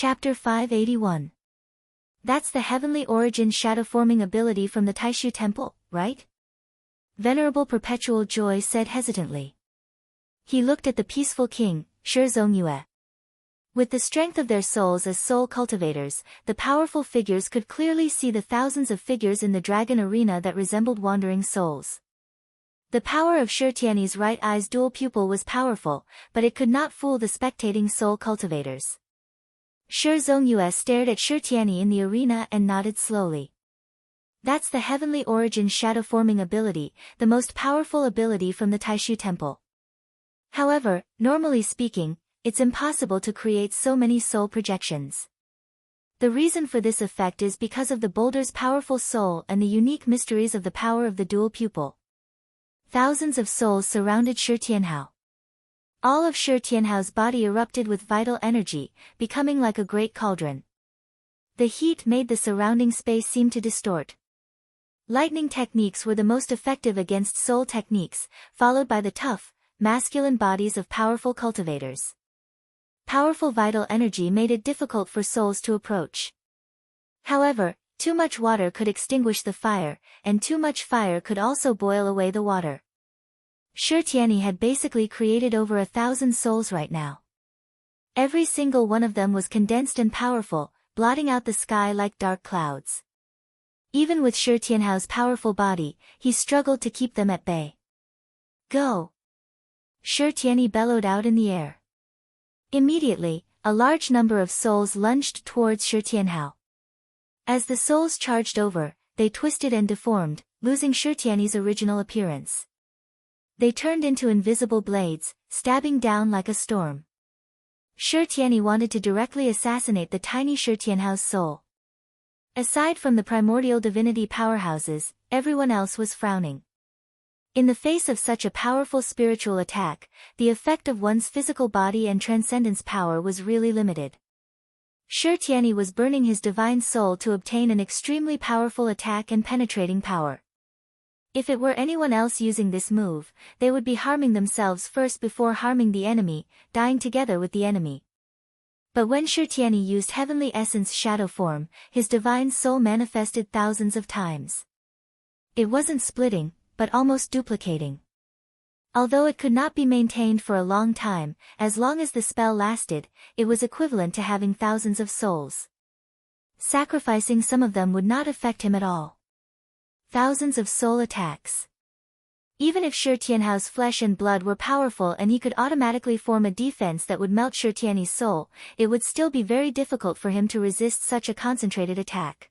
Chapter 581. That's the heavenly origin shadow-forming ability from the Taishu temple, right? Venerable Perpetual Joy said hesitantly. He looked at the peaceful king, Shi Zongyue. With the strength of their souls as soul cultivators, the powerful figures could clearly see the thousands of figures in the dragon arena that resembled wandering souls. The power of Shi Tiany's right eye's dual pupil was powerful, but it could not fool the spectating soul cultivators. Shi Zongyue stared at Shi Tiany in the arena and nodded slowly. That's the heavenly origin shadow-forming ability, the most powerful ability from the Taishu temple. However, normally speaking, it's impossible to create so many soul projections. The reason for this effect is because of the boulder's powerful soul and the unique mysteries of the power of the dual pupil. Thousands of souls surrounded Shi Tianhao. All of Shi Tianhao's body erupted with vital energy, becoming like a great cauldron. The heat made the surrounding space seem to distort. Lightning techniques were the most effective against soul techniques, followed by the tough, masculine bodies of powerful cultivators. Powerful vital energy made it difficult for souls to approach. However, too much water could extinguish the fire, and too much fire could also boil away the water. Shi Tiany had basically created over 1,000 souls right now. Every single one of them was condensed and powerful, blotting out the sky like dark clouds. Even with Shi Tianhao's powerful body, he struggled to keep them at bay. Go! Shi Tiany bellowed out in the air. Immediately, a large number of souls lunged towards Shi Tianhao. As the souls charged over, they twisted and deformed, losing Shi Tiany's original appearance. They turned into invisible blades, stabbing down like a storm. Shi Tiany wanted to directly assassinate the tiny Shi Tianhao's soul. Aside from the primordial divinity powerhouses, everyone else was frowning. In the face of such a powerful spiritual attack, the effect of one's physical body and transcendence power was really limited. Shi Tiany was burning his divine soul to obtain an extremely powerful attack and penetrating power. If it were anyone else using this move, they would be harming themselves first before harming the enemy, dying together with the enemy. But when Shi Tiany used heavenly essence shadow form, his divine soul manifested thousands of times. It wasn't splitting, but almost duplicating. Although it could not be maintained for a long time, as long as the spell lasted, it was equivalent to having thousands of souls. Sacrificing some of them would not affect him at all. Thousands of soul attacks. Even if Shi Tianhao's flesh and blood were powerful and he could automatically form a defense that would melt Shi Tiany's soul, it would still be very difficult for him to resist such a concentrated attack.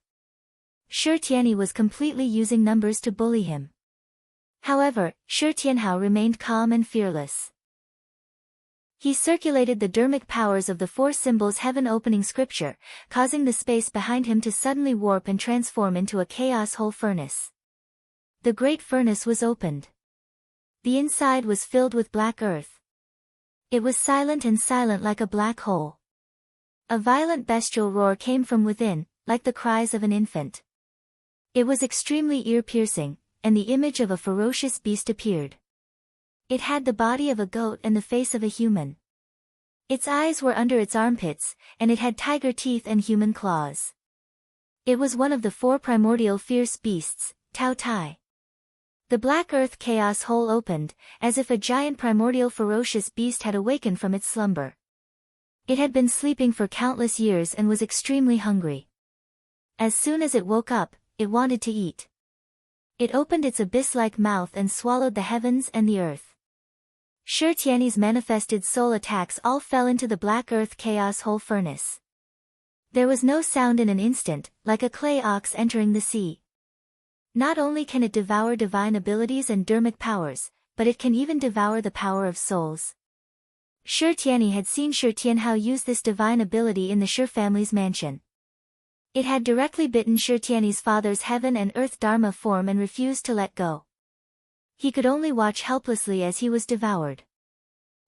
Shi Tiany was completely using numbers to bully him. However, Shi Tianhao remained calm and fearless. He circulated the dermic powers of the four symbols heaven-opening scripture, causing the space behind him to suddenly warp and transform into a chaos hole furnace. The great furnace was opened. The inside was filled with black earth. It was silent and silent like a black hole. A violent bestial roar came from within, like the cries of an infant. It was extremely ear-piercing, and the image of a ferocious beast appeared. It had the body of a goat and the face of a human. Its eyes were under its armpits, and it had tiger teeth and human claws. It was one of the four primordial fierce beasts, Tao Tai. The black earth chaos hole opened, as if a giant primordial ferocious beast had awakened from its slumber. It had been sleeping for countless years and was extremely hungry. As soon as it woke up, it wanted to eat. It opened its abyss-like mouth and swallowed the heavens and the earth. Shi Tiany's manifested soul attacks all fell into the black earth chaos hole furnace. There was no sound in an instant, like a clay ox entering the sea. Not only can it devour divine abilities and dermic powers, but it can even devour the power of souls. Shi Tiany had seen Shi Tianhao use this divine ability in the Shi family's mansion. It had directly bitten Shi Tiany's father's heaven and earth dharma form and refused to let go. He could only watch helplessly as he was devoured.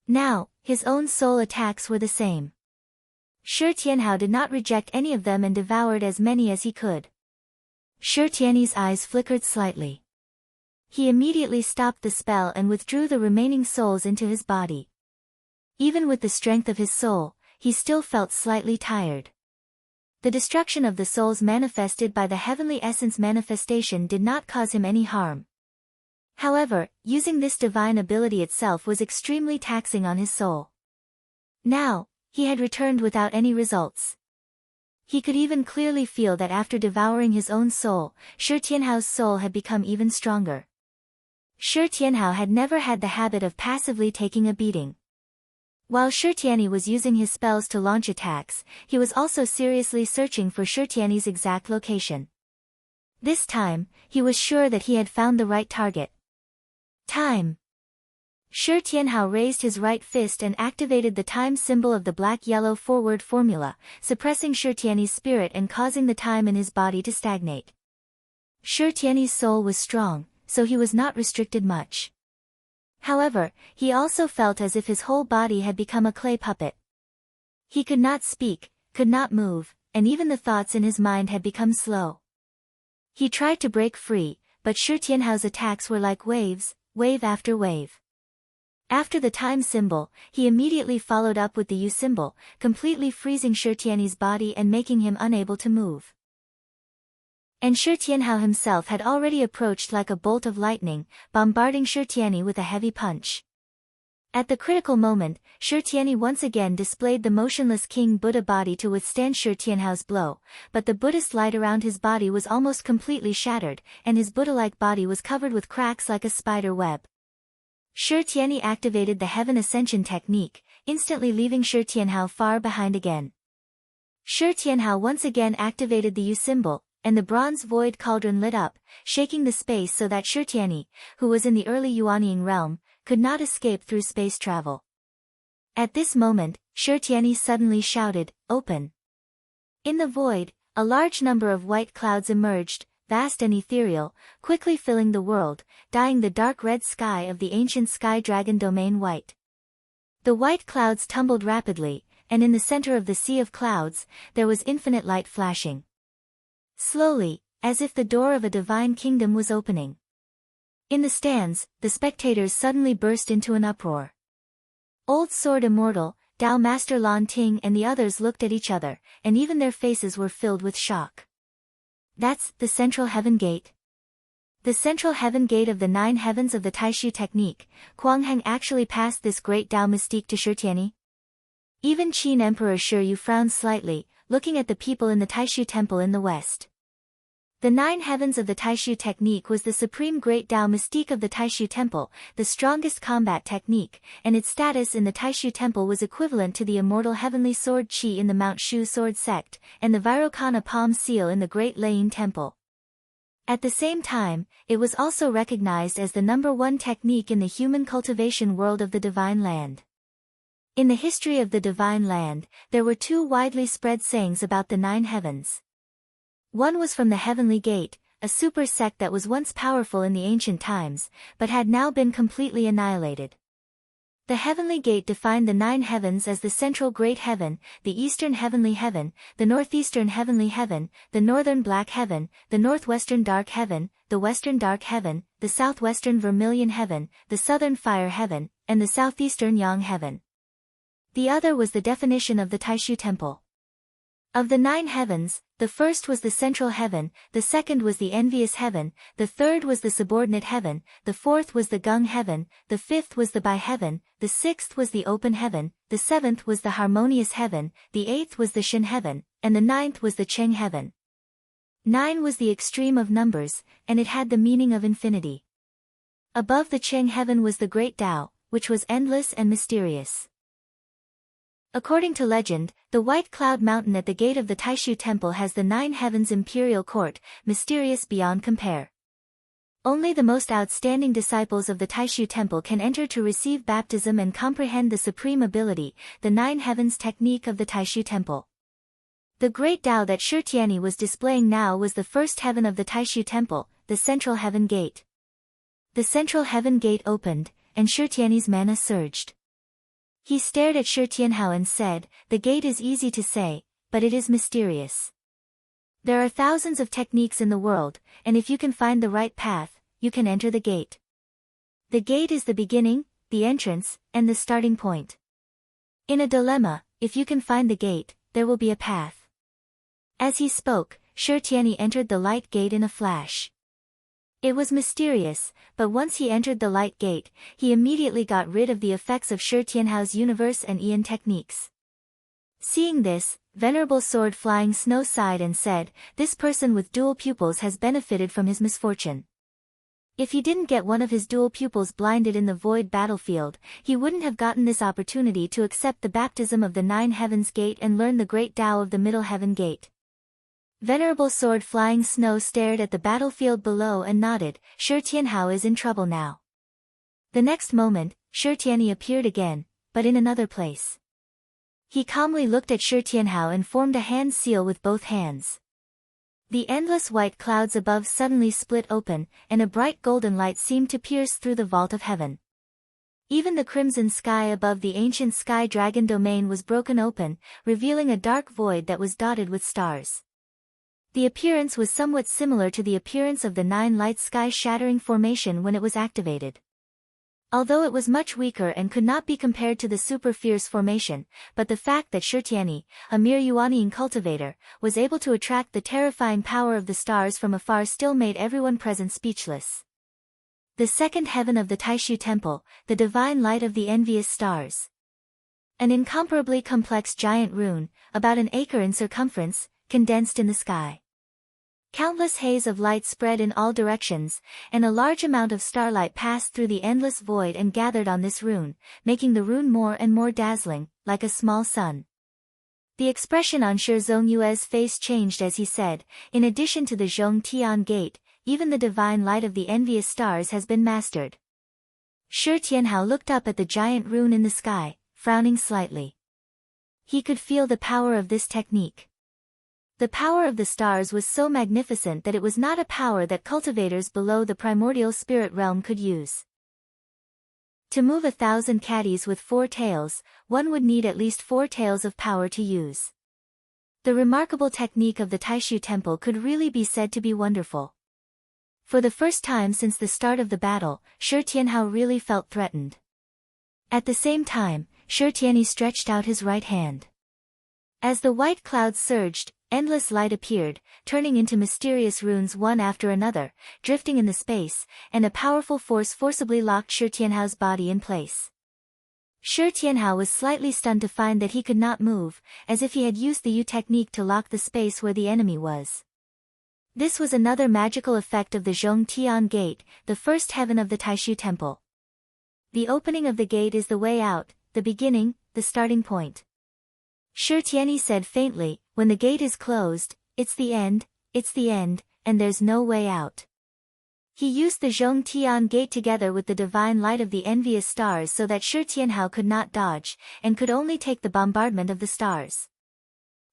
Now, his own soul attacks were the same. Shi Tianhao did not reject any of them and devoured as many as he could. Shi Tiany's eyes flickered slightly. He immediately stopped the spell and withdrew the remaining souls into his body. Even with the strength of his soul, he still felt slightly tired. The destruction of the souls manifested by the heavenly essence manifestation did not cause him any harm. However, using this divine ability itself was extremely taxing on his soul. Now, he had returned without any results. He could even clearly feel that after devouring his own soul, Shi Tianhao's soul had become even stronger. Shi Tianhao had never had the habit of passively taking a beating. While Shi Tianyi was using his spells to launch attacks, he was also seriously searching for Shi Tianyi's exact location. This time, he was sure that he had found the right target. Time. Shi Tianhao raised his right fist and activated the time symbol of the black-yellow forward formula, suppressing Shi Tianyi's spirit and causing the time in his body to stagnate. Shi Tianyi's soul was strong, so he was not restricted much. However, he also felt as if his whole body had become a clay puppet. He could not speak, could not move, and even the thoughts in his mind had become slow. He tried to break free, but Shi Tianhao's attacks were like waves, wave after wave. After the time symbol, he immediately followed up with the U symbol, completely freezing Shi Tianyi's body and making him unable to move. And Shi Tianhao himself had already approached like a bolt of lightning, bombarding Shi Tianyi with a heavy punch. At the critical moment, Shi Tianyi once again displayed the motionless King Buddha body to withstand Shi Tianhao's blow, but the Buddhist light around his body was almost completely shattered, and his Buddha-like body was covered with cracks like a spider web. Shi Tianyi activated the Heaven Ascension technique, instantly leaving Shi Tianhao far behind again. Shi Tianhao once again activated the U symbol, and the bronze void cauldron lit up, shaking the space so that Shi Tianyi, who was in the early Yuanying realm, could not escape through space travel. At this moment, Shi Tianyi suddenly shouted, "Open!" In the void, a large number of white clouds emerged, vast and ethereal, quickly filling the world, dyeing the dark red sky of the ancient sky dragon domain white. The white clouds tumbled rapidly, and in the center of the sea of clouds, there was infinite light flashing. Slowly, as if the door of a divine kingdom was opening. In the stands, the spectators suddenly burst into an uproar. Old Sword Immortal, Tao Master Lan Ting and the others looked at each other, and even their faces were filled with shock. That's the Central Heaven Gate. The Central Heaven Gate of the 9 heavens of the Taishu technique. Kuang Heng actually passed this great Tao mystique to Shi Tianyi. Even Qin Emperor Shi Yu frowned slightly, looking at the people in the Taishu temple in the west. The 9 heavens of the Taishu technique was the supreme great Tao mystique of the Taishu temple, the strongest combat technique, and its status in the Taishu temple was equivalent to the immortal heavenly sword Qi in the Mount Shu sword sect, and the Vairocana palm seal in the Great Lane temple. At the same time, it was also recognized as the #1 technique in the human cultivation world of the Divine Land. In the history of the Divine Land, there were 2 widely spread sayings about the 9 heavens. One was from the Heavenly Gate, a super sect that was once powerful in the ancient times, but had now been completely annihilated. The Heavenly Gate defined the 9 heavens as the Central Great Heaven, the Eastern Heavenly Heaven, the Northeastern Heavenly Heaven, the Northern Black Heaven, the Northwestern Dark Heaven, the Western Dark Heaven, the Southwestern Vermilion Heaven, the Southern Fire Heaven, and the Southeastern Yang Heaven. The other was the definition of the Taishu Temple. Of the 9 heavens, the first was the central heaven, the second was the envious heaven, the third was the subordinate heaven, the fourth was the gung heaven, the fifth was the by heaven, the sixth was the open heaven, the seventh was the harmonious heaven, the eighth was the shin heaven, and the ninth was the cheng heaven. 9 was the extreme of numbers, and it had the meaning of infinity. Above the cheng heaven was the great Tao, which was endless and mysterious. According to legend, the White Cloud Mountain at the gate of the Taishu Temple has the 9 heavens imperial court, mysterious beyond compare. Only the most outstanding disciples of the Taishu Temple can enter to receive baptism and comprehend the supreme ability, the 9 heavens technique of the Taishu Temple. The great Tao that Shi Tianyi was displaying now was the first heaven of the Taishu Temple, the Central Heaven Gate. The Central Heaven Gate opened, and Shi Tianyi's mana surged. He stared at Shi Tianhao and said, "The gate is easy to say, but it is mysterious. There are thousands of techniques in the world, and if you can find the right path, you can enter the gate. The gate is the beginning, the entrance, and the starting point. In a dilemma, if you can find the gate, there will be a path. As he spoke, Shi Tianyi entered the light gate in a flash. It was mysterious, but once he entered the light gate, he immediately got rid of the effects of Shi Tianhao's universe and Ian techniques. Seeing this, Venerable Sword Flying Snow sighed and said, "This person with dual pupils has benefited from his misfortune. If he didn't get one of his dual pupils blinded in the void battlefield, he wouldn't have gotten this opportunity to accept the baptism of the Nine Heavens Gate and learn the great Tao of the Middle Heaven Gate." Venerable Sword Flying Snow stared at the battlefield below and nodded. Shi Tianhao is in trouble now. The next moment, Shi Tianyi appeared again, but in another place. He calmly looked at Shi Tianhao and formed a hand seal with both hands. The endless white clouds above suddenly split open, and a bright golden light seemed to pierce through the vault of heaven. Even the crimson sky above the ancient sky dragon domain was broken open, revealing a dark void that was dotted with stars. The appearance was somewhat similar to the appearance of the Nine Light Sky Shattering Formation when it was activated. Although it was much weaker and could not be compared to the Super Fierce Formation, but the fact that Shi Tianyi, a mere Yuanian cultivator, was able to attract the terrifying power of the stars from afar still made everyone present speechless. The second heaven of the Taishu Temple, the divine light of the envious stars. An incomparably complex giant rune, about an acre in circumference, condensed in the sky. Countless haze of light spread in all directions, and a large amount of starlight passed through the endless void and gathered on this rune, making the rune more and more dazzling, like a small sun. The expression on Shi Zhongyue's face changed as he said, "In addition to the Zhong Tian Gate, even the divine light of the envious stars has been mastered." Shi Tianhao looked up at the giant rune in the sky, frowning slightly. He could feel the power of this technique. The power of the stars was so magnificent that it was not a power that cultivators below the primordial spirit realm could use. To move 1,000 caddies with 4 tails, one would need at least 4 tails of power to use. The remarkable technique of the Taishu Temple could really be said to be wonderful. For the first time since the start of the battle, Shi Tianhao really felt threatened. At the same time, Shi Tianyi stretched out his right hand. As the white clouds surged, endless light appeared, turning into mysterious runes one after another, drifting in the space, and a powerful force forcibly locked Shi Tianhao's body in place. Shi Tianhao was slightly stunned to find that he could not move, as if he had used the Yu technique to lock the space where the enemy was. This was another magical effect of the Zhong Tian Gate, the first heaven of the Taishu Temple. The opening of the gate is the way out, the beginning, the starting point. Shi Tianyi said faintly, "When the gate is closed, it's the end, and there's no way out." He used the Zhong Tian Gate together with the divine light of the envious stars so that Shi Tianhao could not dodge, and could only take the bombardment of the stars.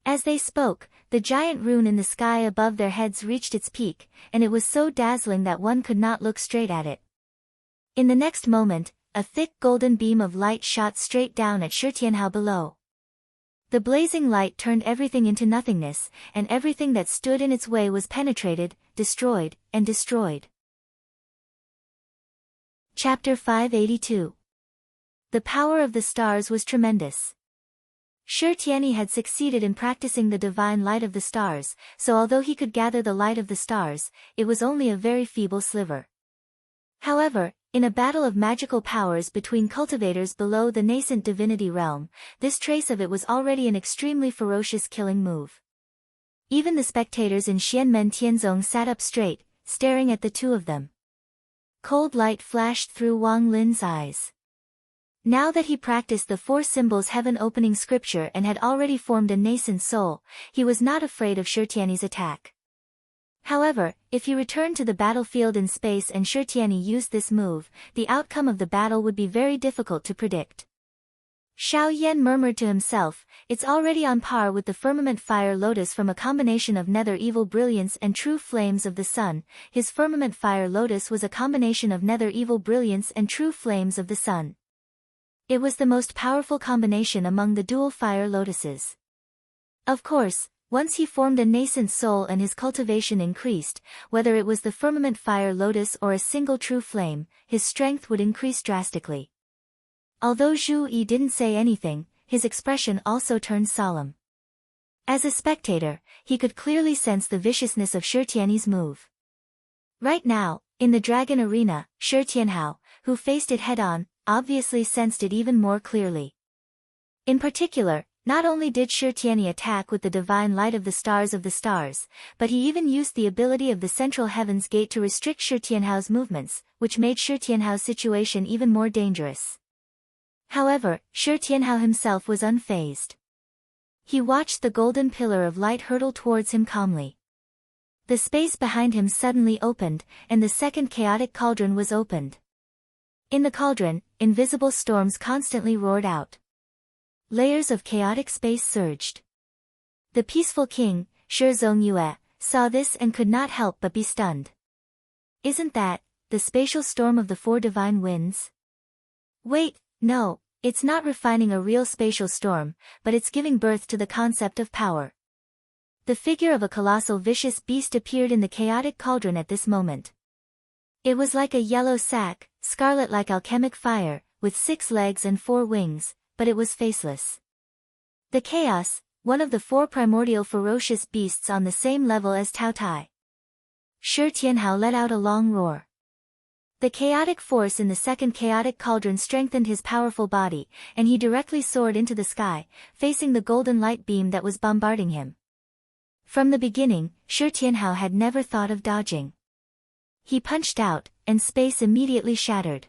As they spoke, the giant rune in the sky above their heads reached its peak, and it was so dazzling that one could not look straight at it. In the next moment, a thick golden beam of light shot straight down at Shi Tianhao below. The blazing light turned everything into nothingness, and everything that stood in its way was penetrated, destroyed, and destroyed. Chapter 582. The power of the stars was tremendous. Shi Tianyi had succeeded in practicing the divine light of the stars, so although he could gather the light of the stars, it was only a very feeble sliver. However, in a battle of magical powers between cultivators below the nascent divinity realm, this trace of it was already an extremely ferocious killing move. Even the spectators in Xianmen Tianzong sat up straight, staring at the two of them. Cold light flashed through Wang Lin's eyes. Now that he practiced the 4 symbols heaven-opening scripture and had already formed a nascent soul, he was not afraid of Shi Tianyi's attack. However, if he returned to the battlefield in space and Shi Tianyi used this move, the outcome of the battle would be very difficult to predict. Xiao Yan murmured to himself, "It's already on par with the firmament fire lotus from a combination of nether evil brilliance and true flames of the sun." His firmament fire lotus was a combination of nether evil brilliance and true flames of the sun. It was the most powerful combination among the dual fire lotuses. Of course, once he formed a nascent soul and his cultivation increased, whether it was the firmament fire lotus or a single true flame, his strength would increase drastically. Although Zhu Yi didn't say anything, his expression also turned solemn. As a spectator, he could clearly sense the viciousness of Shi Tianyi's move. Right now, in the dragon arena, Shi Tianhao, who faced it head-on, obviously sensed it even more clearly. In particular, not only did Shi Tianyi attack with the divine light of the stars, but he even used the ability of the central heavens gate to restrict Shi Tianhao's movements, which made Shi Tianhao's situation even more dangerous. However, Shi Tianhao himself was unfazed. He watched the golden pillar of light hurtle towards him calmly. The space behind him suddenly opened, and the second chaotic cauldron was opened. In the cauldron, invisible storms constantly roared out. Layers of chaotic space surged. The peaceful king, Shi Zongyue, saw this and could not help but be stunned. Isn't that the spatial storm of the four divine winds? Wait, no, it's not refining a real spatial storm, but it's giving birth to the concept of power. The figure of a colossal vicious beast appeared in the chaotic cauldron at this moment. It was like a yellow sac, scarlet like alchemic fire, with 6 legs and 4 wings, but it was faceless. The chaos, one of the 4 primordial ferocious beasts on the same level as Tao Tai. Shi Tianhao let out a long roar. The chaotic force in the second chaotic cauldron strengthened his powerful body, and he directly soared into the sky, facing the golden light beam that was bombarding him. From the beginning, Shi Tianhao had never thought of dodging. He punched out, and space immediately shattered.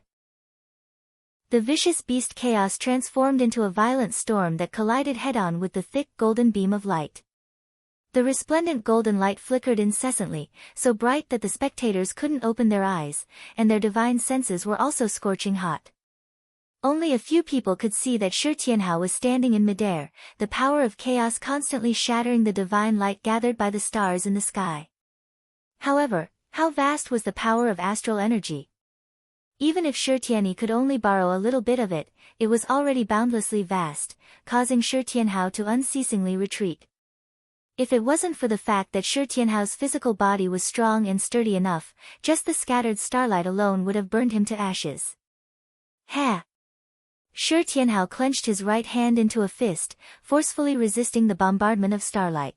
The vicious beast chaos transformed into a violent storm that collided head-on with the thick golden beam of light. The resplendent golden light flickered incessantly, so bright that the spectators couldn't open their eyes, and their divine senses were also scorching hot. Only a few people could see that Shi Tianhao was standing in midair, the power of chaos constantly shattering the divine light gathered by the stars in the sky. However, how vast was the power of astral energy? Even if Shi Tianyi could only borrow a little bit of it, it was already boundlessly vast, causing Shi Tianhao to unceasingly retreat. If it wasn't for the fact that Shi Tianhao's physical body was strong and sturdy enough, just the scattered starlight alone would have burned him to ashes. Ha! Shi Tianhao clenched his right hand into a fist, forcefully resisting the bombardment of starlight.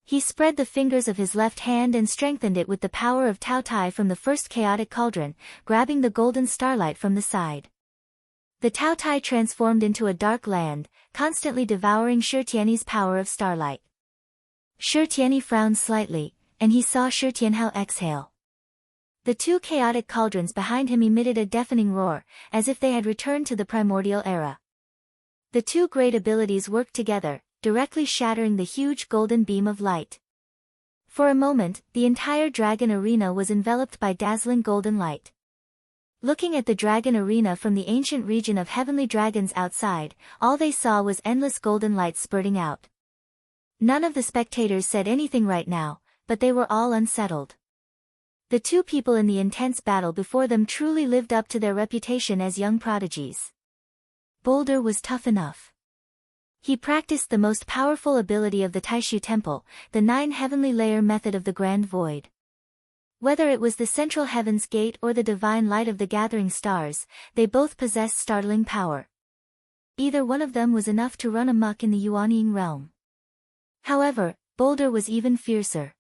He spread the fingers of his left hand and strengthened it with the power of Tao Tai from the first chaotic cauldron, grabbing the golden starlight from the side. The Tao Tai transformed into a dark land, constantly devouring Shi Tianyi's power of starlight. Shi Tianyi frowned slightly, and he saw Shi Tianhao exhale. The 2 chaotic cauldrons behind him emitted a deafening roar, as if they had returned to the primordial era. The 2 great abilities worked together, directly shattering the huge golden beam of light. For a moment, the entire dragon arena was enveloped by dazzling golden light. Looking at the dragon arena from the ancient region of heavenly dragons outside, all they saw was endless golden light spurting out. None of the spectators said anything right now, but they were all unsettled. The 2 people in the intense battle before them truly lived up to their reputation as young prodigies. Boulder was tough enough. He practiced the most powerful ability of the Taishu Temple, the 9 heavenly layer method of the Grand Void. Whether it was the central heaven's gate or the divine light of the gathering stars, they both possessed startling power. Either one of them was enough to run amok in the Yuanying realm. However, Boulder was even fiercer.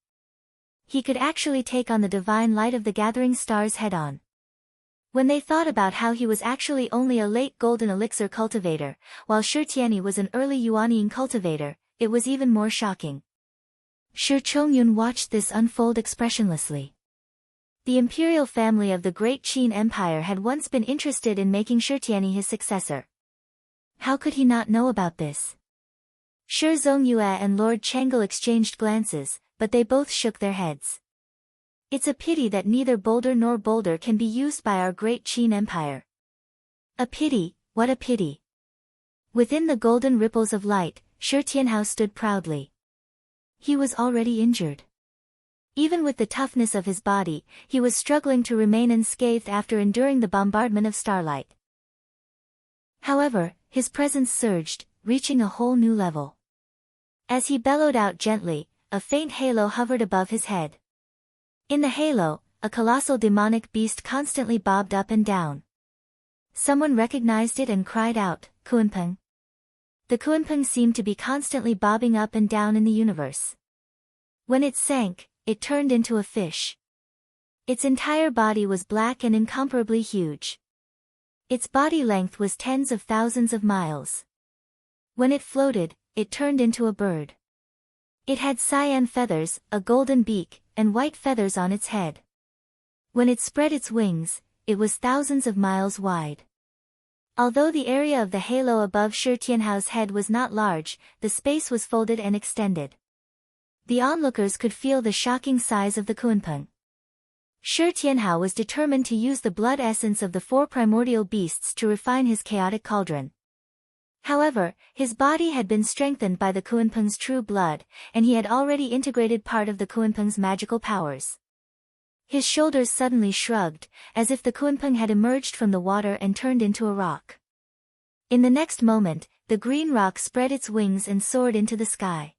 He could actually take on the divine light of the gathering stars head-on. When they thought about how he was actually only a late golden elixir cultivator, while Shi Tianyi was an early Yuanying cultivator, it was even more shocking. Shi Chongyun watched this unfold expressionlessly. The imperial family of the Great Qin Empire had once been interested in making Shi Tianyi his successor. How could he not know about this? Shi Zongyue and Lord Changel exchanged glances, but they both shook their heads. It's a pity that neither Boulder nor Boulder can be used by our Great Qin Empire. A pity, what a pity. Within the golden ripples of light, Shi Tianhao stood proudly. He was already injured. Even with the toughness of his body, he was struggling to remain unscathed after enduring the bombardment of starlight. However, his presence surged, reaching a whole new level. As he bellowed out gently, a faint halo hovered above his head. In the halo, a colossal demonic beast constantly bobbed up and down. Someone recognized it and cried out, "Kunpeng." The Kunpeng seemed to be constantly bobbing up and down in the universe. When it sank, it turned into a fish. Its entire body was black and incomparably huge. Its body length was tens of thousands of miles. When it floated, it turned into a bird. It had cyan feathers, a golden beak, and white feathers on its head. When it spread its wings, it was thousands of miles wide. Although the area of the halo above Shi Tianhao's head was not large, the space was folded and extended. The onlookers could feel the shocking size of the Kunpeng. Shi Tianhao was determined to use the blood essence of the four primordial beasts to refine his chaotic cauldron. However, his body had been strengthened by the Kunpeng's true blood, and he had already integrated part of the Kunpeng's magical powers. His shoulders suddenly shrugged, as if the Kunpeng had emerged from the water and turned into a rock. In the next moment, the green rock spread its wings and soared into the sky.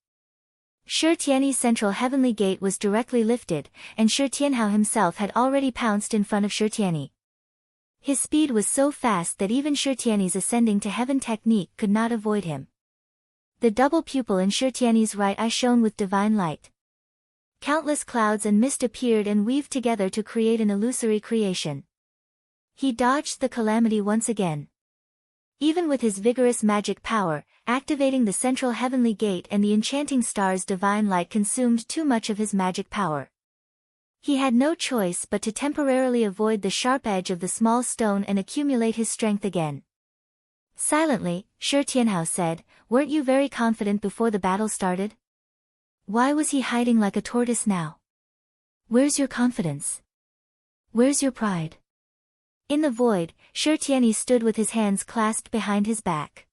Shi Tianyi's central heavenly gate was directly lifted, and Shi Tianhao himself had already pounced in front of Shi Tianyi. His speed was so fast that even Shi Tianyi's ascending to heaven technique could not avoid him. The double pupil in Shi Tianyi's right eye shone with divine light. Countless clouds and mist appeared and weaved together to create an illusory creation. He dodged the calamity once again. Even with his vigorous magic power, activating the central heavenly gate and the enchanting star's divine light consumed too much of his magic power. He had no choice but to temporarily avoid the sharp edge of the small stone and accumulate his strength again. Silently, Shi Tianhao said, "Weren't you very confident before the battle started? Why was he hiding like a tortoise now? Where's your confidence? Where's your pride?" In the void, Shi Tianyi stood with his hands clasped behind his back.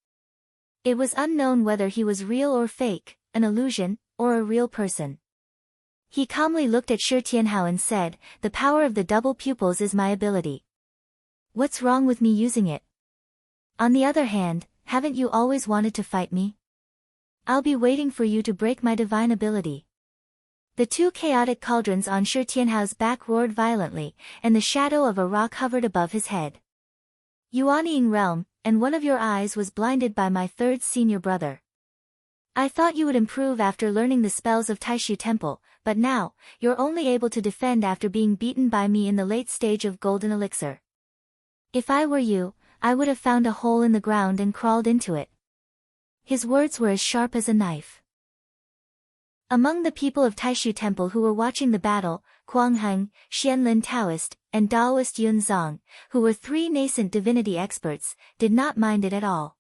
It was unknown whether he was real or fake, an illusion, or a real person. He calmly looked at Shi Tianhao and said, "The power of the double pupils is my ability. What's wrong with me using it? On the other hand, haven't you always wanted to fight me? I'll be waiting for you to break my divine ability." The two chaotic cauldrons on Shi Tianhao's back roared violently, and the shadow of a rock hovered above his head. "Yuanying realm, and one of your eyes was blinded by my third senior brother. I thought you would improve after learning the spells of Taishu Temple, but now, you're only able to defend after being beaten by me in the late stage of Golden Elixir. If I were you, I would have found a hole in the ground and crawled into it." His words were as sharp as a knife. Among the people of Taishu Temple who were watching the battle, Kuang Heng, Xianlin Taoist, and Daoist Yun Zong, who were three nascent divinity experts, did not mind it at all.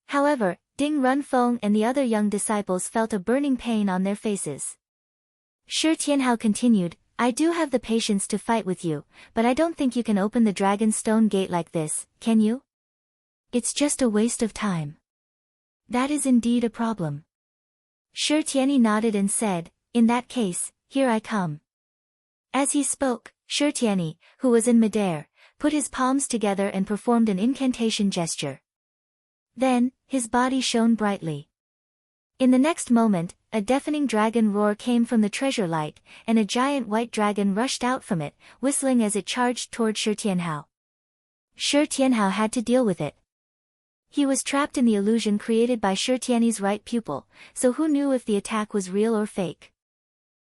However, Ding Runfeng and the other young disciples felt a burning pain on their faces. Shi Tianhao continued, "I do have the patience to fight with you, but I don't think you can open the dragon stone gate like this, can you? It's just a waste of time." "That is indeed a problem." Shi Tianyi nodded and said, "In that case, here I come." As he spoke, Shi Tianyi, who was in midair, put his palms together and performed an incantation gesture. Then, his body shone brightly. In the next moment, a deafening dragon roar came from the treasure light, and a giant white dragon rushed out from it, whistling as it charged toward Shi Tianhao. Shi Tianhao had to deal with it. He was trapped in the illusion created by Shi Tianyi's right pupil, so who knew if the attack was real or fake?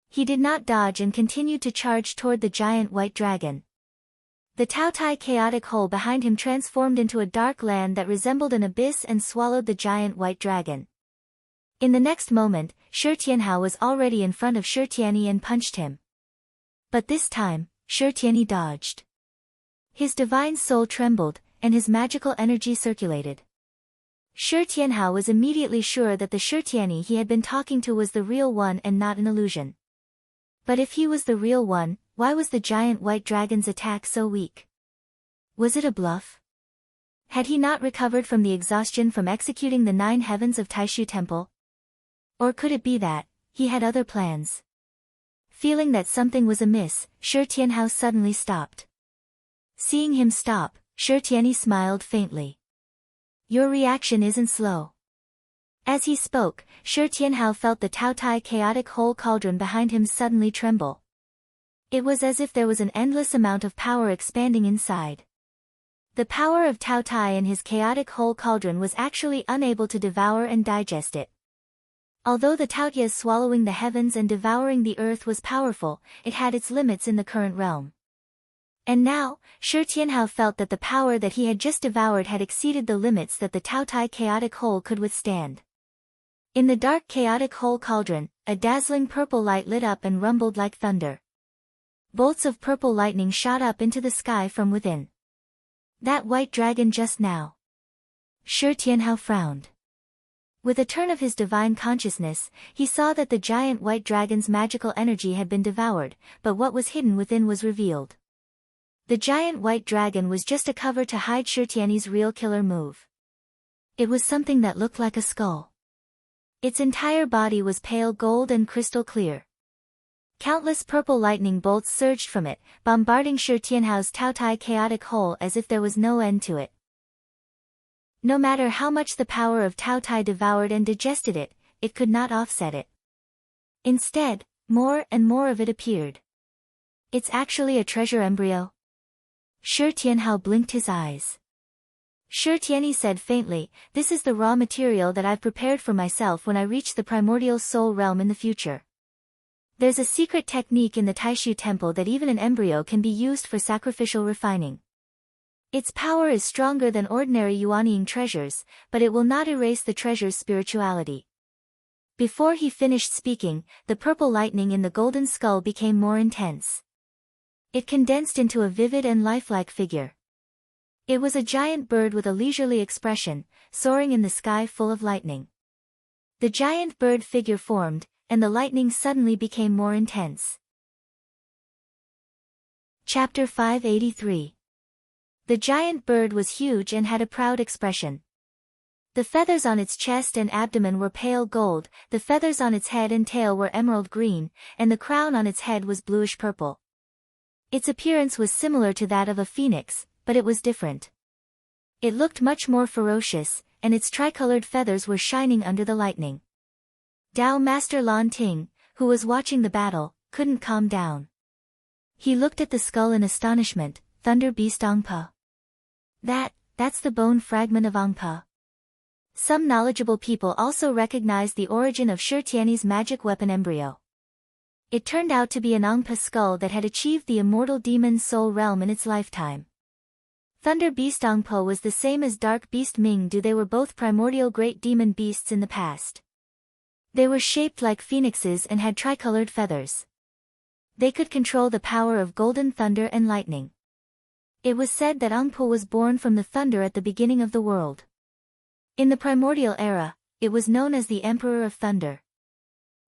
He did not dodge and continued to charge toward the giant white dragon. The Taotai chaotic hole behind him transformed into a dark land that resembled an abyss and swallowed the giant white dragon. In the next moment, Shi Tianhao was already in front of Shi Tianyi and punched him. But this time, Shi Tianyi dodged. His divine soul trembled, and his magical energy circulated. Shi Tianhao was immediately sure that the Shi Tianyi he had been talking to was the real one and not an illusion. But if he was the real one, why was the giant white dragon's attack so weak? Was it a bluff? Had he not recovered from the exhaustion from executing the 9 heavens of Taishu Temple? Or could it be that he had other plans? Feeling that something was amiss, Shi Tianhao suddenly stopped. Seeing him stop, Shi Tianyi smiled faintly. "Your reaction isn't slow." As he spoke, Shi Tianhao felt the Taotai chaotic hole cauldron behind him suddenly tremble. It was as if there was an endless amount of power expanding inside. The power of Tao Tai in his chaotic whole cauldron was actually unable to devour and digest it. Although the Taotia's swallowing the heavens and devouring the earth was powerful, it had its limits in the current realm. And now, Shi Tianhao felt that the power that he had just devoured had exceeded the limits that the Tao Tai chaotic whole could withstand. In the dark chaotic whole cauldron, a dazzling purple light lit up and rumbled like thunder. Bolts of purple lightning shot up into the sky from within. That white dragon just now. Shi Tianhao frowned. With a turn of his divine consciousness, he saw that the giant white dragon's magical energy had been devoured, but what was hidden within was revealed. The giant white dragon was just a cover to hide Shi Tianyi's real killer move. It was something that looked like a skull. Its entire body was pale gold and crystal clear. Countless purple lightning bolts surged from it, bombarding Shi Tianhao's Tao Tai chaotic whole as if there was no end to it. No matter how much the power of Tao Tai devoured and digested it, it could not offset it. Instead, more and more of it appeared. It's actually a treasure embryo. Shi Tianhao blinked his eyes. Shi Tianyi said faintly, "This is the raw material that I've prepared for myself when I reach the primordial soul realm in the future. There's a secret technique in the Taishu temple that even an embryo can be used for sacrificial refining. Its power is stronger than ordinary Yuanying treasures, but it will not erase the treasure's spirituality." Before he finished speaking, the purple lightning in the golden skull became more intense. It condensed into a vivid and lifelike figure. It was a giant bird with a leisurely expression, soaring in the sky full of lightning. The giant bird figure formed, and the lightning suddenly became more intense. Chapter 583. The giant bird was huge and had a proud expression. The feathers on its chest and abdomen were pale gold, the feathers on its head and tail were emerald green, and the crown on its head was bluish purple. Its appearance was similar to that of a phoenix, but it was different. It looked much more ferocious, and its tricolored feathers were shining under the lightning. Dao Master Lan Ting, who was watching the battle, couldn't calm down. He looked at the skull in astonishment. Thunder Beast Angpa. That's the bone fragment of Angpa. Some knowledgeable people also recognized the origin of Shi Tianyi's magic weapon embryo. It turned out to be an Angpa skull that had achieved the immortal demon soul realm in its lifetime. Thunder Beast Angpa was the same as Dark Beast Ming Du. They were both primordial great demon beasts in the past. They were shaped like phoenixes and had tricolored feathers. They could control the power of golden thunder and lightning. It was said that Angpa was born from the thunder at the beginning of the world. In the primordial era, it was known as the Emperor of Thunder.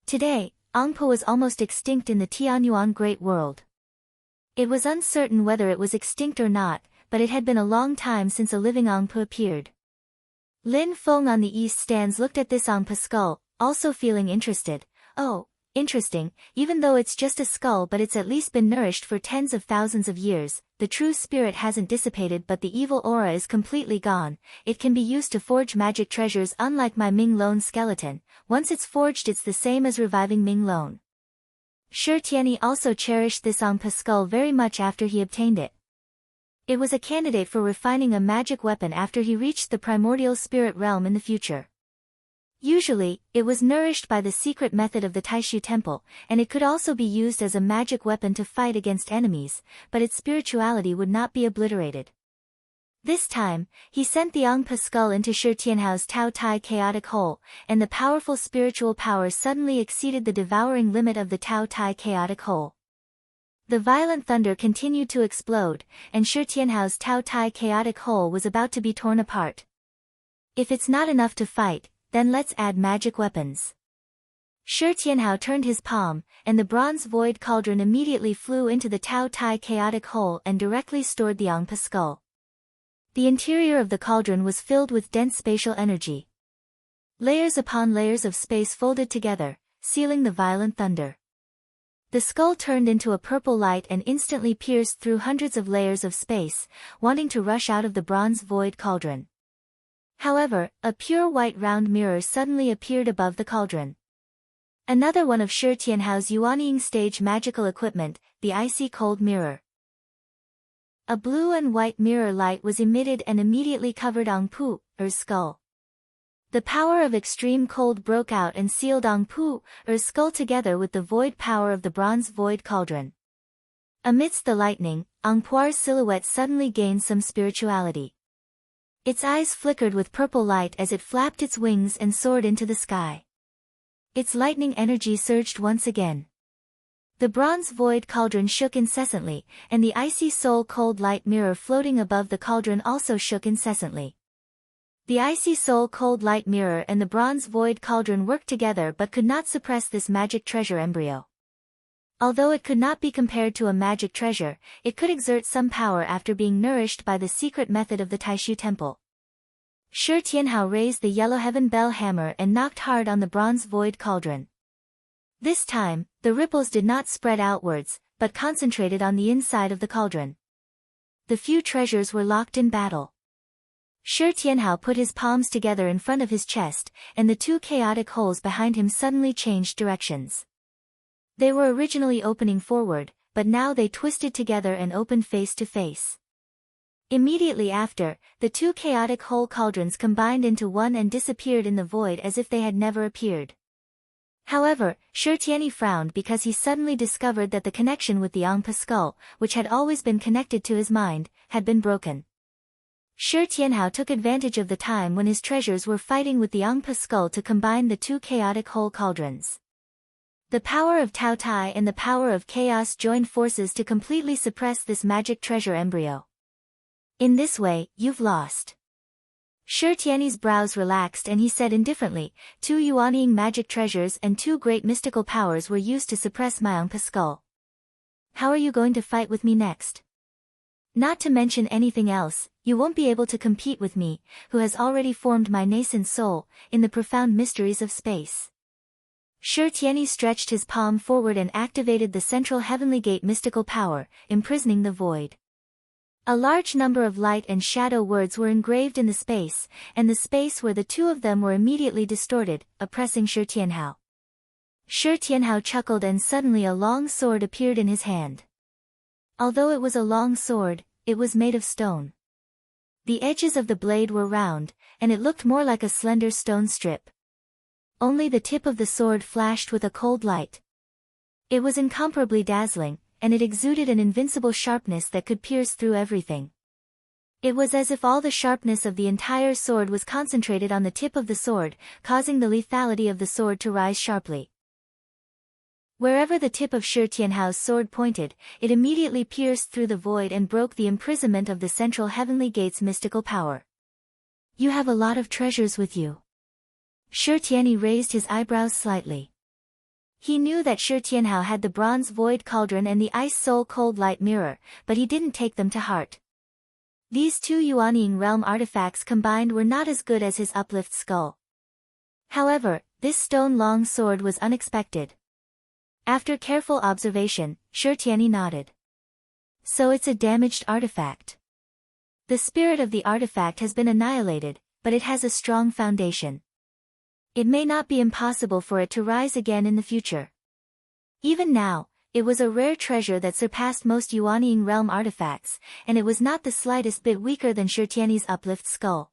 Today, Angpa was almost extinct in the Tianyuan Great World. It was uncertain whether it was extinct or not, but it had been a long time since a living Angpa appeared. Lin Feng on the east stands looked at this Angpa skull, also feeling interested. "Oh, interesting, even though it's just a skull, but it's at least been nourished for tens of thousands of years. The true spirit hasn't dissipated, but the evil aura is completely gone. It can be used to forge magic treasures, unlike my Ming Lone skeleton. Once it's forged, it's the same as reviving Ming Lone." Shi Tianyi also cherished this Angpa skull very much after he obtained it. It was a candidate for refining a magic weapon after he reached the primordial spirit realm in the future. Usually, it was nourished by the secret method of the Taishu temple, and it could also be used as a magic weapon to fight against enemies, but its spirituality would not be obliterated. This time, he sent the Angpa skull into Shi Tianhao's Tao Tai chaotic hole, and the powerful spiritual power suddenly exceeded the devouring limit of the Tao Tai chaotic hole. The violent thunder continued to explode, and Shi Tianhao's Tao Tai chaotic hole was about to be torn apart. If it's not enough to fight, then let's add magic weapons. Shi Tianhao turned his palm, and the bronze void cauldron immediately flew into the Tao Tai chaotic hole and directly stored the Angpa skull. The interior of the cauldron was filled with dense spatial energy. Layers upon layers of space folded together, sealing the violent thunder. The skull turned into a purple light and instantly pierced through hundreds of layers of space, wanting to rush out of the bronze void cauldron. However, a pure white round mirror suddenly appeared above the cauldron. Another one of Shi Tianhao's Yuanying stage magical equipment, the icy cold mirror. a blue and white mirror light was emitted and immediately covered Ong Pu-er's skull. The power of extreme cold broke out and sealed Ong Pu-er's skull together with the void power of the bronze void cauldron. Amidst the lightning, Ong Puar's silhouette suddenly gained some spirituality. Its eyes flickered with purple light as it flapped its wings and soared into the sky. Its lightning energy surged once again. The bronze void cauldron shook incessantly, and the icy soul-cold light mirror floating above the cauldron also shook incessantly. The icy soul-cold light mirror and the bronze void cauldron worked together but could not suppress this magic treasure embryo. Although it could not be compared to a magic treasure, it could exert some power after being nourished by the secret method of the Taishu Temple. Shi Tianhao raised the yellow heaven bell hammer and knocked hard on the bronze void cauldron. This time, the ripples did not spread outwards, but concentrated on the inside of the cauldron. The few treasures were locked in battle. Shi Tianhao put his palms together in front of his chest, and the two chaotic holes behind him suddenly changed directions. They were originally opening forward, but now they twisted together and opened face to face. Immediately after, the two chaotic hole cauldrons combined into one and disappeared in the void as if they had never appeared. However, Shi Tianyi frowned because he suddenly discovered that the connection with the Ong Pu skull, which had always been connected to his mind, had been broken. Shi Tianhao took advantage of the time when his treasures were fighting with the Ong Pu skull to combine the two chaotic hole cauldrons. The power of Tao Tai and the power of chaos joined forces to completely suppress this magic treasure embryo. In this way, you've lost. Shi Tianyi's brows relaxed and he said indifferently, 2 Yuanying magic treasures and 2 great mystical powers were used to suppress my Ong Pu skull. How are you going to fight with me next? Not to mention anything else, you won't be able to compete with me, who has already formed my nascent soul, in the profound mysteries of space. Shi Tianyi stretched his palm forward and activated the central heavenly gate mystical power, imprisoning the void. A large number of light and shadow words were engraved in the space, and the space where the two of them were immediately distorted, oppressing Shi Tianhao. Shi Tianhao chuckled and suddenly a long sword appeared in his hand. Although it was a long sword, it was made of stone. The edges of the blade were round, and it looked more like a slender stone strip. Only the tip of the sword flashed with a cold light. It was incomparably dazzling, and it exuded an invincible sharpness that could pierce through everything. It was as if all the sharpness of the entire sword was concentrated on the tip of the sword, causing the lethality of the sword to rise sharply. Wherever the tip of Shi Tianhao's sword pointed, it immediately pierced through the void and broke the imprisonment of the central heavenly gate's mystical power. You have a lot of treasures with you. Shi Tianyi raised his eyebrows slightly. He knew that Shi Tianhao had the bronze void cauldron and the ice soul cold light mirror, but he didn't take them to heart. These 2 Yuanying realm artifacts combined were not as good as his uplift skull. However, this stone-long sword was unexpected. After careful observation, Shi Tianyi nodded. So it's a damaged artifact. The spirit of the artifact has been annihilated, but it has a strong foundation. It may not be impossible for it to rise again in the future. Even now, it was a rare treasure that surpassed most Yuanying realm artifacts, and it was not the slightest bit weaker than Shi Tianyi's uplift skull.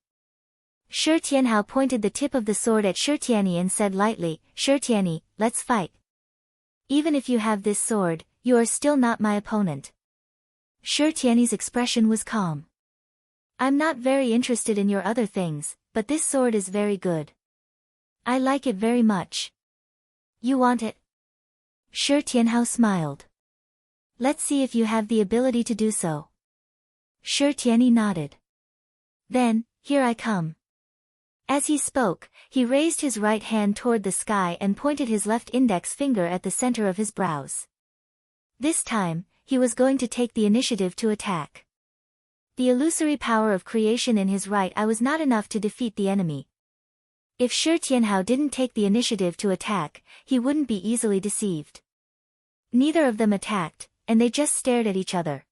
Shi Tianhao pointed the tip of the sword at Shi Tianyi and said lightly, Shi Tianyi, let's fight. Even if you have this sword, you are still not my opponent. Shi Tianyi's expression was calm. I'm not very interested in your other things, but this sword is very good. I like it very much. You want it? Shi Tianhao smiled. Let's see if you have the ability to do so. Shi Tianyi nodded. Then, here I come. As he spoke, he raised his right hand toward the sky and pointed his left index finger at the center of his brows. This time, he was going to take the initiative to attack. The illusory power of creation in his right eye was not enough to defeat the enemy. If Shi Tianhao didn't take the initiative to attack, he wouldn't be easily deceived. Neither of them attacked, and they just stared at each other.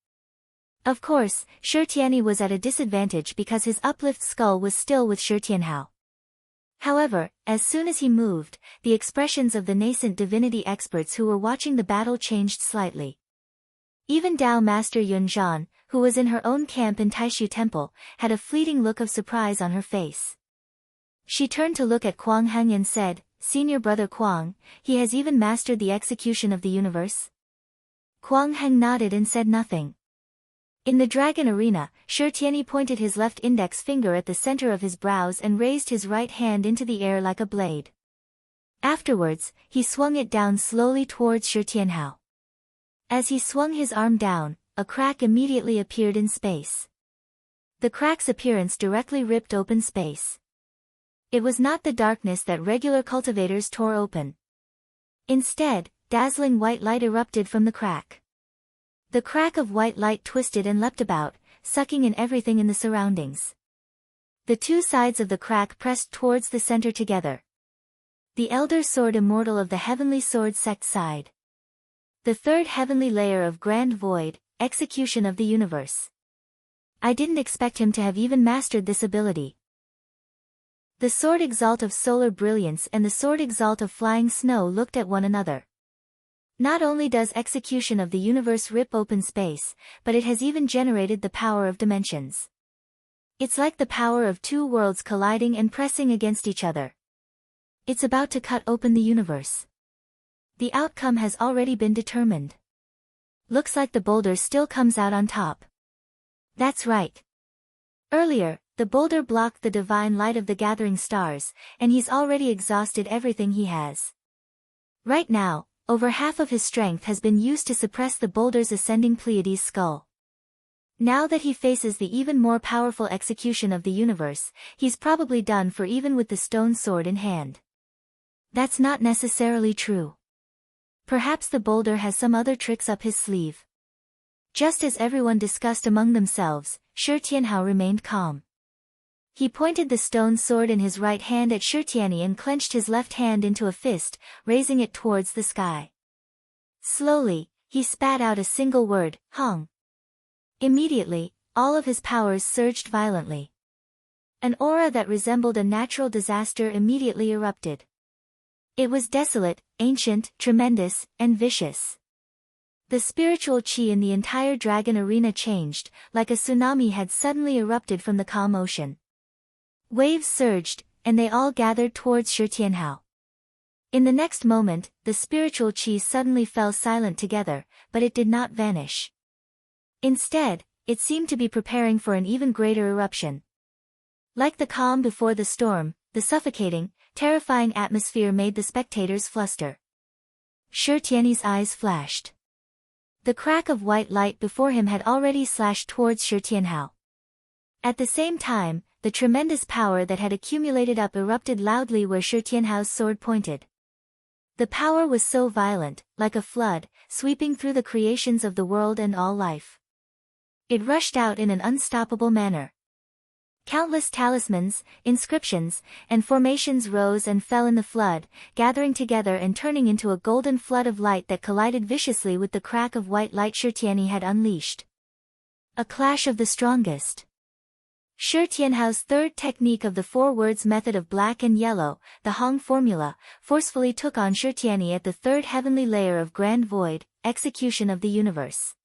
Of course, Shi Tianyi was at a disadvantage because his uplift skull was still with Shi Tianhao. However, as soon as he moved, the expressions of the nascent divinity experts who were watching the battle changed slightly. Even Tao Master Yun Zhan, who was in her own camp in Taishu Temple, had a fleeting look of surprise on her face. She turned to look at Kwang Heng and said, "Senior brother Kwang, he has even mastered the execution of the universe?" Kwang Heng nodded and said nothing. In the dragon arena, Shi Tianyi pointed his left index finger at the center of his brows and raised his right hand into the air like a blade. Afterwards, he swung it down slowly towards Shi Tianhao. As he swung his arm down, a crack immediately appeared in space. The crack's appearance directly ripped open space. It was not the darkness that regular cultivators tore open. Instead, dazzling white light erupted from the crack. The crack of white light twisted and leapt about, sucking in everything in the surroundings. The two sides of the crack pressed towards the center together. The Elder Sword Immortal of the Heavenly Sword Sect sighed. The third heavenly layer of Grand Void, execution of the universe. I didn't expect him to have even mastered this ability. The Sword Exalt of Solar Brilliance and the Sword Exalt of Flying Snow looked at one another. Not only does execution of the universe rip open space, but it has even generated the power of dimensions. It's like the power of two worlds colliding and pressing against each other. It's about to cut open the universe. The outcome has already been determined. Looks like the boulder still comes out on top. That's right. Earlier, the boulder blocked the divine light of the gathering stars, and he's already exhausted everything he has. Right now, over half of his strength has been used to suppress the boulder's ascending Pleiades skull. Now that he faces the even more powerful execution of the universe, he's probably done for even with the stone sword in hand. That's not necessarily true. Perhaps the boulder has some other tricks up his sleeve. Just as everyone discussed among themselves, Shi Tianhao remained calm. He pointed the stone sword in his right hand at Shi Tianyi and clenched his left hand into a fist, raising it towards the sky. Slowly, he spat out a single word, Hong. Immediately, all of his powers surged violently. An aura that resembled a natural disaster immediately erupted. It was desolate, ancient, tremendous, and vicious. The spiritual qi in the entire dragon arena changed, like a tsunami had suddenly erupted from the calm ocean. Waves surged, and they all gathered towards Shi Tianhao. In the next moment, the spiritual qi suddenly fell silent together, but it did not vanish. Instead, it seemed to be preparing for an even greater eruption. Like the calm before the storm, the suffocating, terrifying atmosphere made the spectators fluster. Shi Tianyi's eyes flashed. The crack of white light before him had already slashed towards Shi Tianhao. At the same time, the tremendous power that had accumulated up erupted loudly where Shi Tianhao's sword pointed. The power was so violent, like a flood, sweeping through the creations of the world and all life. It rushed out in an unstoppable manner. Countless talismans, inscriptions, and formations rose and fell in the flood, gathering together and turning into a golden flood of light that collided viciously with the crack of white light Shi Tianyi had unleashed. A clash of the strongest. Shi Tianhao's third technique of the four words method of black and yellow, the Hong formula, forcefully took on Shi Tianyi at the third heavenly layer of Grand Void, execution of the universe.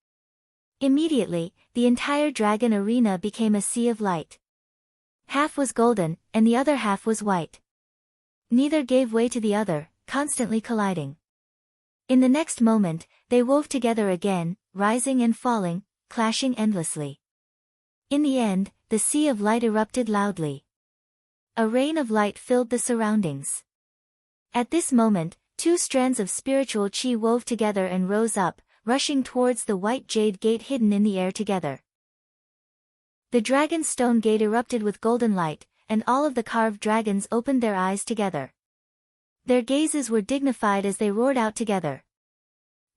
Immediately, the entire dragon arena became a sea of light. Half was golden, and the other half was white. Neither gave way to the other, constantly colliding. In the next moment, they wove together again, rising and falling, clashing endlessly. In the end, the sea of light erupted loudly. A rain of light filled the surroundings. At this moment, two strands of spiritual qi wove together and rose up, rushing towards the white jade gate hidden in the air together. The dragon stone gate erupted with golden light, and all of the carved dragons opened their eyes together. Their gazes were dignified as they roared out together.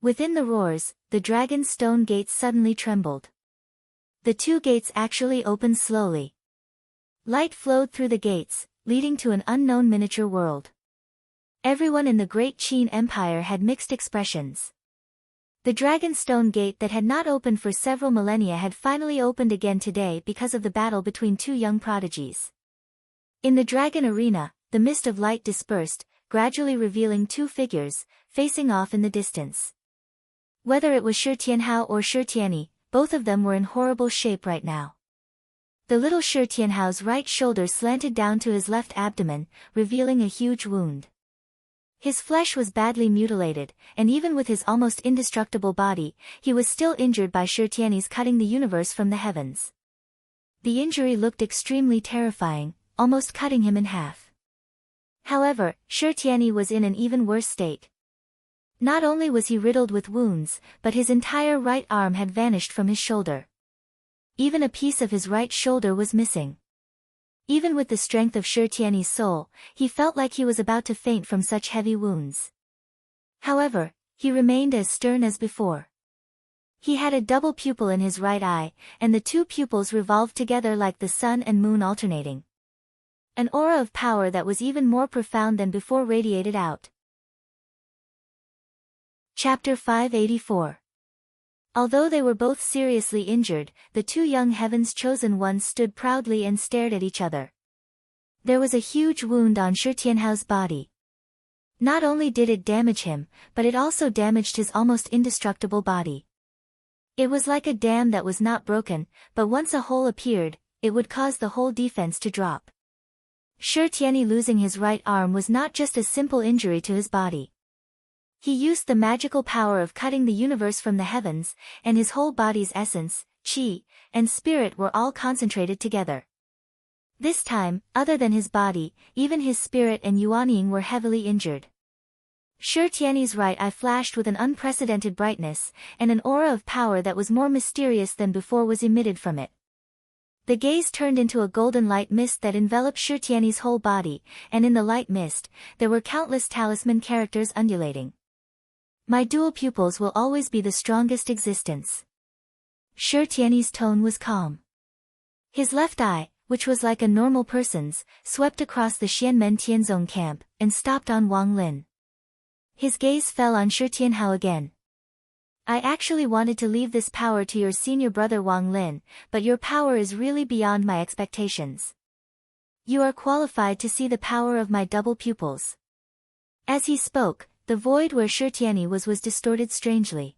Within the roars, the dragon stone gates suddenly trembled. The two gates actually opened slowly. Light flowed through the gates, leading to an unknown miniature world. Everyone in the Great Qin Empire had mixed expressions. The Dragonstone Gate that had not opened for several millennia had finally opened again today because of the battle between two young prodigies. In the dragon arena, the mist of light dispersed, gradually revealing two figures, facing off in the distance. Whether it was Shi Tianhao or Shi Tianyi, both of them were in horrible shape right now. The little Shi Tianhao's right shoulder slanted down to his left abdomen, revealing a huge wound. His flesh was badly mutilated, and even with his almost indestructible body, he was still injured by Shi Tianyi's cutting the universe from the heavens. The injury looked extremely terrifying, almost cutting him in half. However, Shi Tianyi was in an even worse state. Not only was he riddled with wounds, but his entire right arm had vanished from his shoulder. Even a piece of his right shoulder was missing. Even with the strength of Shi Tianyi's soul, he felt like he was about to faint from such heavy wounds. However, he remained as stern as before. He had a double pupil in his right eye, and the two pupils revolved together like the sun and moon alternating. An aura of power that was even more profound than before radiated out. Chapter 584. Although they were both seriously injured, the two young heaven's chosen ones stood proudly and stared at each other. There was a huge wound on Shi Tianhao's body. Not only did it damage him, but it also damaged his almost indestructible body. It was like a dam that was not broken, but once a hole appeared, it would cause the whole defense to drop. Shi Tianyi losing his right arm was not just a simple injury to his body. He used the magical power of cutting the universe from the heavens, and his whole body's essence, qi, and spirit were all concentrated together. This time, other than his body, even his spirit and Yuanying were heavily injured. Shi Tianyi's right eye flashed with an unprecedented brightness, and an aura of power that was more mysterious than before was emitted from it. The gaze turned into a golden light mist that enveloped Shi Tianyi's whole body, and in the light mist, there were countless talisman characters undulating. My dual pupils will always be the strongest existence. Shi Tianyi's tone was calm. His left eye, which was like a normal person's, swept across the Xianmen Tianzong camp, and stopped on Wang Lin. His gaze fell on Shi Tianhao again. I actually wanted to leave this power to your senior brother Wang Lin, but your power is really beyond my expectations. You are qualified to see the power of my double pupils. As he spoke, the void where Shi Tianyi was distorted strangely.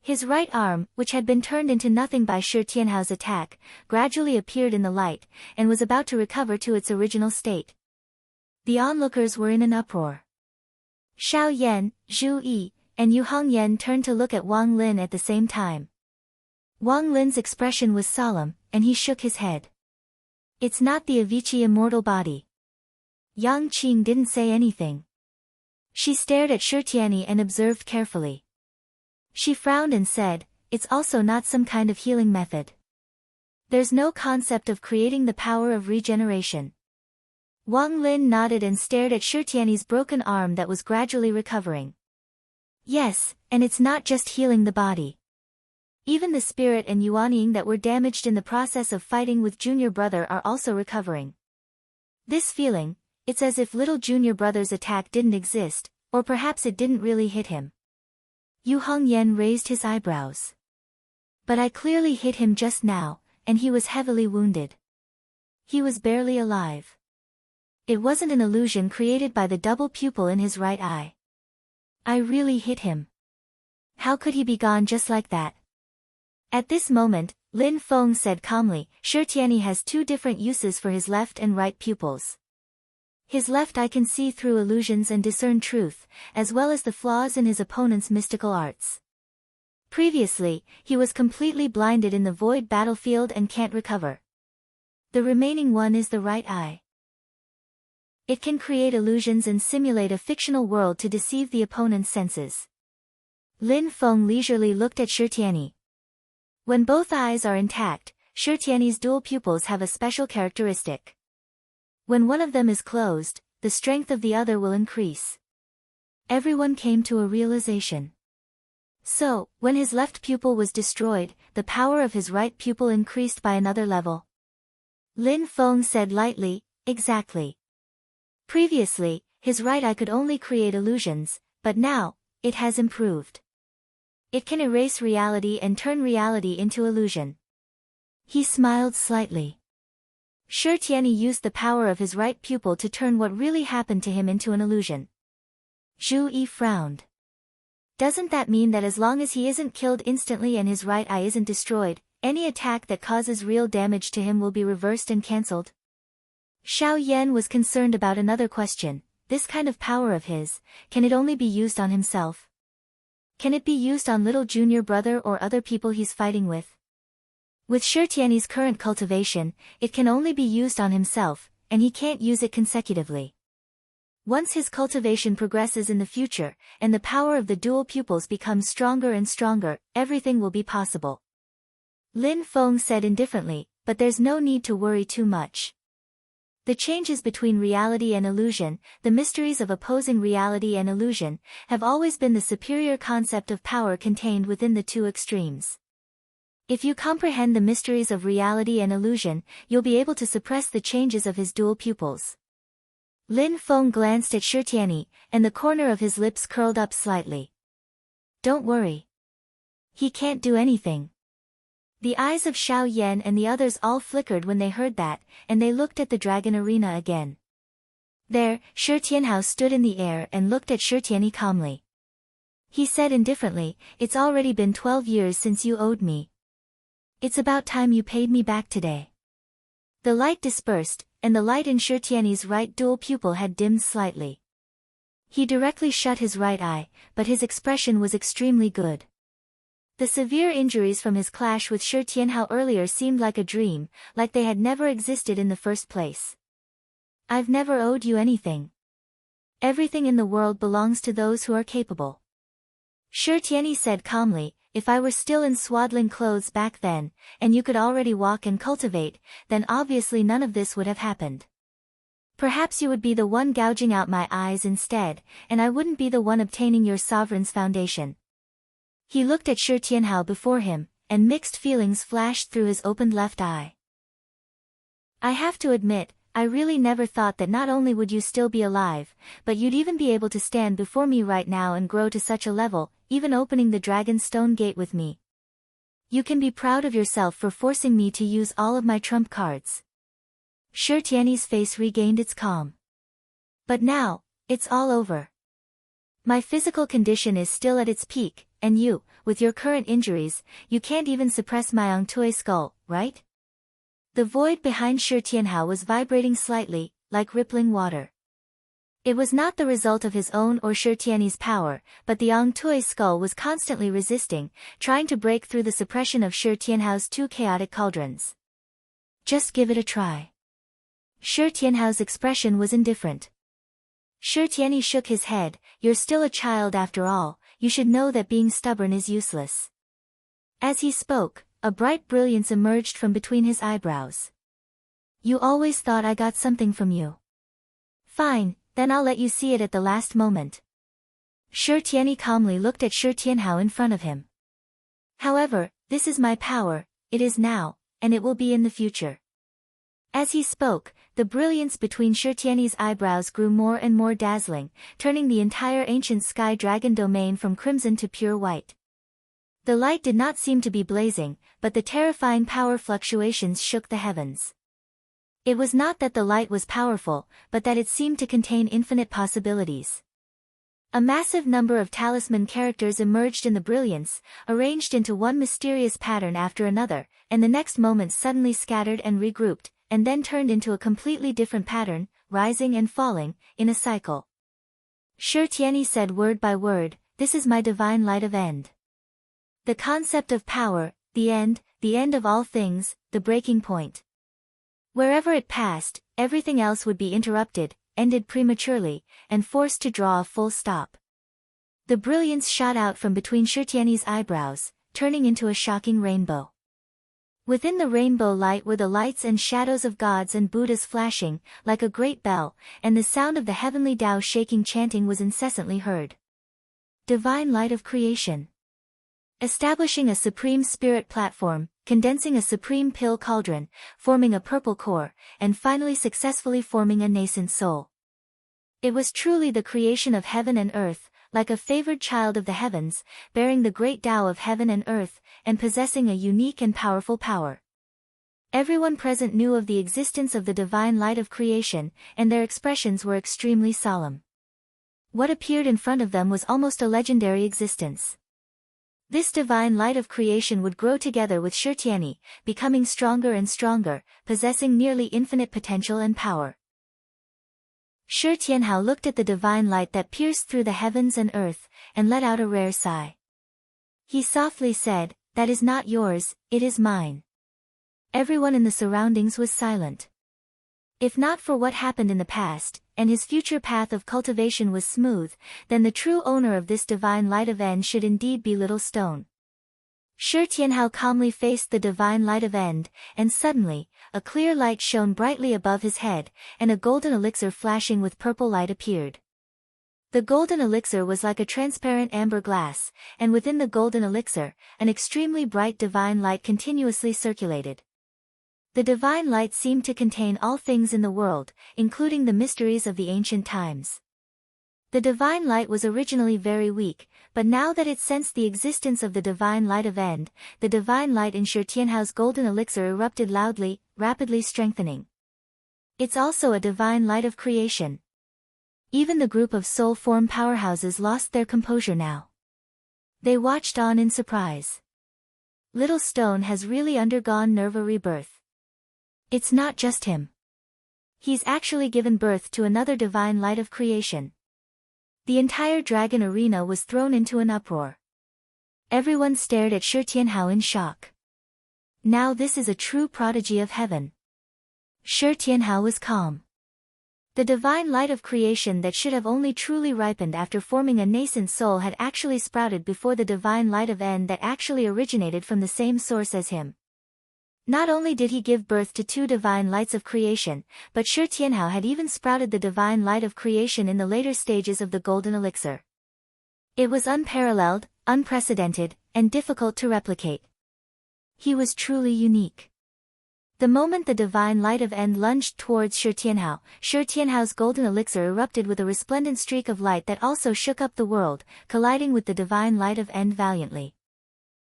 His right arm, which had been turned into nothing by Shi Tianhao's attack, gradually appeared in the light, and was about to recover to its original state. The onlookers were in an uproar. Xiao Yan, Zhu Yi, and Yu Hongyan turned to look at Wang Lin at the same time. Wang Lin's expression was solemn, and he shook his head. It's not the Avicii immortal body. Yang Qing didn't say anything. She stared at Shi Tianyi and observed carefully. She frowned and said, it's also not some kind of healing method. There's no concept of creating the power of regeneration. Wang Lin nodded and stared at Shi Tianyi's broken arm that was gradually recovering. Yes, and it's not just healing the body. Even the spirit and Yuanying that were damaged in the process of fighting with junior brother are also recovering. This feeling, it's as if little junior brother's attack didn't exist, or perhaps it didn't really hit him. Yu Hongyan raised his eyebrows. But I clearly hit him just now, and he was heavily wounded. He was barely alive. It wasn't an illusion created by the double pupil in his right eye. I really hit him. How could he be gone just like that? At this moment, Lin Feng said calmly, Shi Tianyi has two different uses for his left and right pupils. His left eye can see through illusions and discern truth, as well as the flaws in his opponent's mystical arts. Previously, he was completely blinded in the void battlefield and can't recover. The remaining one is the right eye. It can create illusions and simulate a fictional world to deceive the opponent's senses. Lin Feng leisurely looked at Shi Tianyi. When both eyes are intact, Shi Tianyi's dual pupils have a special characteristic. When one of them is closed, the strength of the other will increase. Everyone came to a realization. So, when his left pupil was destroyed, the power of his right pupil increased by another level. Lin Feng said lightly, exactly. Previously, his right eye could only create illusions, but now, it has improved. It can erase reality and turn reality into illusion. He smiled slightly. Shi Tianyi used the power of his right pupil to turn what really happened to him into an illusion. Zhu Yi frowned. Doesn't that mean that as long as he isn't killed instantly and his right eye isn't destroyed, any attack that causes real damage to him will be reversed and cancelled? Xiao Yan was concerned about another question. This kind of power of his, can it only be used on himself? Can it be used on little junior brother or other people he's fighting with? With Shi Tianyi's current cultivation, it can only be used on himself, and he can't use it consecutively. Once his cultivation progresses in the future, and the power of the dual pupils becomes stronger and stronger, everything will be possible. Lin Feng said indifferently, but there's no need to worry too much. The changes between reality and illusion, the mysteries of opposing reality and illusion, have always been the superior concept of power contained within the two extremes. If you comprehend the mysteries of reality and illusion, you'll be able to suppress the changes of his dual pupils. Lin Feng glanced at Shi Tianyi, and the corner of his lips curled up slightly. Don't worry. He can't do anything. The eyes of Xiao Yan and the others all flickered when they heard that, and they looked at the dragon arena again. There, Shi Tianhao stood in the air and looked at Shi Tianyi calmly. He said indifferently, "It's already been 12 years since you owed me. It's about time you paid me back today." The light dispersed, and the light in Shi Tianyi's right dual pupil had dimmed slightly. He directly shut his right eye, but his expression was extremely good. The severe injuries from his clash with Shi Tianhao earlier seemed like a dream, like they had never existed in the first place. "I've never owed you anything. Everything in the world belongs to those who are capable." Shi Tianyi said calmly, "If I were still in swaddling clothes back then, and you could already walk and cultivate, then obviously none of this would have happened. Perhaps you would be the one gouging out my eyes instead, and I wouldn't be the one obtaining your sovereign's foundation." He looked at Shi Tianhao before him, and mixed feelings flashed through his opened left eye. "I have to admit, I really never thought that not only would you still be alive, but you'd even be able to stand before me right now and grow to such a level, even opening the Dragon's Stone Gate with me. You can be proud of yourself for forcing me to use all of my trump cards." Shi Tianyi's face regained its calm. "But now, it's all over. My physical condition is still at its peak, and you, with your current injuries, you can't even suppress my Ongtui skull, right?" The void behind Shi Tianhao was vibrating slightly, like rippling water. It was not the result of his own or Shi Tianyi's power, but the Ongtui skull was constantly resisting, trying to break through the suppression of Shi Tianhao's two chaotic cauldrons. "Just give it a try." Shi Tianhao's expression was indifferent. Shi Tianyi shook his head, "You're still a child after all, you should know that being stubborn is useless." As he spoke, a bright brilliance emerged from between his eyebrows. "You always thought I got something from you. Fine, then I'll let you see it at the last moment." Shi Tianyi calmly looked at Shi Tianhao in front of him. "However, this is my power, it is now, and it will be in the future." As he spoke, the brilliance between Shi Tianyi's eyebrows grew more and more dazzling, turning the entire ancient sky dragon domain from crimson to pure white. The light did not seem to be blazing, but the terrifying power fluctuations shook the heavens. It was not that the light was powerful, but that it seemed to contain infinite possibilities. A massive number of talisman characters emerged in the brilliance, arranged into one mysterious pattern after another, and the next moment suddenly scattered and regrouped, and then turned into a completely different pattern, rising and falling, in a cycle. Shi Tianyi said word by word, "This is my divine light of end. The concept of power, the end of all things, the breaking point. Wherever it passed, everything else would be interrupted, ended prematurely, and forced to draw a full stop." The brilliance shot out from between Shi Tianyi's eyebrows, turning into a shocking rainbow. Within the rainbow light were the lights and shadows of gods and Buddhas flashing, like a great bell, and the sound of the heavenly Tao shaking chanting was incessantly heard. Divine light of creation. Establishing a supreme spirit platform, condensing a supreme pill cauldron, forming a purple core, and finally successfully forming a nascent soul. It was truly the creation of heaven and earth, like a favored child of the heavens, bearing the great Tao of heaven and earth, and possessing a unique and powerful power. Everyone present knew of the existence of the divine light of creation, and their expressions were extremely solemn. What appeared in front of them was almost a legendary existence. This divine light of creation would grow together with Shi Tianyi, becoming stronger and stronger, possessing nearly infinite potential and power. Shi Tianhao looked at the divine light that pierced through the heavens and earth, and let out a rare sigh. He softly said, "That is not yours, it is mine." Everyone in the surroundings was silent. If not for what happened in the past, and his future path of cultivation was smooth, then the true owner of this divine light of End should indeed be Little Stone. Shi Tianhao calmly faced the divine light of End, and suddenly, a clear light shone brightly above his head, and a golden elixir flashing with purple light appeared. The golden elixir was like a transparent amber glass, and within the golden elixir, an extremely bright divine light continuously circulated. The divine light seemed to contain all things in the world, including the mysteries of the ancient times. The divine light was originally very weak, but now that it sensed the existence of the divine light of End, the divine light in Shi Tianhao's golden elixir erupted loudly, rapidly strengthening. It's also a divine light of creation. Even the group of soul form powerhouses lost their composure now. They watched on in surprise. Little Stone has really undergone Nerva rebirth. It's not just him. He's actually given birth to another divine light of creation. The entire dragon arena was thrown into an uproar. Everyone stared at Shi Tianhao in shock. Now this is a true prodigy of heaven. Shi Tianhao was calm. The divine light of creation that should have only truly ripened after forming a nascent soul had actually sprouted before the divine light of End that actually originated from the same source as him. Not only did he give birth to two divine lights of creation, but Shi Tianhao had even sprouted the divine light of creation in the later stages of the golden elixir. It was unparalleled, unprecedented, and difficult to replicate. He was truly unique. The moment the divine light of End lunged towards Shi Tianhao's golden elixir erupted with a resplendent streak of light that also shook up the world, colliding with the divine light of End valiantly.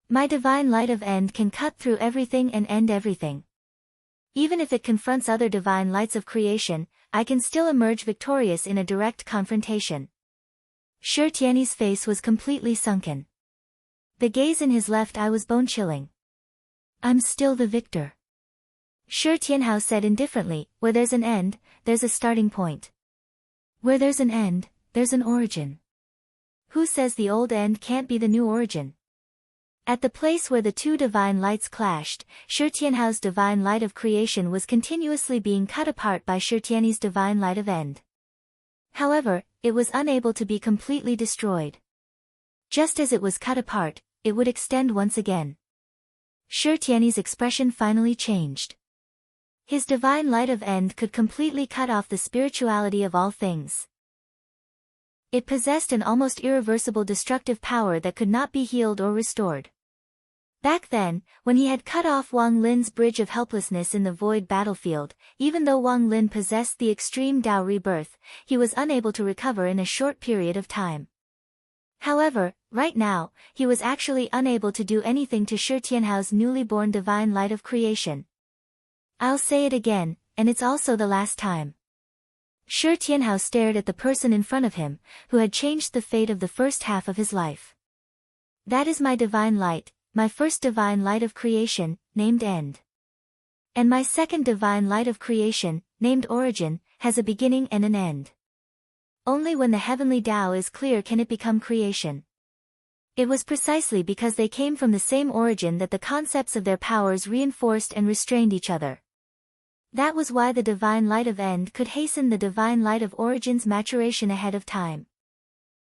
My divine light of End can cut through everything and end everything. Even if it confronts other divine lights of creation, I can still emerge victorious in a direct confrontation. Shi Tianyi's face was completely sunken. The gaze in his left eye was bone-chilling. I'm still the victor. Shi Tianhao said indifferently, where there's an end, there's a starting point. Where there's an end, there's an origin. Who says the old end can't be the new origin? At the place where the two divine lights clashed, Shi Tianhao's divine light of creation was continuously being cut apart by Shi Tianyi's divine light of End. However, it was unable to be completely destroyed. Just as it was cut apart, it would extend once again. Shi Tianyi's expression finally changed. His divine light of End could completely cut off the spirituality of all things. It possessed an almost irreversible destructive power that could not be healed or restored. Back then, when he had cut off Wang Lin's bridge of helplessness in the void battlefield, even though Wang Lin possessed the extreme Tao rebirth, he was unable to recover in a short period of time. However, right now, he was actually unable to do anything to Shi Tianhao's newly born divine light of creation. I'll say it again, and it's also the last time. Shi Tianhao stared at the person in front of him, who had changed the fate of the first half of his life. That is my divine light, my first divine light of creation, named End. And my second divine light of creation, named Origin, has a beginning and an end. Only when the heavenly Tao is clear can it become creation. It was precisely because they came from the same origin that the concepts of their powers reinforced and restrained each other. That was why the divine light of End could hasten the divine light of Origin's maturation ahead of time.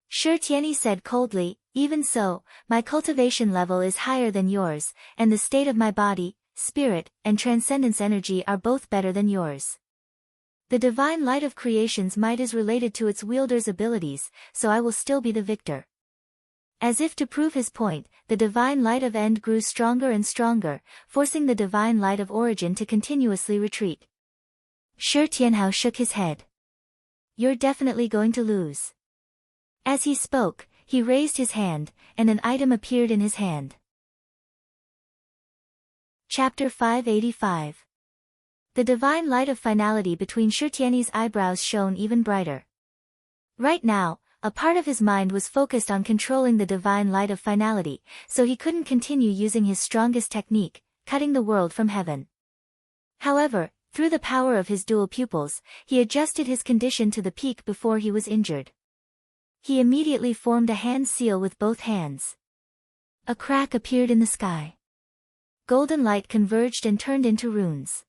Shi Tianyi said coldly, even so, my cultivation level is higher than yours, and the state of my body, spirit, and transcendence energy are both better than yours. The divine light of creation's might is related to its wielder's abilities, so I will still be the victor. As if to prove his point, the divine light of End grew stronger and stronger, forcing the divine light of Origin to continuously retreat. Shi Tianhao shook his head. You're definitely going to lose. As he spoke, he raised his hand, and an item appeared in his hand. Chapter 585. The divine light of finality between Shi Tianyi's eyebrows shone even brighter. Right now, a part of his mind was focused on controlling the divine light of finality, so he couldn't continue using his strongest technique, cutting the world from heaven. However, through the power of his dual pupils, he adjusted his condition to the peak before he was injured. He immediately formed a hand seal with both hands. A crack appeared in the sky. Golden light converged and turned into runes.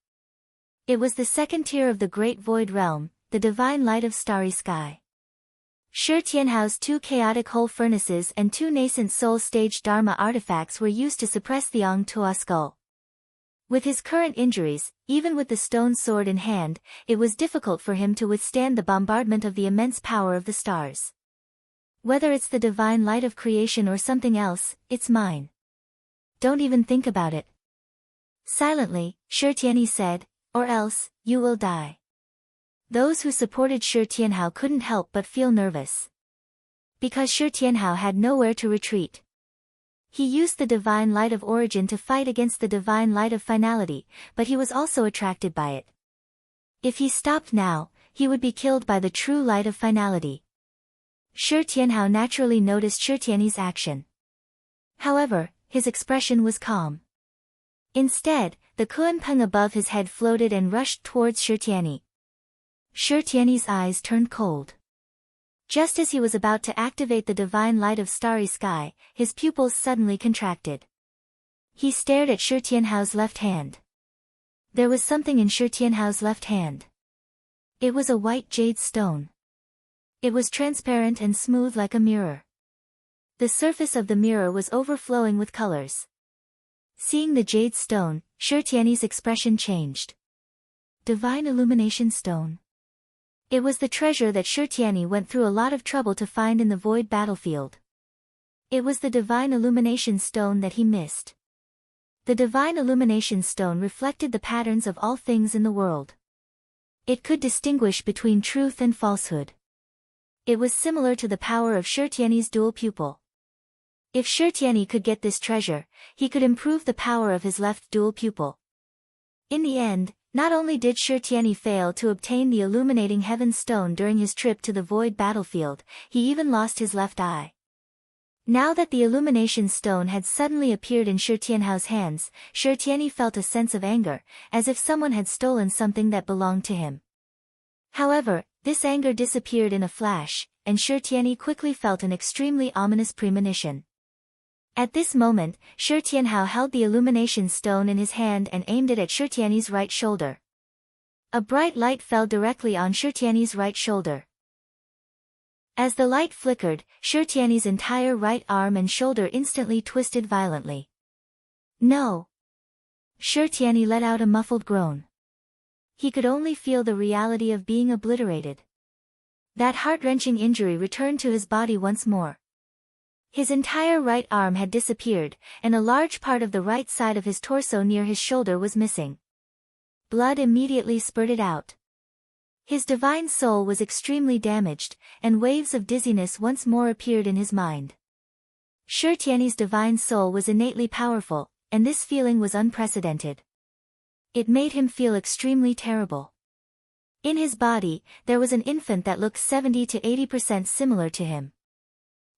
It was the second tier of the Great Void Realm, the divine light of starry sky. Shi Tianhao's 2 chaotic hole furnaces and 2 nascent soul stage Dharma artifacts were used to suppress the Ong Tua skull. With his current injuries, even with the stone sword in hand, it was difficult for him to withstand the bombardment of the immense power of the stars. Whether it's the divine light of creation or something else, it's mine. Don't even think about it. Silently, Shi Tianhe said, or else, you will die. Those who supported Shi Tianhao couldn't help but feel nervous. Because Shi Tianhao had nowhere to retreat. He used the divine light of origin to fight against the divine light of finality, but he was also attracted by it. If he stopped now, he would be killed by the true light of finality. Shi Tianhao naturally noticed Shi Tianhe's action. However, his expression was calm. Instead, the kunpeng above his head floated and rushed towards Shi Tianhe. Shi Tianhe's eyes turned cold. Just as he was about to activate the divine light of starry sky, his pupils suddenly contracted. He stared at Shi Tianhao's left hand. There was something in Shi Tianhao's left hand. It was a white jade stone. It was transparent and smooth like a mirror. The surface of the mirror was overflowing with colors. Seeing the jade stone, Shi Tianhe's expression changed. Divine illumination stone. It was the treasure that Shi Tianhe went through a lot of trouble to find in the void battlefield. It was the divine illumination stone that he missed. The divine illumination stone reflected the patterns of all things in the world. It could distinguish between truth and falsehood. It was similar to the power of Shi Tianhe's dual pupil. If Shi Tianhe could get this treasure, he could improve the power of his left dual pupil. In the end, not only did Shi Tianhe fail to obtain the illuminating heaven stone during his trip to the void battlefield, he even lost his left eye. Now that the illumination stone had suddenly appeared in Shi Tianhao's hands, Shi Tianhe felt a sense of anger, as if someone had stolen something that belonged to him. However, this anger disappeared in a flash, and Shi Tianhe quickly felt an extremely ominous premonition. At this moment, Shi Tianhao held the illumination stone in his hand and aimed it at Shi Tianhe's right shoulder. A bright light fell directly on Shi Tianhe's right shoulder. As the light flickered, Shi Tianhe's entire right arm and shoulder instantly twisted violently. No! Shi Tianhe let out a muffled groan. He could only feel the reality of being obliterated. That heart-wrenching injury returned to his body once more. His entire right arm had disappeared, and a large part of the right side of his torso near his shoulder was missing. Blood immediately spurted out. His divine soul was extremely damaged, and waves of dizziness once more appeared in his mind. Shi Tianhe's divine soul was innately powerful, and this feeling was unprecedented. It made him feel extremely terrible. In his body, there was an infant that looked 70 to 80% similar to him.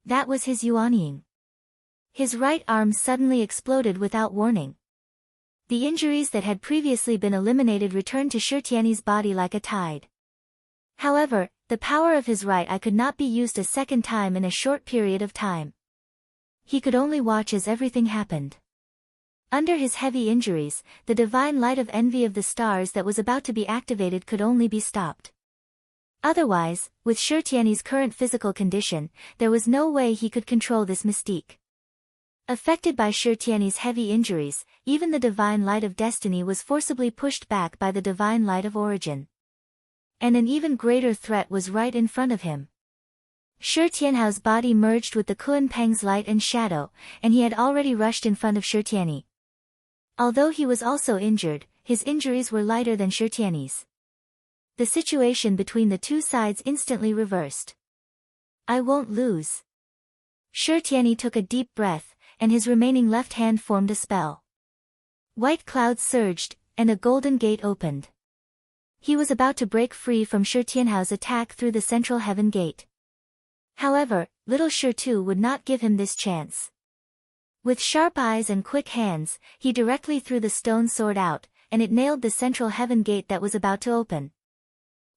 That was his Yuanying. His right arm suddenly exploded without warning. The injuries that had previously been eliminated returned to Shi Tianhe's body like a tide. However, the power of his right eye could not be used a second time in a short period of time. He could only watch as everything happened. Under his heavy injuries, the divine light of envy of the stars that was about to be activated could only be stopped. Otherwise, with Shi Tianhe's current physical condition, there was no way he could control this mystique. Affected by Shi Tianhe's heavy injuries, even the divine light of destiny was forcibly pushed back by the divine light of origin. And an even greater threat was right in front of him. Shi Tianhao's body merged with the kunpeng's light and shadow, and he had already rushed in front of Shi Tianhe. Although he was also injured, his injuries were lighter than Shi Tianhe's. The situation between the two sides instantly reversed. I won't lose. Shi Tianhe took a deep breath, and his remaining left hand formed a spell. White clouds surged, and a golden gate opened. He was about to break free from Shi Tianhao's attack through the central heaven gate. However, little Shirtu would not give him this chance. With sharp eyes and quick hands, he directly threw the stone sword out, and it nailed the central heaven gate that was about to open.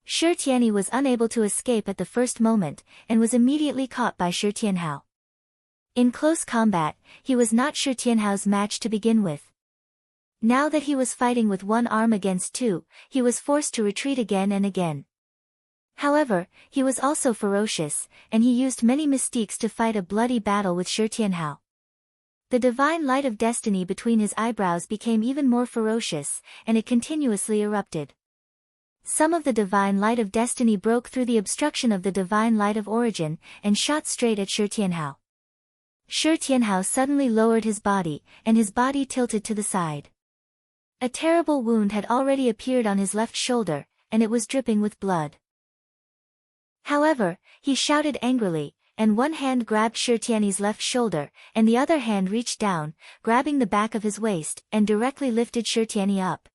Shi Tianyi was unable to escape at the first moment, and was immediately caught by Shi Tianhao. In close combat, he was not Shi Tianhao's match to begin with. Now that he was fighting with one arm against two, he was forced to retreat again and again. However, he was also ferocious, and he used many mystiques to fight a bloody battle with Shi Tianhao. The divine light of destiny between his eyebrows became even more ferocious, and it continuously erupted. Some of the divine light of destiny broke through the obstruction of the divine light of origin, and shot straight at Shi Tianhao. Shi Tianhao suddenly lowered his body, and his body tilted to the side. A terrible wound had already appeared on his left shoulder, and it was dripping with blood. However, he shouted angrily, and one hand grabbed Shi Tianyi's left shoulder, and the other hand reached down, grabbing the back of his waist, and directly lifted Shi Tianyi up.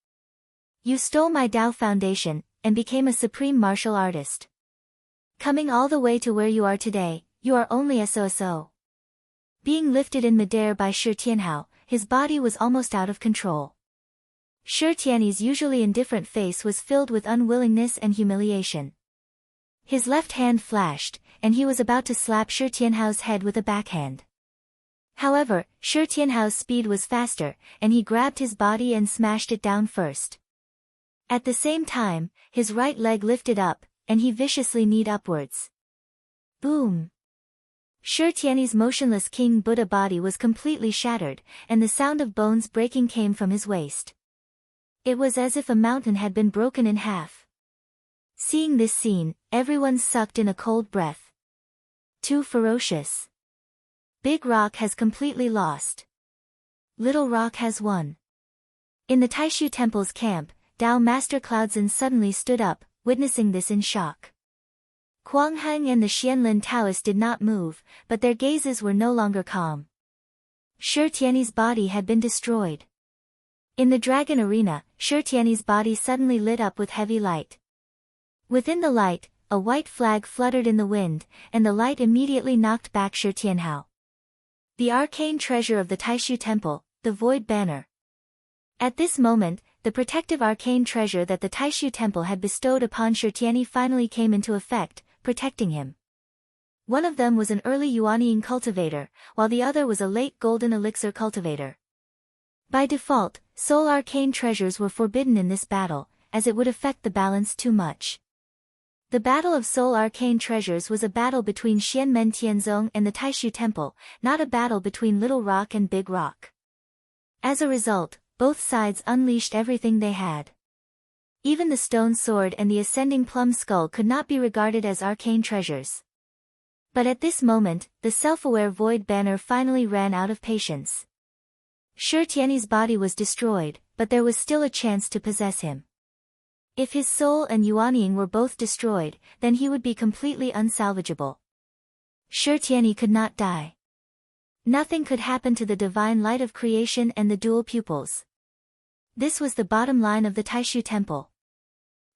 You stole my Tao foundation, and became a supreme martial artist. Coming all the way to where you are today, you are only SOSO. Being lifted in midair by Shi Tianhao, his body was almost out of control. Shi Tianyi's usually indifferent face was filled with unwillingness and humiliation. His left hand flashed, and he was about to slap Shi Tianhao's head with a backhand. However, Shi Tianhao's speed was faster, and he grabbed his body and smashed it down first. At the same time, his right leg lifted up, and he viciously kneed upwards. Boom! Shi Tianyi's motionless King Buddha body was completely shattered, and the sound of bones breaking came from his waist. It was as if a mountain had been broken in half. Seeing this scene, everyone sucked in a cold breath. Too ferocious. Big Rock has completely lost. Little Rock has won. In the Taishu Temple's camp, Tao Master Cloudzen suddenly stood up, witnessing this in shock. Kuang Heng and the Xianlin Taoist did not move, but their gazes were no longer calm. Shi Tianyi's body had been destroyed. In the dragon arena, Shi Tianyi's body suddenly lit up with heavy light. Within the light, a white flag fluttered in the wind, and the light immediately knocked back Shi Tianhao. The arcane treasure of the Taishu Temple, the Void Banner. At this moment, the protective arcane treasure that the Taishu Temple had bestowed upon Shi Tianyi finally came into effect, protecting him. One of them was an early Yuanying cultivator, while the other was a late golden elixir cultivator. By default, soul arcane treasures were forbidden in this battle, as it would affect the balance too much. The Battle of Soul Arcane Treasures was a battle between Xianmen Tianzong and the Taishu Temple, not a battle between Little Rock and Big Rock. As a result, both sides unleashed everything they had. Even the stone sword and the ascending plum skull could not be regarded as arcane treasures. But at this moment, the self-aware Void Banner finally ran out of patience. Shi Tianyi's body was destroyed, but there was still a chance to possess him. If his soul and Yuanying were both destroyed, then he would be completely unsalvageable. Shi Tianyi could not die. Nothing could happen to the divine light of creation and the dual pupils. This was the bottom line of the Taishu Temple.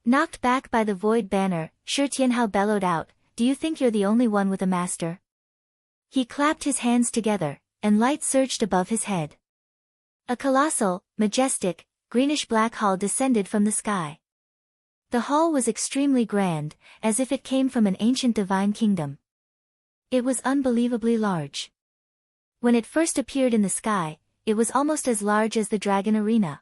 Knocked back by the Void Banner, Shi Tianhao bellowed out, "Do you think you're the only one with a master?" He clapped his hands together, and light surged above his head. A colossal, majestic, greenish-black hall descended from the sky. The hall was extremely grand, as if it came from an ancient divine kingdom. It was unbelievably large. When it first appeared in the sky, it was almost as large as the dragon arena.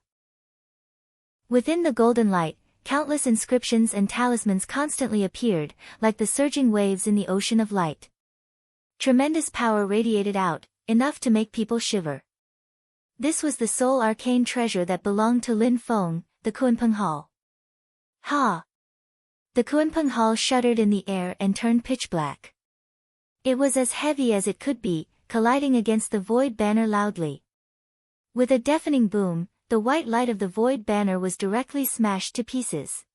Within the golden light, countless inscriptions and talismans constantly appeared, like the surging waves in the ocean of light. Tremendous power radiated out, enough to make people shiver. This was the soul arcane treasure that belonged to Lin Feng, the Kunpeng Hall. Ha! The Kunpeng Hall shuddered in the air and turned pitch black. It was as heavy as it could be, colliding against the Void Banner loudly. With a deafening boom, the white light of the Void Banner was directly smashed to pieces.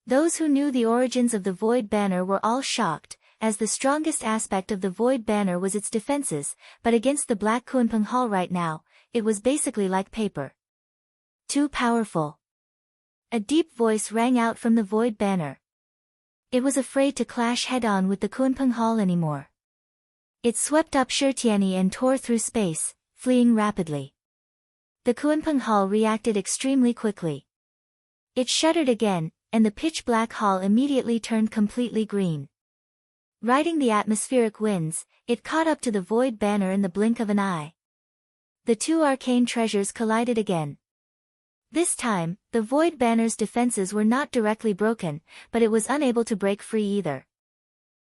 Those who knew the origins of the Void Banner were all shocked, as the strongest aspect of the Void Banner was its defenses, but against the Black Kunpeng Hall right now, it was basically like paper. Too powerful. A deep voice rang out from the Void Banner. It was afraid to clash head-on with the Kunpeng Hall anymore. It swept up Shi Tianyi and tore through space, fleeing rapidly. The Kunpeng Hall reacted extremely quickly. It shuddered again, and the pitch-black hall immediately turned completely green. Riding the atmospheric winds, it caught up to the void banner in the blink of an eye. The two arcane treasures collided again. This time, the void banner's defenses were not directly broken, but it was unable to break free either.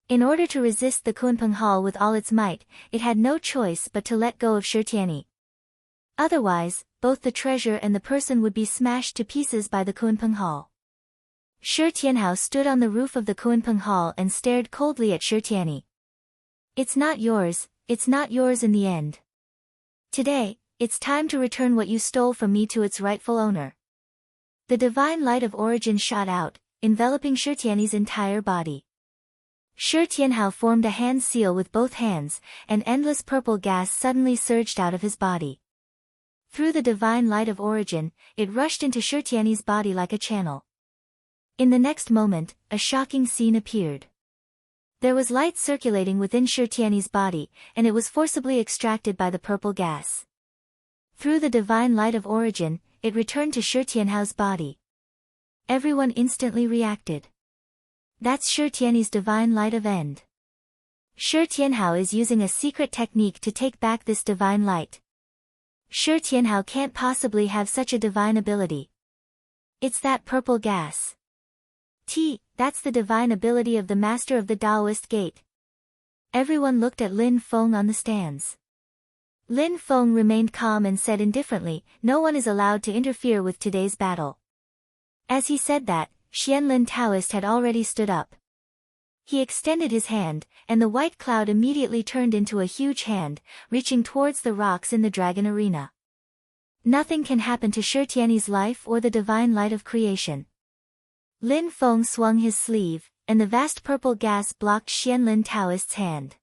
In order to resist the Kunpeng Hall with all its might, it had no choice but to let go of Shi Tianyi. Otherwise, both the treasure and the person would be smashed to pieces by the Kunpeng Hall. Shi Tianhao stood on the roof of the Kunpeng Hall and stared coldly at Shi Tianyi. It's not yours in the end. Today, it's time to return what you stole from me to its rightful owner. The divine light of origin shot out, enveloping Shi Tianyi's entire body. Shi Tianhao formed a hand seal with both hands, and endless purple gas suddenly surged out of his body. Through the divine light of origin, it rushed into Shi Tianyi's body like a channel. In the next moment, a shocking scene appeared. There was light circulating within Shi Tianyi's body, and it was forcibly extracted by the purple gas. Through the divine light of origin, it returned to Shi Tianhao's body. Everyone instantly reacted. That's Shi Tianyi's divine light of end. Shi Tianhao is using a secret technique to take back this divine light. Shi Tianhao can't possibly have such a divine ability. It's that purple gas. That's the divine ability of the master of the Taoist gate. Everyone looked at Lin Feng on the stands. Lin Feng remained calm and said indifferently, "No one is allowed to interfere with today's battle." As he said that, Xianlin Taoist had already stood up. He extended his hand, and the white cloud immediately turned into a huge hand, reaching towards the rocks in the dragon arena. Nothing can happen to Shi Tianyi's life or the divine light of creation. Lin Feng swung his sleeve, and the vast purple gas blocked Xianlin Taoist's hand.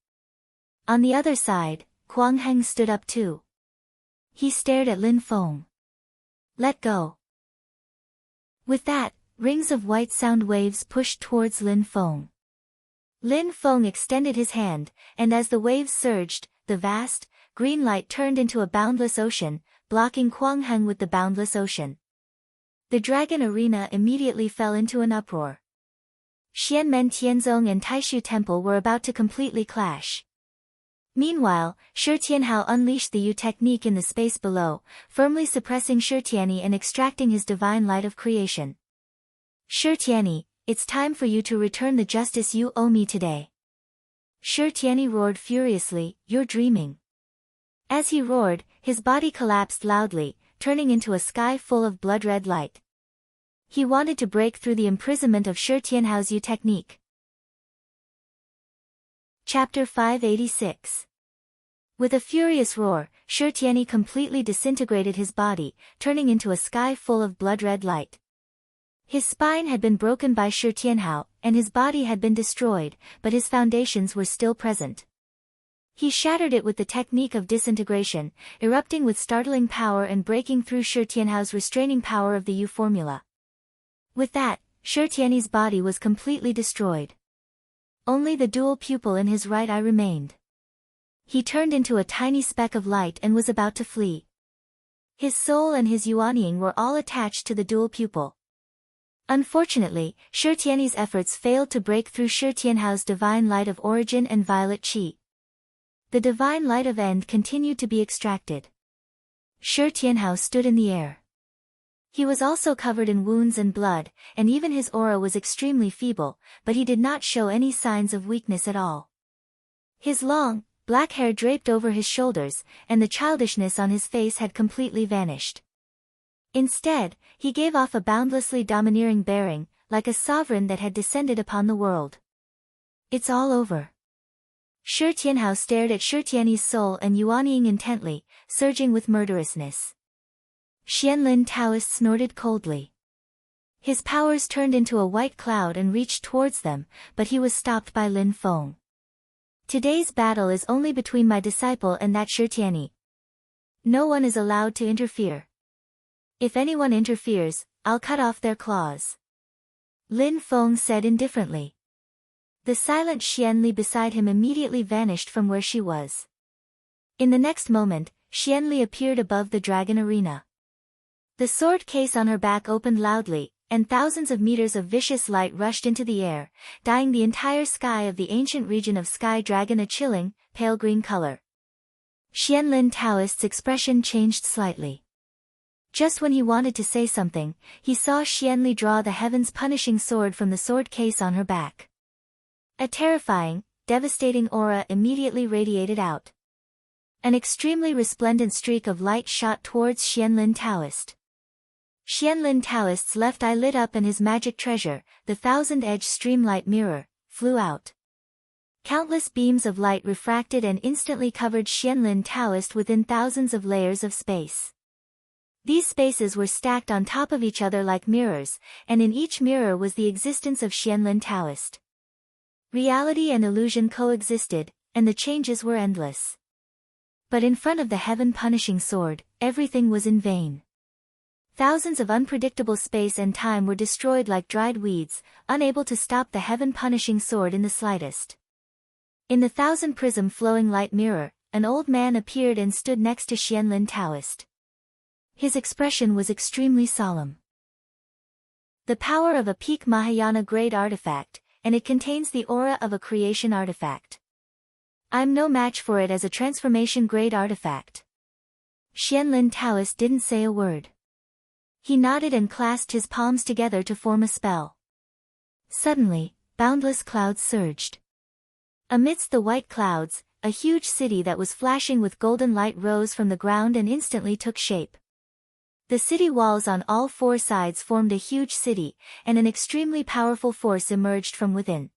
On the other side, Kuang Heng stood up too. He stared at Lin Feng. "Let go." With that, rings of white sound waves pushed towards Lin Feng. Lin Feng extended his hand, and as the waves surged, the vast, green light turned into a boundless ocean, blocking Kuang Heng with the boundless ocean. The dragon arena immediately fell into an uproar. Xianmen Tianzong and Taishu Temple were about to completely clash. Meanwhile, Shi Tianhao unleashed the Yu technique in the space below, firmly suppressing Shi Tianyi and extracting his divine light of creation. "Shi Tianyi, it's time for you to return the justice you owe me today." Shi Tianyi roared furiously, "You're dreaming." As he roared, his body collapsed loudly, turning into a sky full of blood-red light. He wanted to break through the imprisonment of Shi Tianhao's Yu technique. Chapter 586. With a furious roar, Shi Tianyi completely disintegrated his body, turning into a sky full of blood-red light. His spine had been broken by Shi Tianhao, and his body had been destroyed, but his foundations were still present. He shattered it with the technique of disintegration, erupting with startling power and breaking through Shi Tianhao's restraining power of the Yu formula. With that, Shi Tianyi's body was completely destroyed. Only the dual pupil in his right eye remained. He turned into a tiny speck of light and was about to flee. His soul and his yuanying were all attached to the dual pupil. Unfortunately, Shi Tianyi's efforts failed to break through Shi Tianhao's divine light of origin and violet qi. The divine light of end continued to be extracted. Shi Tianhao stood in the air. He was also covered in wounds and blood, and even his aura was extremely feeble, but he did not show any signs of weakness at all. His long, black hair draped over his shoulders, and the childishness on his face had completely vanished. Instead, he gave off a boundlessly domineering bearing, like a sovereign that had descended upon the world. "It's all over." Shi Tianhao stared at Shi Tianyi's soul and yuanying intently, surging with murderousness. Xianlin Taoist snorted coldly. His powers turned into a white cloud and reached towards them, but he was stopped by Lin Feng. "Today's battle is only between my disciple and that Shi Tianyi. No one is allowed to interfere. If anyone interferes, I'll cut off their claws." Lin Feng said indifferently. The silent Xianli beside him immediately vanished from where she was. In the next moment, Xianli appeared above the dragon arena. The sword case on her back opened loudly, and thousands of meters of vicious light rushed into the air, dyeing the entire sky of the ancient region of Sky Dragon a chilling, pale green color. Xianlin Taoist's expression changed slightly. Just when he wanted to say something, he saw Xianli draw the heaven's punishing sword from the sword case on her back. A terrifying, devastating aura immediately radiated out. An extremely resplendent streak of light shot towards Xianlin Taoist. Xianlin Taoist's left eye lit up and his magic treasure, the thousand-edged streamlight mirror, flew out. Countless beams of light refracted and instantly covered Xianlin Taoist within thousands of layers of space. These spaces were stacked on top of each other like mirrors, and in each mirror was the existence of Xianlin Taoist. Reality and illusion coexisted, and the changes were endless. But in front of the heaven-punishing sword, everything was in vain. Thousands of unpredictable space and time were destroyed like dried weeds, unable to stop the heaven-punishing sword in the slightest. In the thousand-prism flowing light mirror, an old man appeared and stood next to Xianlin Taoist. His expression was extremely solemn. The power of a peak Mahayana grade artifact, and it contains the aura of a creation artifact. I'm no match for it as a transformation grade artifact. Xianlin Taoist didn't say a word. He nodded and clasped his palms together to form a spell. Suddenly, boundless clouds surged. Amidst the white clouds, a huge city that was flashing with golden light rose from the ground and instantly took shape. The city walls on all four sides formed a huge city, and an extremely powerful force emerged from within.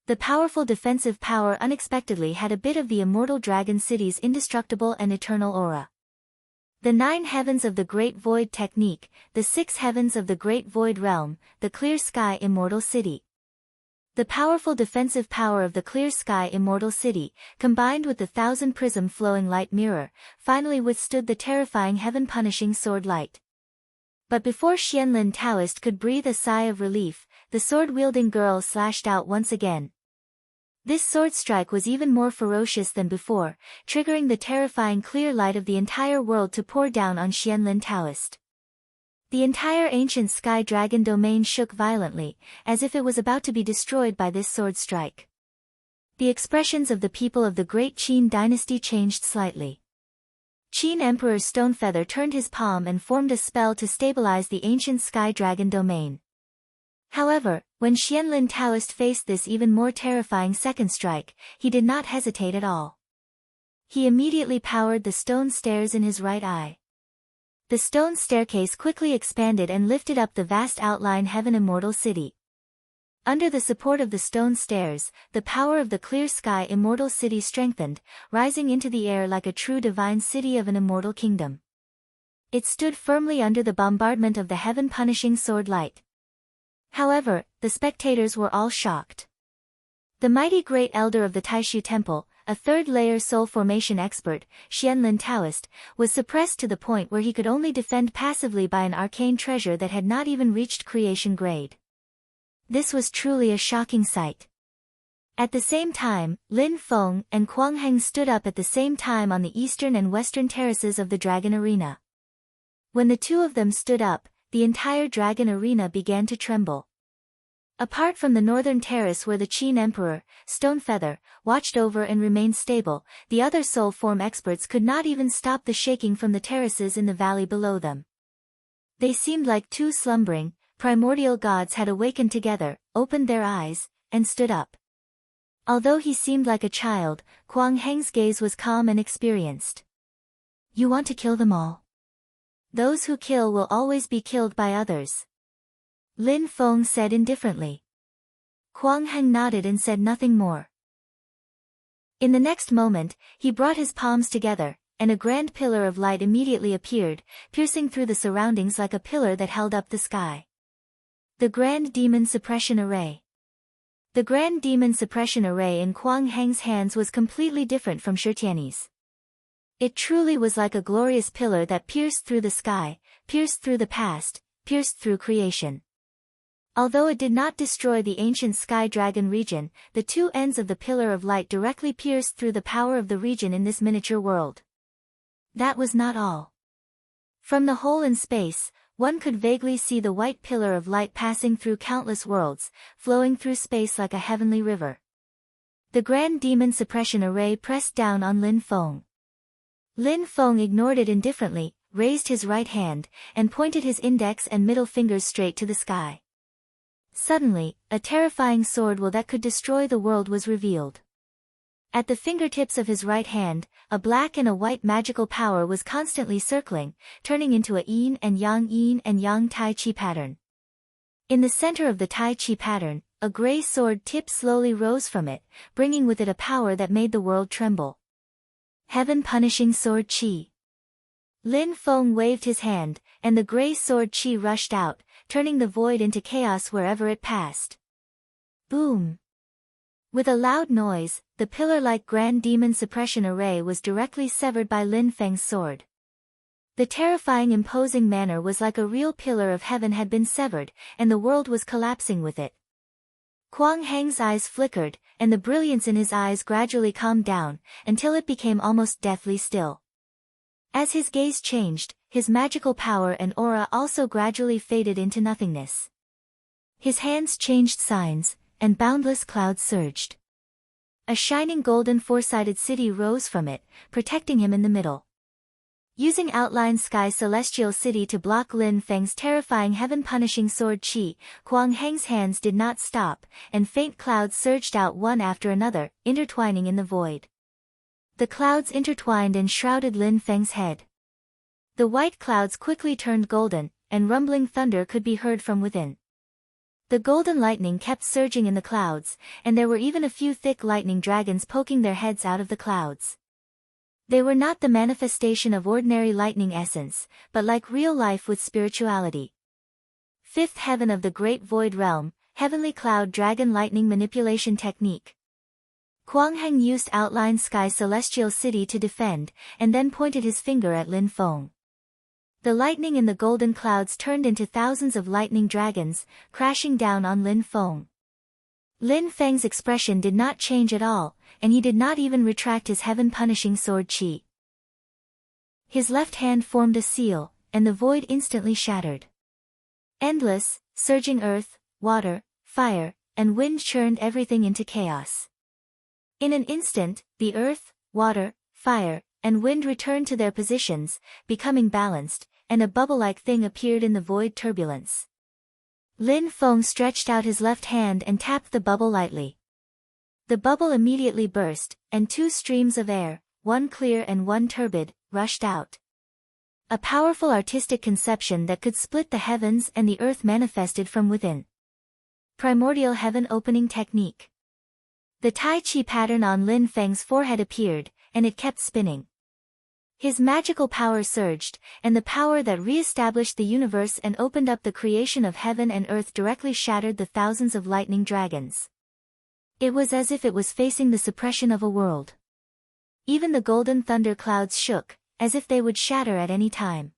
The powerful defensive power unexpectedly had a bit of the immortal dragon city's indestructible and eternal aura. The 9 heavens of the Great Void technique, the 6 heavens of the Great Void realm, the Clear Sky Immortal City. The powerful defensive power of the Clear Sky Immortal City, combined with the thousand-prism flowing light mirror, finally withstood the terrifying heaven-punishing sword light. But before Xianlin Taoist could breathe a sigh of relief, the sword-wielding girl slashed out once again. This sword strike was even more ferocious than before, triggering the terrifying clear light of the entire world to pour down on Xianlin Taoist. The entire ancient Sky Dragon domain shook violently, as if it was about to be destroyed by this sword strike. The expressions of the people of the Great Qin dynasty changed slightly. Qin Emperor Stonefeather turned his palm and formed a spell to stabilize the ancient Sky Dragon domain. However, when Xianlin Taoist faced this even more terrifying second strike, he did not hesitate at all. He immediately powered the stone stairs in his right eye. The stone staircase quickly expanded and lifted up the vast outline Heaven Immortal City. Under the support of the stone stairs, the power of the Clear Sky Immortal City strengthened, rising into the air like a true divine city of an immortal kingdom. It stood firmly under the bombardment of the heaven-punishing sword light. However, the spectators were all shocked. The mighty Great Elder of the Taishu Temple, a third-layer soul formation expert, Xianlin Taoist, was suppressed to the point where he could only defend passively by an arcane treasure that had not even reached creation grade. This was truly a shocking sight. At the same time, Lin Feng and Kuang Heng stood up at the same time on the eastern and western terraces of the Dragon Arena. When the two of them stood up, the entire Dragon Arena began to tremble. Apart from the northern terrace where the Qin Emperor, Stonefeather, watched over and remained stable, the other soul form experts could not even stop the shaking from the terraces in the valley below them. They seemed like two slumbering, primordial gods had awakened together, opened their eyes, and stood up. Although he seemed like a child, Kuang Heng's gaze was calm and experienced. You want to kill them all? Those who kill will always be killed by others. Lin Feng said indifferently. Kuang Heng nodded and said nothing more. In the next moment, he brought his palms together, and a grand pillar of light immediately appeared, piercing through the surroundings like a pillar that held up the sky. The Grand Demon Suppression Array. The Grand Demon Suppression Array in Kuang Heng's hands was completely different from Shirtiani's. It truly was like a glorious pillar that pierced through the sky, pierced through the past, pierced through creation. Although it did not destroy the ancient Sky Dragon region, the two ends of the Pillar of Light directly pierced through the power of the region in this miniature world. That was not all. From the hole in space, one could vaguely see the white Pillar of Light passing through countless worlds, flowing through space like a heavenly river. The Grand Demon Suppression Array pressed down on Lin Feng. Lin Feng ignored it indifferently, raised his right hand, and pointed his index and middle fingers straight to the sky. Suddenly, a terrifying sword will that could destroy the world was revealed. At the fingertips of his right hand, a black and a white magical power was constantly circling, turning into a yin and yang Tai Chi pattern. In the center of the Tai Chi pattern, a gray sword tip slowly rose from it, bringing with it a power that made the world tremble. Heaven Punishing Sword Chi. Lin Feng waved his hand, and the gray sword Chi rushed out, turning the void into chaos wherever it passed. Boom! With a loud noise, the pillar-like Grand Demon Suppression Array was directly severed by Lin Feng's sword. The terrifying imposing manner was like a real pillar of heaven had been severed, and the world was collapsing with it. Kuang Heng's eyes flickered, and the brilliance in his eyes gradually calmed down, until it became almost deathly still. As his gaze changed, his magical power and aura also gradually faded into nothingness. His hands changed signs, and boundless clouds surged. A shining golden four-sided city rose from it, protecting him in the middle. Using Outline Sky Celestial City to block Lin Feng's terrifying heaven-punishing sword Qi, Kuang Heng's hands did not stop, and faint clouds surged out one after another, intertwining in the void. The clouds intertwined and shrouded Lin Feng's head. The white clouds quickly turned golden, and rumbling thunder could be heard from within. The golden lightning kept surging in the clouds, and there were even a few thick lightning dragons poking their heads out of the clouds. They were not the manifestation of ordinary lightning essence, but like real life with spirituality. Fifth heaven of the Great Void Realm, Heavenly Cloud Dragon Lightning Manipulation Technique. Kuang Heng used Outline Sky Celestial City to defend, and then pointed his finger at Lin Feng. The lightning in the golden clouds turned into thousands of lightning dragons, crashing down on Lin Feng. Lin Feng's expression did not change at all, and he did not even retract his heaven-punishing sword Qi. His left hand formed a seal, and the void instantly shattered. Endless, surging earth, water, fire, and wind churned everything into chaos. In an instant, the earth, water, fire, and wind returned to their positions, becoming balanced, and a bubble-like thing appeared in the void turbulence. Lin Feng stretched out his left hand and tapped the bubble lightly. The bubble immediately burst, and two streams of air, one clear and one turbid, rushed out. A powerful artistic conception that could split the heavens and the earth manifested from within. Primordial Heaven Opening Technique. The Tai Chi pattern on Lin Feng's forehead appeared, and it kept spinning. His magical power surged, and the power that re-established the universe and opened up the creation of heaven and earth directly shattered the thousands of lightning dragons. It was as if it was facing the suppression of a world. Even the golden thunder clouds shook, as if they would shatter at any time.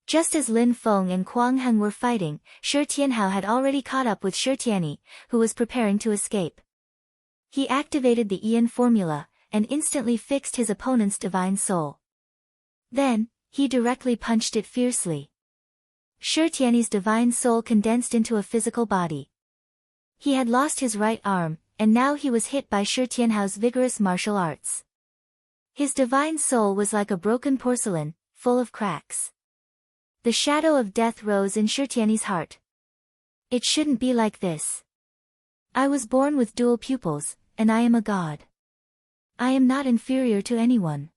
Just as Lin Feng and Kuang Heng were fighting, Shi Tianhao had already caught up with Shi Tianyi, who was preparing to escape. He activated the Ian formula, and instantly fixed his opponent's divine soul. Then, he directly punched it fiercely. Shi Tianyi's divine soul condensed into a physical body. He had lost his right arm, and now he was hit by Shi Tianhao's vigorous martial arts. His divine soul was like a broken porcelain, full of cracks. The shadow of death rose in Shi Tianyi's heart. It shouldn't be like this. I was born with dual pupils, and I am a god. I am not inferior to anyone.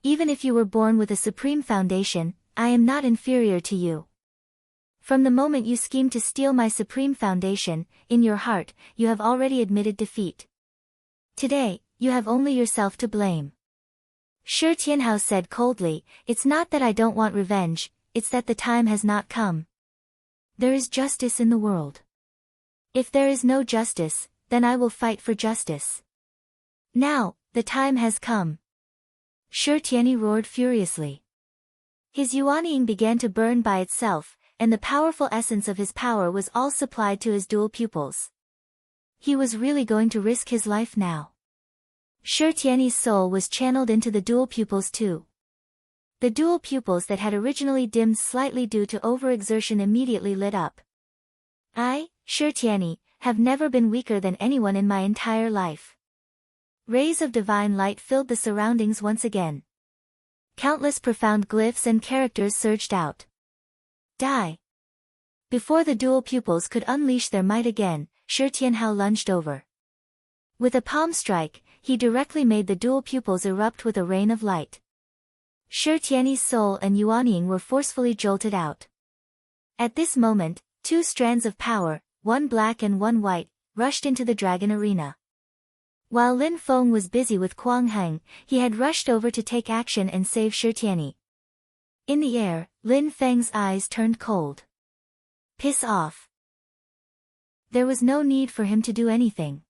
Even if you were born with a supreme foundation, I am not inferior to you. From the moment you schemed to steal my supreme foundation, in your heart, you have already admitted defeat. Today, you have only yourself to blame. Shi Tianhao said coldly, it's not that I don't want revenge, it's that the time has not come. There is justice in the world. If there is no justice, then I will fight for justice. Now, the time has come. Shi Tianyi roared furiously. His yuanying began to burn by itself, and the powerful essence of his power was all supplied to his dual pupils. He was really going to risk his life now. Shi Tianyi's soul was channeled into the dual pupils too. The dual pupils that had originally dimmed slightly due to overexertion immediately lit up. I, Shi Tianyi, have never been weaker than anyone in my entire life. Rays of divine light filled the surroundings once again. Countless profound glyphs and characters surged out. Die! Before the dual pupils could unleash their might again, Shi Tianhao lunged over. With a palm strike, he directly made the dual pupils erupt with a rain of light. Shi Tianyi's soul and Yuanying were forcefully jolted out. At this moment, two strands of power, one black and one white, rushed into the dragon arena. While Lin Feng was busy with Kuang Heng, he had rushed over to take action and save Shi Tianyi. In the air, Lin Feng's eyes turned cold. Piss off. There was no need for him to do anything.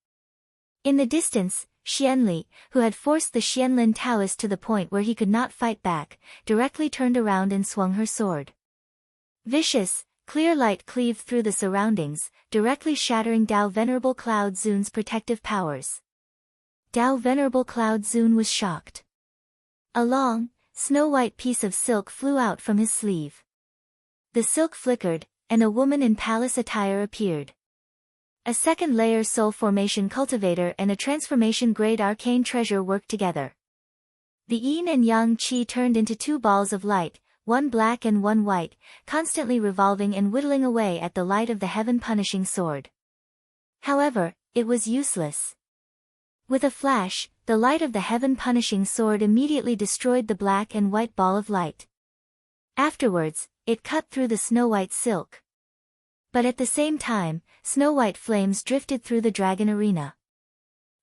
In the distance, Xianli, who had forced the Xianlin Taoist to the point where he could not fight back, directly turned around and swung her sword. Vicious, clear light cleaved through the surroundings, directly shattering Dao Venerable Cloud Zun's protective powers. Dao Venerable Cloud Zun was shocked. A long, snow-white piece of silk flew out from his sleeve. The silk flickered, and a woman in palace attire appeared. A second layer soul formation cultivator and a transformation-grade arcane treasure worked together. The yin and yang qi turned into two balls of light, one black and one white, constantly revolving and whittling away at the light of the heaven-punishing sword. However, it was useless. With a flash, the light of the heaven-punishing sword immediately destroyed the black and white ball of light. Afterwards, it cut through the snow-white silk. But at the same time, snow-white flames drifted through the dragon arena.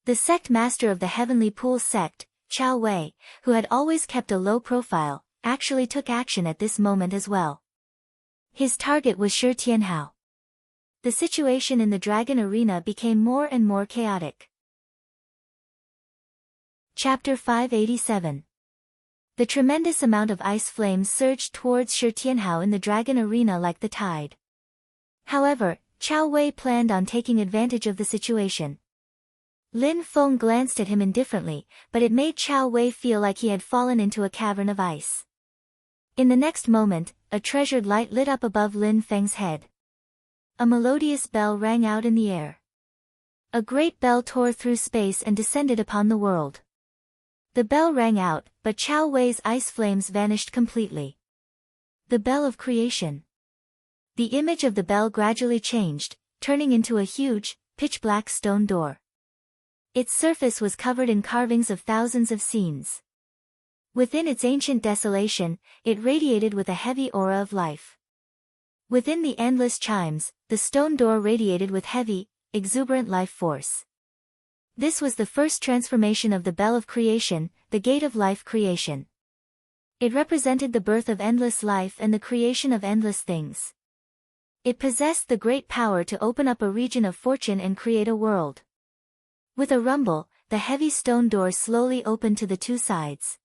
The sect master of the Heavenly Pool sect, Chao Wei, who had always kept a low profile, actually took action at this moment as well. His target was Shi Tianhao. The situation in the dragon arena became more and more chaotic. Chapter 587. The tremendous amount of ice flames surged towards Shi Tianhao in the dragon arena like the tide. However, Chao Wei planned on taking advantage of the situation. Lin Feng glanced at him indifferently, but it made Chao Wei feel like he had fallen into a cavern of ice. In the next moment, a treasured light lit up above Lin Feng's head. A melodious bell rang out in the air. A great bell tore through space and descended upon the world. The bell rang out, but Chao Wei's ice flames vanished completely. The bell of creation. The image of the bell gradually changed, turning into a huge, pitch-black stone door. Its surface was covered in carvings of thousands of scenes. Within its ancient desolation, it radiated with a heavy aura of life. Within the endless chimes, the stone door radiated with heavy, exuberant life force. This was the first transformation of the Bell of Creation, the Gate of Life Creation. It represented the birth of endless life and the creation of endless things. It possessed the great power to open up a region of fortune and create a world. With a rumble, the heavy stone door slowly opened to the two sides.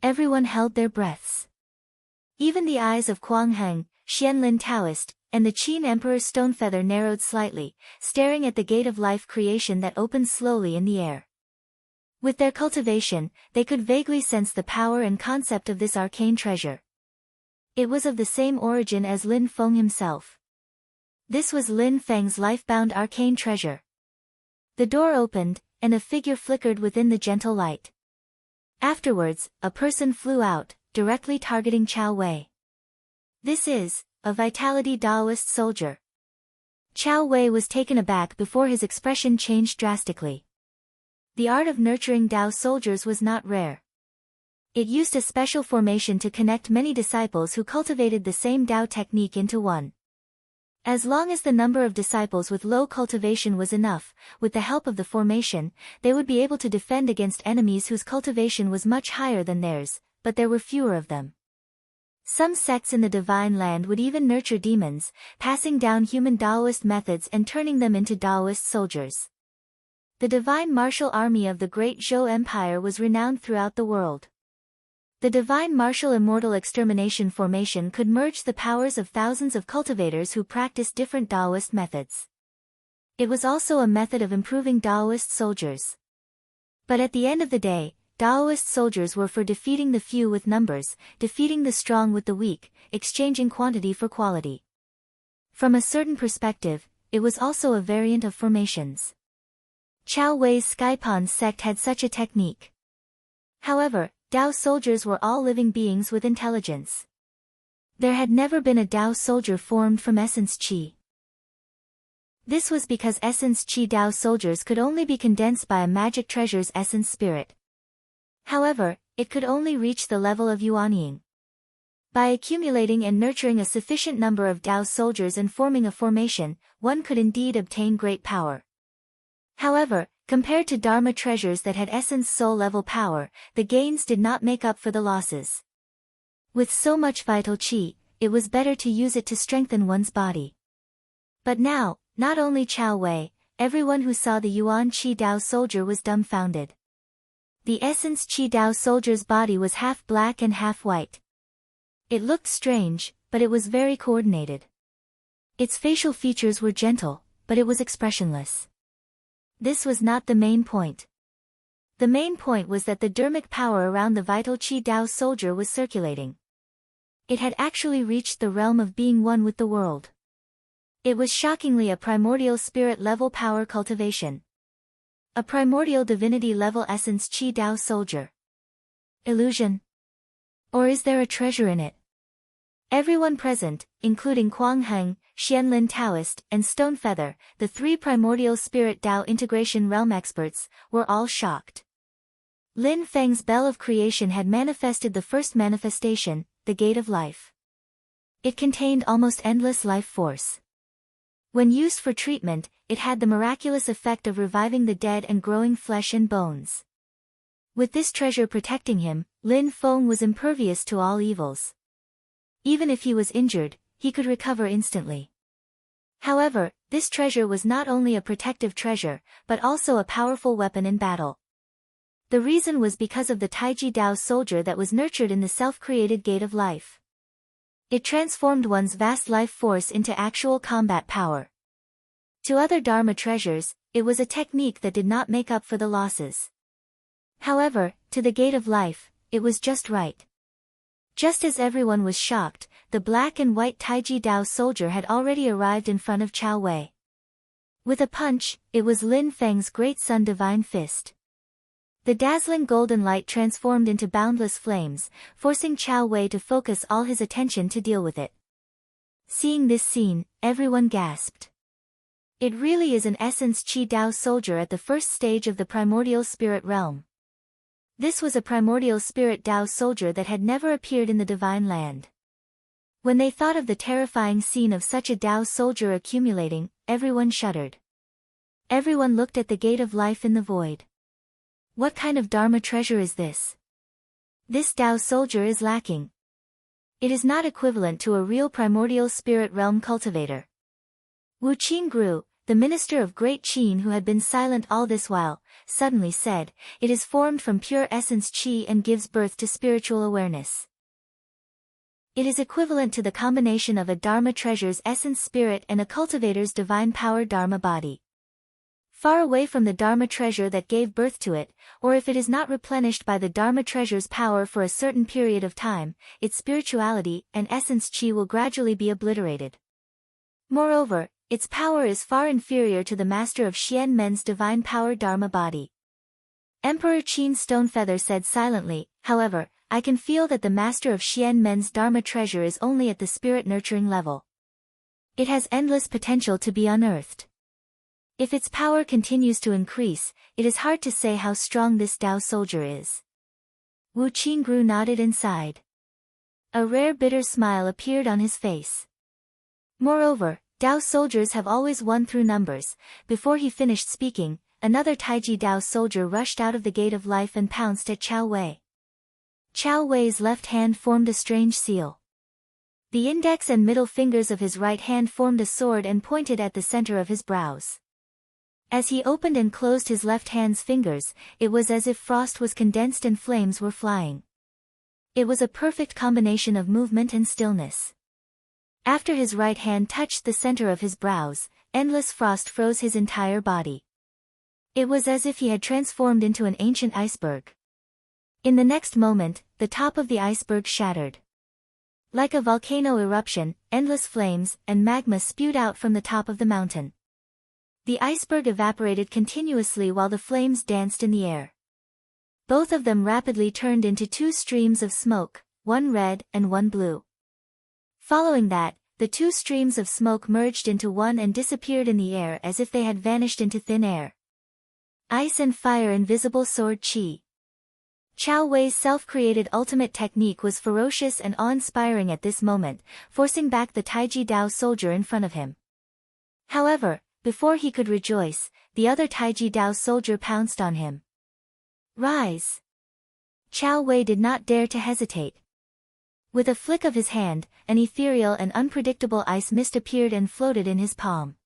Everyone held their breaths. Even the eyes of Kuang Heng, Xianlin Taoist, and the Qin Emperor's Stonefeather narrowed slightly, staring at the Gate of Life Creation that opened slowly in the air. With their cultivation, they could vaguely sense the power and concept of this arcane treasure. It was of the same origin as Lin Feng himself. This was Lin Feng's life-bound arcane treasure. The door opened, and a figure flickered within the gentle light. Afterwards, a person flew out, directly targeting Chao Wei. This is a Vitality Daoist soldier. Chao Wei was taken aback before his expression changed drastically. The art of nurturing Dao soldiers was not rare. It used a special formation to connect many disciples who cultivated the same Dao technique into one. As long as the number of disciples with low cultivation was enough, with the help of the formation, they would be able to defend against enemies whose cultivation was much higher than theirs, but there were fewer of them. Some sects in the Divine Land would even nurture demons, passing down human Daoist methods and turning them into Daoist soldiers. The divine martial army of the Great Zhou Empire was renowned throughout the world. The divine martial immortal extermination formation could merge the powers of thousands of cultivators who practiced different Taoist methods. It was also a method of improving Taoist soldiers. But at the end of the day, Taoist soldiers were for defeating the few with numbers, defeating the strong with the weak, exchanging quantity for quality. From a certain perspective, it was also a variant of formations. Chao Wei's Skypon sect had such a technique. However, Tao soldiers were all living beings with intelligence. There had never been a Tao soldier formed from essence Qi. This was because essence Qi Tao soldiers could only be condensed by a magic treasure's essence spirit. However, it could only reach the level of Yuanying. By accumulating and nurturing a sufficient number of Tao soldiers and forming a formation, one could indeed obtain great power. However, compared to Dharma treasures that had essence soul-level power, the gains did not make up for the losses. With so much vital qi, it was better to use it to strengthen one's body. But now, not only Chao Wei, everyone who saw the Yuan Qi Dao soldier was dumbfounded. The essence Qi Dao soldier's body was half black and half white. It looked strange, but it was very coordinated. Its facial features were gentle, but it was expressionless. This was not the main point. The main point was that the dermic power around the vital Qi Dao soldier was circulating. It had actually reached the realm of being one with the world. It was shockingly a primordial spirit-level power cultivation. A primordial divinity-level essence Qi Dao soldier. Illusion? Or is there a treasure in it? Everyone present, including Kuang Heng, Xianlin Taoist, and Stonefeather, the three primordial spirit Tao integration realm experts, were all shocked. Lin Feng's bell of creation had manifested the first manifestation, the gate of life. It contained almost endless life force. When used for treatment, it had the miraculous effect of reviving the dead and growing flesh and bones. With this treasure protecting him, Lin Feng was impervious to all evils. Even if he was injured, he could recover instantly. However, this treasure was not only a protective treasure, but also a powerful weapon in battle. The reason was because of the Taiji Dao soldier that was nurtured in the self-created gate of life. It transformed one's vast life force into actual combat power. To other Dharma treasures, it was a technique that did not make up for the losses. However, to the gate of life, it was just right. Just as everyone was shocked, the black and white Taiji Dao soldier had already arrived in front of Chao Wei. With a punch, it was Lin Feng's great sun divine fist. The dazzling golden light transformed into boundless flames, forcing Chao Wei to focus all his attention to deal with it. Seeing this scene, everyone gasped. It really is an essence Qi Dao soldier at the first stage of the primordial spirit realm. This was a primordial spirit Dao soldier that had never appeared in the divine land. When they thought of the terrifying scene of such a Dao soldier accumulating, everyone shuddered. Everyone looked at the gate of life in the void. What kind of Dharma treasure is this? This Dao soldier is lacking. It is not equivalent to a real primordial spirit realm cultivator. Wu Qingru, the minister of Great Qin who had been silent all this while, suddenly said, "It is formed from pure essence Qi and gives birth to spiritual awareness. It is equivalent to the combination of a Dharma treasure's essence spirit and a cultivator's divine power Dharma body. Far away from the Dharma treasure that gave birth to it, or if it is not replenished by the Dharma treasure's power for a certain period of time, its spirituality and essence Qi will gradually be obliterated. Moreover, its power is far inferior to the master of Xian Men's divine power Dharma body." Emperor Qin Stonefeather said silently, "However, I can feel that the master of Xian Men's Dharma treasure is only at the spirit nurturing level. It has endless potential to be unearthed. If its power continues to increase, it is hard to say how strong this Dao soldier is." Wu Qingru nodded and sighed. A rare bitter smile appeared on his face. Moreover, Dao soldiers have always won through numbers. Before he finished speaking, another Taiji Dao soldier rushed out of the gate of life and pounced at Chao Wei. Chao Wei's left hand formed a strange seal. The index and middle fingers of his right hand formed a sword and pointed at the center of his brows. As he opened and closed his left hand's fingers, it was as if frost was condensed and flames were flying. It was a perfect combination of movement and stillness. After his right hand touched the center of his brows, endless frost froze his entire body. It was as if he had transformed into an ancient iceberg. In the next moment, the top of the iceberg shattered. Like a volcano eruption, endless flames and magma spewed out from the top of the mountain. The iceberg evaporated continuously while the flames danced in the air. Both of them rapidly turned into two streams of smoke, one red and one blue. Following that, the two streams of smoke merged into one and disappeared in the air as if they had vanished into thin air. Ice and Fire Invisible Sword Chi. Chao Wei's self-created ultimate technique was ferocious and awe-inspiring at this moment, forcing back the Taiji Dao soldier in front of him. However, before he could rejoice, the other Taiji Dao soldier pounced on him. Rise! Chao Wei did not dare to hesitate. With a flick of his hand, an ethereal and unpredictable ice mist appeared and floated in his palm.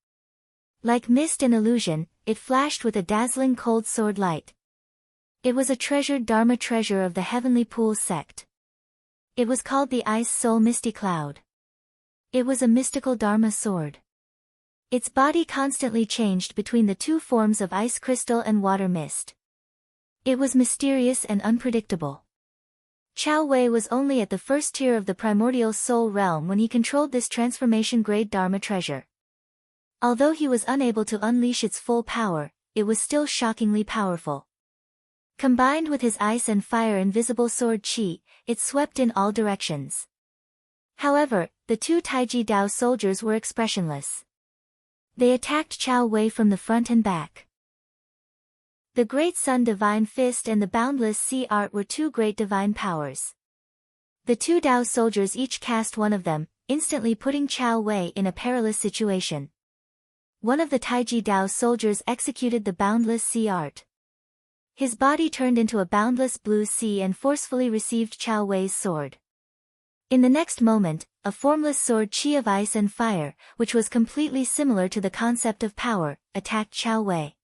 Like mist and illusion, it flashed with a dazzling cold sword light. It was a treasured Dharma treasure of the Heavenly Pool sect. It was called the Ice Soul Misty Cloud. It was a mystical Dharma sword. Its body constantly changed between the two forms of ice crystal and water mist. It was mysterious and unpredictable. Chao Wei was only at the first tier of the primordial soul realm when he controlled this transformation-grade Dharma treasure. Although he was unable to unleash its full power, it was still shockingly powerful. Combined with his ice and fire invisible sword Chi, it swept in all directions. However, the two Taiji Dao soldiers were expressionless. They attacked Chao Wei from the front and back. The Great Sun Divine Fist and the Boundless Sea Art were two great divine powers. The two Dao soldiers each cast one of them, instantly putting Chao Wei in a perilous situation. One of the Taiji Dao soldiers executed the Boundless Sea Art. His body turned into a boundless blue sea and forcefully received Chao Wei's sword. In the next moment, a formless sword Chi of ice and fire, which was completely similar to the concept of power, attacked Chao Wei.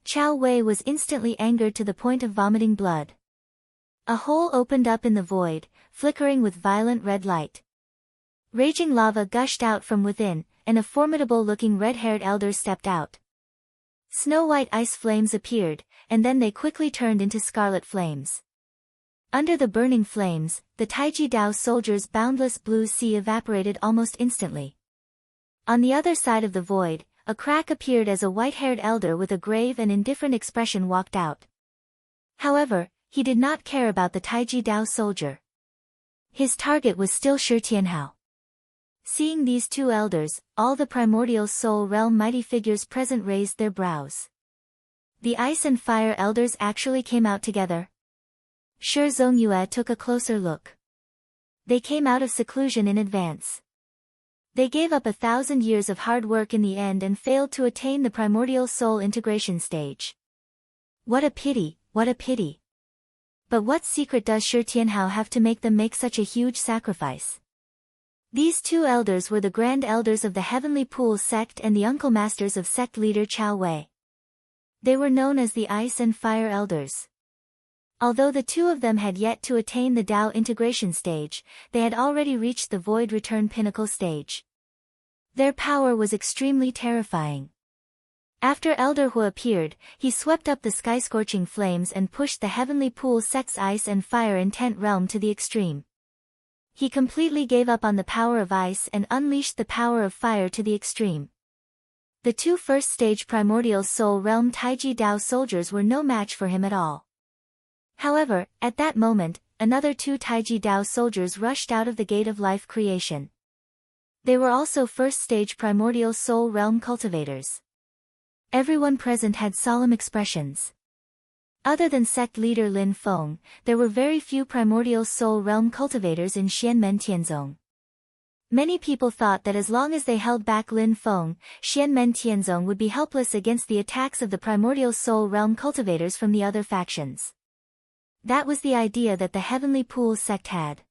Chao Wei was instantly angered to the point of vomiting blood. A hole opened up in the void, flickering with violent red light. Raging lava gushed out from within, and a formidable-looking red-haired elder stepped out. Snow-white ice flames appeared, and then they quickly turned into scarlet flames. Under the burning flames, the Taiji Dao soldier's boundless blue sea evaporated almost instantly. On the other side of the void, a crack appeared as a white-haired elder with a grave and indifferent expression walked out. However, he did not care about the Taiji Dao soldier. His target was still Shi Tianhao. Seeing these two elders, all the primordial soul realm mighty figures present raised their brows. The ice and fire elders actually came out together. Shi Zongyue took a closer look. They came out of seclusion in advance. They gave up 1,000 years of hard work in the end and failed to attain the primordial soul integration stage. What a pity, what a pity. But what secret does Shi Tianhao have to make them make such a huge sacrifice? These two elders were the grand elders of the Heavenly Pool sect and the uncle masters of sect leader Chao Wei. They were known as the Ice and Fire Elders. Although the two of them had yet to attain the Dao integration stage, they had already reached the Void Return Pinnacle stage. Their power was extremely terrifying. After Elder Hu appeared, he swept up the sky-scorching flames and pushed the Heavenly Pool sect's ice and fire intent realm to the extreme. He completely gave up on the power of ice and unleashed the power of fire to the extreme. The two first-stage primordial soul realm Taiji Dao soldiers were no match for him at all. However, at that moment, another two Taiji Dao soldiers rushed out of the Gate of Life Creation. They were also first-stage primordial soul realm cultivators. Everyone present had solemn expressions. Other than sect leader Lin Feng, there were very few primordial soul realm cultivators in Xianmen Tianzong. Many people thought that as long as they held back Lin Feng, Xianmen Tianzong would be helpless against the attacks of the primordial soul realm cultivators from the other factions. That was the idea that the Heavenly Pool sect had.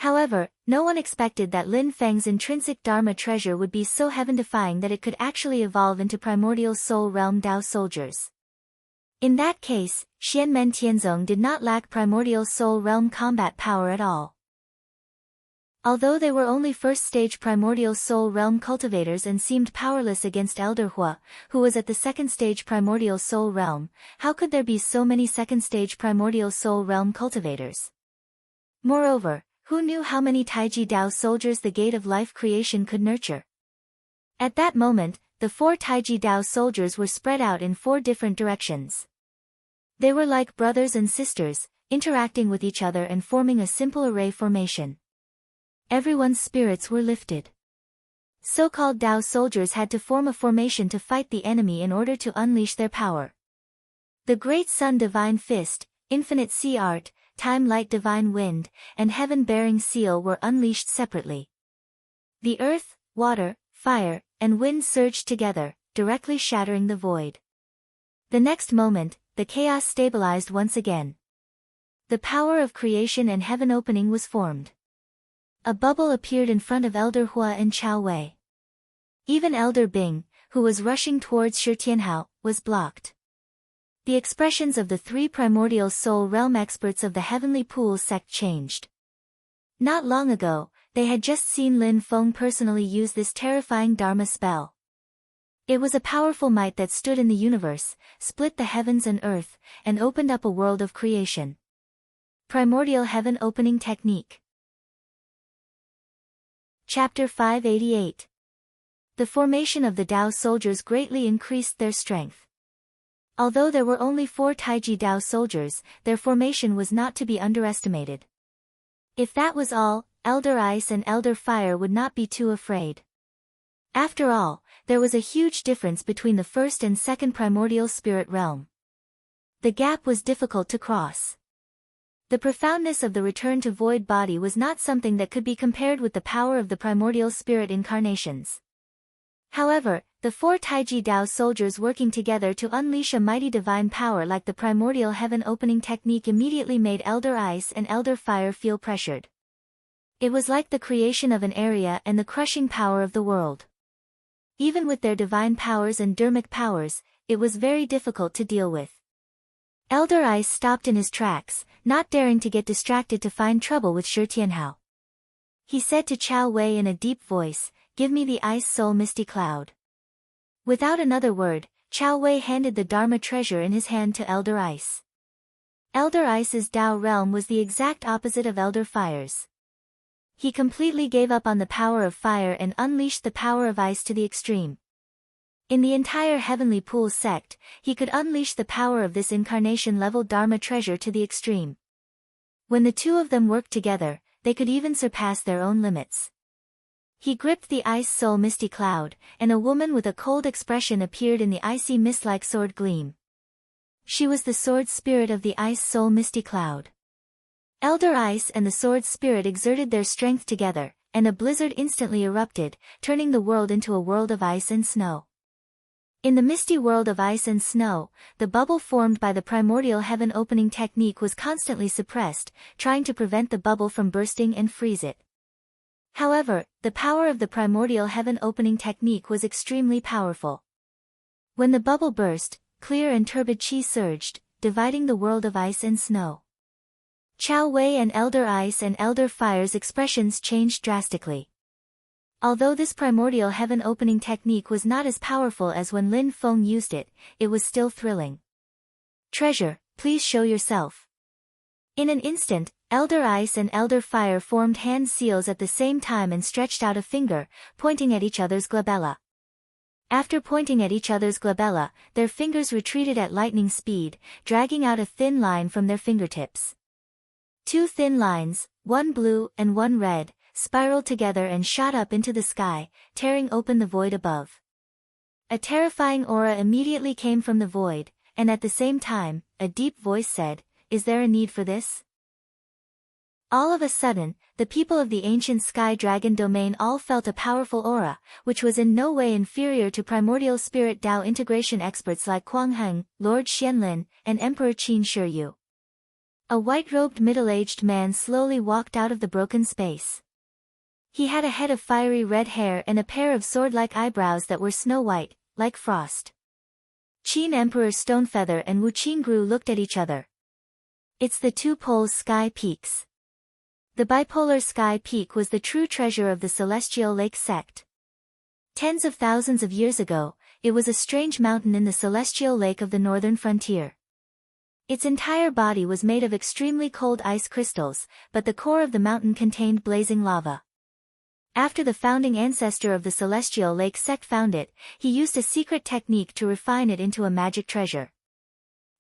However, no one expected that Lin Feng's intrinsic Dharma treasure would be so heaven-defying that it could actually evolve into primordial soul realm Dao soldiers. In that case, Xianmen Tianzong did not lack primordial soul realm combat power at all. Although they were only first-stage primordial soul realm cultivators and seemed powerless against Elder Hua, who was at the second-stage primordial soul realm, how could there be so many second-stage primordial soul realm cultivators? Moreover, who knew how many Taiji Dao soldiers the Gate of Life creation could nurture? At that moment, the 4 Taiji Dao soldiers were spread out in 4 different directions. They were like brothers and sisters, interacting with each other and forming a simple array formation. Everyone's spirits were lifted. So-called Dao soldiers had to form a formation to fight the enemy in order to unleash their power. The Great Sun Divine Fist, Infinite Sea Art, Time Light Divine Wind, and Heaven Bearing Seal were unleashed separately. The earth, water, fire, and wind surged together, directly shattering the void. The next moment, the chaos stabilized once again. The power of creation and heaven opening was formed. A bubble appeared in front of Elder Hua and Chao Wei. Even Elder Bing, who was rushing towards Shi Tianhao, was blocked. The expressions of the 3 primordial soul realm experts of the Heavenly Pool sect changed. Not long ago, they had just seen Lin Feng personally use this terrifying Dharma spell. It was a powerful might that stood in the universe, split the heavens and earth, and opened up a world of creation. Primordial Heaven Opening Technique. Chapter 588. The formation of the Dao soldiers greatly increased their strength. Although there were only 4 Taiji Dao soldiers, their formation was not to be underestimated. If that was all, Elder Ice and Elder Fire would not be too afraid. After all, there was a huge difference between the first and second primordial spirit realm. The gap was difficult to cross. The profoundness of the return to void body was not something that could be compared with the power of the primordial spirit incarnations. However, the 4 Taiji Dao soldiers working together to unleash a mighty divine power like the primordial heaven opening technique immediately made Elder Ice and Elder Fire feel pressured. It was like the creation of an area and the crushing power of the world. Even with their divine powers and dharmic powers, it was very difficult to deal with. Elder Ice stopped in his tracks, not daring to get distracted to find trouble with Shi Tianhao. He said to Chao Wei in a deep voice, "Give me the Ice Soul Misty Cloud." Without another word, Chao Wei handed the Dharma treasure in his hand to Elder Ice. Elder Ice's Dao realm was the exact opposite of Elder Fire's. He completely gave up on the power of fire and unleashed the power of ice to the extreme. In the entire Heavenly Pool sect, he could unleash the power of this incarnation-level Dharma treasure to the extreme. When the 2 of them worked together, they could even surpass their own limits. He gripped the Ice Soul Misty Cloud, and a woman with a cold expression appeared in the icy mist-like sword gleam. She was the sword spirit of the Ice Soul Misty Cloud. Elder Ice and the sword spirit exerted their strength together, and a blizzard instantly erupted, turning the world into a world of ice and snow. In the misty world of ice and snow, the bubble formed by the primordial heaven opening technique was constantly suppressed, trying to prevent the bubble from bursting and freeze it. However, the power of the primordial heaven opening technique was extremely powerful. When the bubble burst, clear and turbid chi surged, dividing the world of ice and snow. Chao Wei and Elder Ice and Elder Fire's expressions changed drastically. Although this primordial heaven opening technique was not as powerful as when Lin Feng used it, it was still thrilling. "Treasure, please show yourself." In an instant, Elder Ice and Elder Fire formed hand seals at the same time and stretched out a finger, pointing at each other's glabella. After pointing at each other's glabella, their fingers retreated at lightning speed, dragging out a thin line from their fingertips. 2 thin lines, one blue and one red, spiraled together and shot up into the sky, tearing open the void above. A terrifying aura immediately came from the void, and at the same time, a deep voice said, "Is there a need for this?" All of a sudden, the people of the ancient Sky Dragon domain all felt a powerful aura, which was in no way inferior to primordial spirit Dao integration experts like Kuang Heng, Lord Xianlin, and Emperor Qin Shiyu. A white-robed middle-aged man slowly walked out of the broken space. He had a head of fiery red hair and a pair of sword-like eyebrows that were snow-white, like frost. Qin Emperor Stonefeather and Wu Qingru looked at each other. It's the two poles sky peaks. The bipolar sky peak was the true treasure of the Celestial Lake sect. Tens of thousands of years ago, it was a strange mountain in the Celestial Lake of the northern frontier. Its entire body was made of extremely cold ice crystals, but the core of the mountain contained blazing lava. After the founding ancestor of the Celestial Lake sect found it, he used a secret technique to refine it into a magic treasure.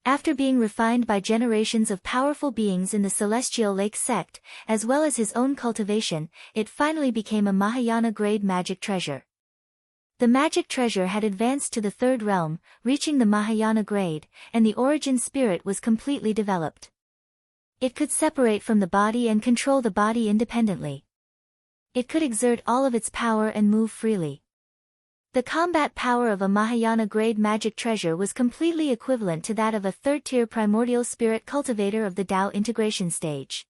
After being refined by generations of powerful beings in the Celestial Lake sect, as well as his own cultivation, it finally became a Mahayana-grade magic treasure. The magic treasure had advanced to the third realm, reaching the Mahayana grade, and the origin spirit was completely developed. It could separate from the body and control the body independently. It could exert all of its power and move freely. The combat power of a Mahayana-grade magic treasure was completely equivalent to that of a third-tier primordial spirit cultivator of the Tao integration stage.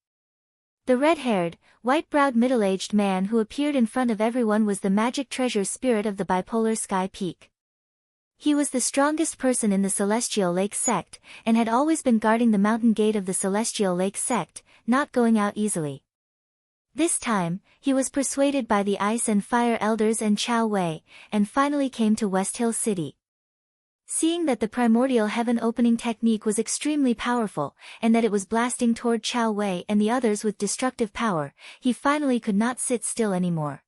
The red-haired, white-browed middle-aged man who appeared in front of everyone was the magic treasure spirit of the bipolar sky peak. He was the strongest person in the Celestial Lake sect, and had always been guarding the mountain gate of the Celestial Lake sect, not going out easily. This time, he was persuaded by the Ice and Fire Elders and Chao Wei, and finally came to West Hill City. Seeing that the primordial heaven opening technique was extremely powerful, and that it was blasting toward Chao Wei and the others with destructive power, he finally could not sit still anymore.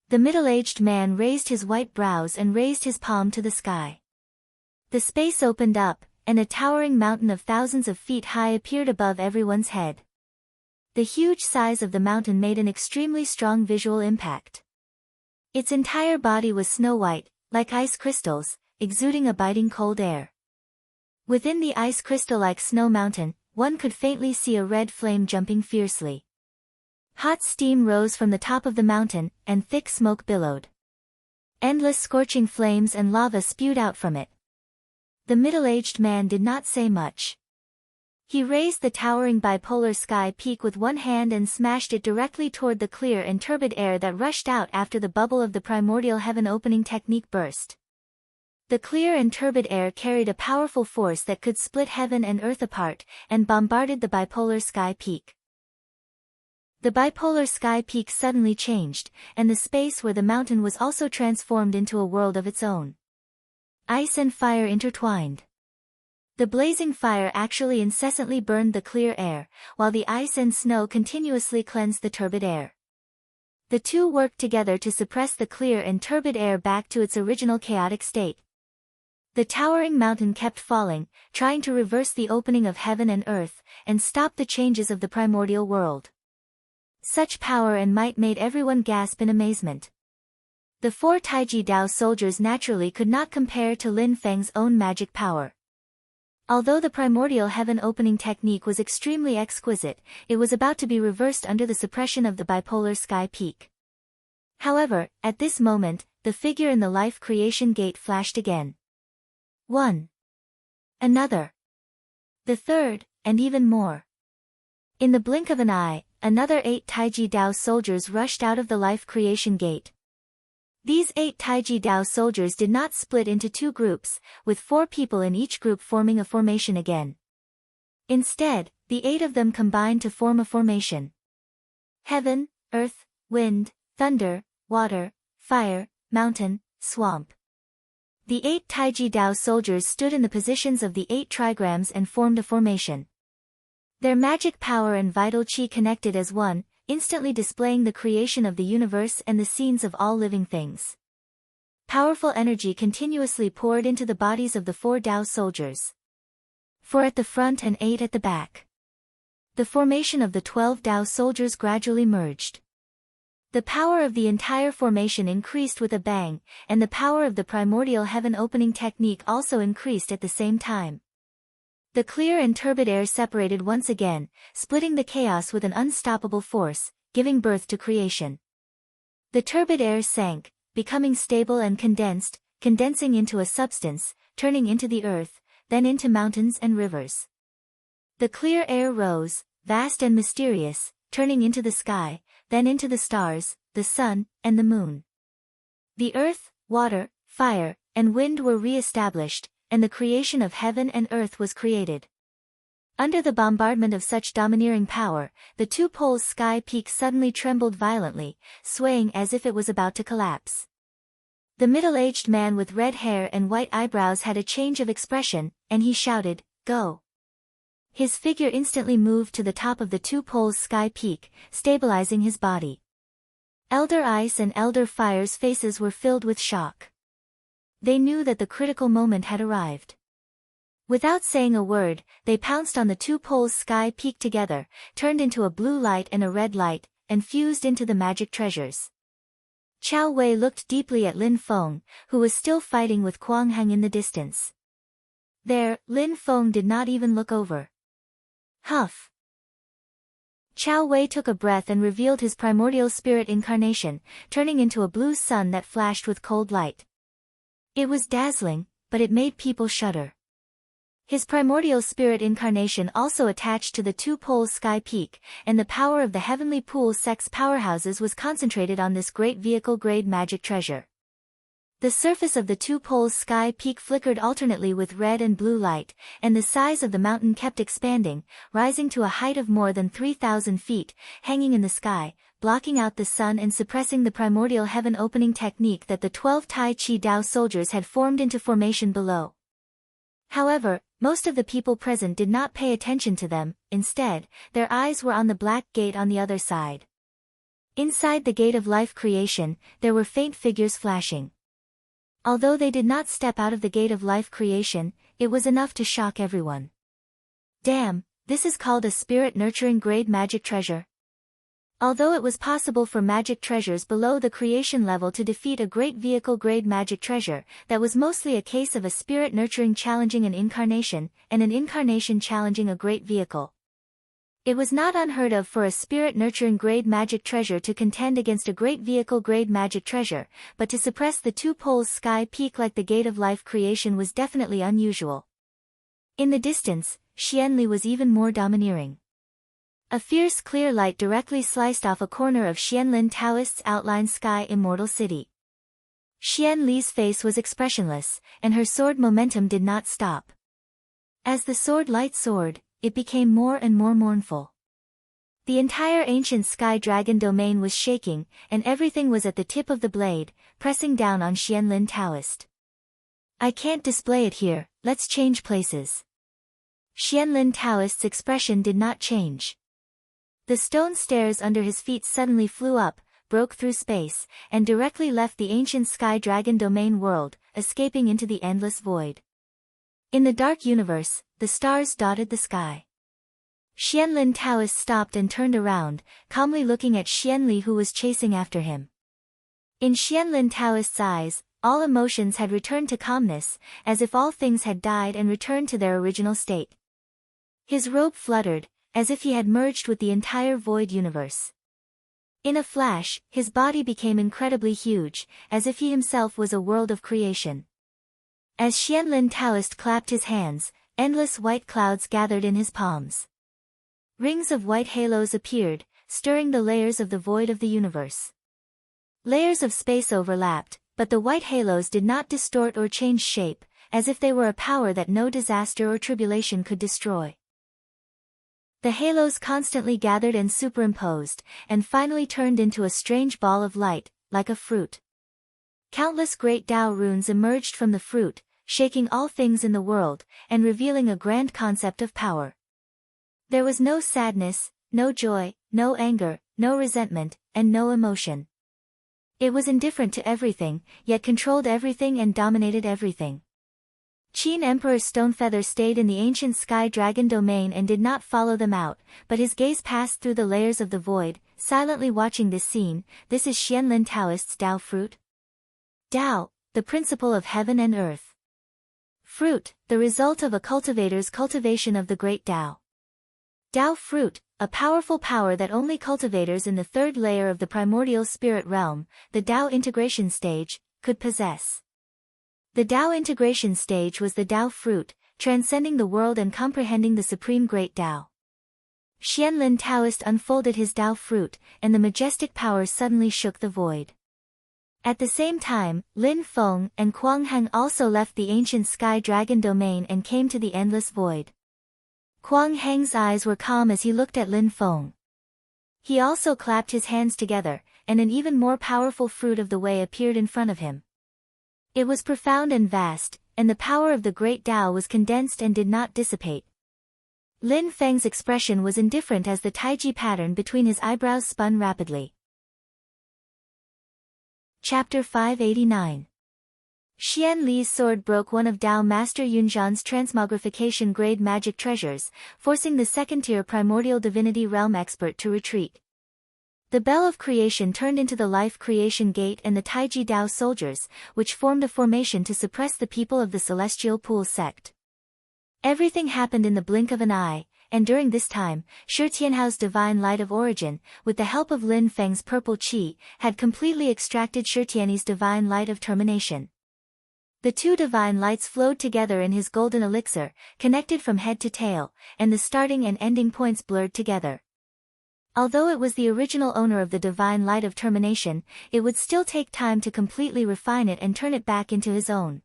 The middle-aged man raised his white brows and raised his palm to the sky. The space opened up, and a towering mountain of thousands of feet high appeared above everyone's head. The huge size of the mountain made an extremely strong visual impact. Its entire body was snow-white, like ice crystals, exuding a biting cold air. Within the ice crystal-like snow mountain, one could faintly see a red flame jumping fiercely. Hot steam rose from the top of the mountain, and thick smoke billowed. Endless scorching flames and lava spewed out from it. The middle-aged man did not say much. He raised the towering bipolar sky peak with one hand and smashed it directly toward the clear and turbid air that rushed out after the bubble of the primordial heaven opening technique burst. The clear and turbid air carried a powerful force that could split heaven and earth apart, and bombarded the bipolar sky peak. The bipolar sky peak suddenly changed, and the space where the mountain was also transformed into a world of its own. Ice and fire intertwined. The blazing fire actually incessantly burned the clear air, while the ice and snow continuously cleansed the turbid air. The two worked together to suppress the clear and turbid air back to its original chaotic state. The towering mountain kept falling, trying to reverse the opening of heaven and earth, and stop the changes of the primordial world. Such power and might made everyone gasp in amazement. The four Taiji Dao soldiers naturally could not compare to Lin Feng's own magic power. Although the primordial heaven opening technique was extremely exquisite, it was about to be reversed under the suppression of the bipolar sky peak. However, at this moment, the figure in the life creation gate flashed again. One. Another. The third, and even more. In the blink of an eye, another 8 Taiji Dao soldiers rushed out of the life creation gate. These 8 Taiji Dao soldiers did not split into two groups, with 4 people in each group forming a formation again. Instead, the 8 of them combined to form a formation. Heaven, earth, wind, thunder, water, fire, mountain, swamp. The 8 Taiji Dao soldiers stood in the positions of the 8 trigrams and formed a formation. Their magic power and vital chi connected as one, instantly displaying the creation of the universe and the scenes of all living things. Powerful energy continuously poured into the bodies of the 4 Dao soldiers. 4 at the front and 8 at the back. The formation of the 12 Dao soldiers gradually merged. The power of the entire formation increased with a bang, and the power of the primordial heaven opening technique also increased at the same time. The clear and turbid air separated once again, splitting the chaos with an unstoppable force, giving birth to creation. The turbid air sank, becoming stable and condensed, condensing into a substance, turning into the earth, then into mountains and rivers. The clear air rose, vast and mysterious, turning into the sky, then into the stars, the sun, and the moon. The earth, water, fire, and wind were re-established, and the creation of heaven and earth was created. Under the bombardment of such domineering power, the two poles' sky peak suddenly trembled violently, swaying as if it was about to collapse. The middle-aged man with red hair and white eyebrows had a change of expression, and he shouted, "Go!" His figure instantly moved to the top of the two poles' sky peak, stabilizing his body. Elder Ice and Elder Fire's faces were filled with shock. They knew that the critical moment had arrived. Without saying a word, they pounced on the two poles' sky peak together, turned into a blue light and a red light, and fused into the magic treasures. Chao Wei looked deeply at Lin Feng, who was still fighting with Kuang Heng in the distance. There, Lin Feng did not even look over. Huff! Chao Wei took a breath and revealed his primordial spirit incarnation, turning into a blue sun that flashed with cold light. It was dazzling, but it made people shudder. His primordial spirit incarnation also attached to the two poles' sky peak, and the power of the heavenly pool sex powerhouses was concentrated on this great vehicle-grade magic treasure. The surface of the two poles' sky peak flickered alternately with red and blue light, and the size of the mountain kept expanding, rising to a height of more than 3,000 feet, hanging in the sky, blocking out the sun and suppressing the primordial heaven opening technique that the 12 Tai Chi Dao soldiers had formed into formation below. However, most of the people present did not pay attention to them. Instead, their eyes were on the black gate on the other side. Inside the gate of life creation, there were faint figures flashing. Although they did not step out of the gate of life creation, it was enough to shock everyone. Damn, this is called a spirit-nurturing grade magic treasure. Although it was possible for magic treasures below the creation level to defeat a great vehicle-grade magic treasure, that was mostly a case of a spirit-nurturing challenging an incarnation, and an incarnation challenging a great vehicle. It was not unheard of for a spirit-nurturing grade magic treasure to contend against a great vehicle-grade magic treasure, but to suppress the two poles' sky peak like the gate of life creation was definitely unusual. In the distance, Xianli was even more domineering. A fierce clear light directly sliced off a corner of Xianlin Taoist's outlined sky immortal city. Xianli's face was expressionless, and her sword momentum did not stop. As the sword light soared, it became more and more mournful. The entire ancient sky dragon domain was shaking, and everything was at the tip of the blade, pressing down on Xianlin Taoist. I can't display it here, let's change places. Xianlin Taoist's expression did not change. The stone stairs under his feet suddenly flew up, broke through space, and directly left the ancient sky dragon domain world, escaping into the endless void. In the dark universe, the stars dotted the sky. Xianlin Taoist stopped and turned around, calmly looking at Xianli who was chasing after him. In Xianlin Taoist's eyes, all emotions had returned to calmness, as if all things had died and returned to their original state. His robe fluttered, as if he had merged with the entire void universe. In a flash, his body became incredibly huge, as if he himself was a world of creation. As Xianlin Taoist clapped his hands, endless white clouds gathered in his palms. Rings of white halos appeared, stirring the layers of the void of the universe. Layers of space overlapped, but the white halos did not distort or change shape, as if they were a power that no disaster or tribulation could destroy. The halos constantly gathered and superimposed, and finally turned into a strange ball of light, like a fruit. Countless great Tao runes emerged from the fruit, shaking all things in the world, and revealing a grand concept of power. There was no sadness, no joy, no anger, no resentment, and no emotion. It was indifferent to everything, yet controlled everything and dominated everything. Qin Emperor Stonefeather stayed in the ancient sky dragon domain and did not follow them out, but his gaze passed through the layers of the void, silently watching this scene. This is Xianlin Taoist's Tao fruit. Tao, the principle of heaven and earth. Fruit, the result of a cultivator's cultivation of the great Tao. Tao fruit, a powerful power that only cultivators in the third layer of the primordial spirit realm, the Tao integration stage, could possess. The Tao integration stage was the Tao fruit, transcending the world and comprehending the supreme great Tao. Xianlin Taoist unfolded his Tao fruit, and the majestic power suddenly shook the void. At the same time, Lin Feng and Kuang Heng also left the ancient sky dragon domain and came to the endless void. Kuang Heng's eyes were calm as he looked at Lin Feng. He also clapped his hands together, and an even more powerful fruit of the way appeared in front of him. It was profound and vast, and the power of the great Tao was condensed and did not dissipate. Lin Feng's expression was indifferent as the taiji pattern between his eyebrows spun rapidly. Chapter 589. Xian Li's sword broke one of Dao Master Yunzhan's transmogrification grade magic treasures, forcing the second-tier primordial divinity realm expert to retreat. The bell of creation turned into the life creation gate and the Taiji Dao soldiers, which formed a formation to suppress the people of the Celestial Pool sect. Everything happened in the blink of an eye, and during this time, Shi Tianhao's divine light of origin, with the help of Lin Feng's purple qi, had completely extracted Shi Tianyi's divine light of termination. The two divine lights flowed together in his golden elixir, connected from head to tail, and the starting and ending points blurred together. Although it was the original owner of the divine light of termination, it would still take time to completely refine it and turn it back into his own.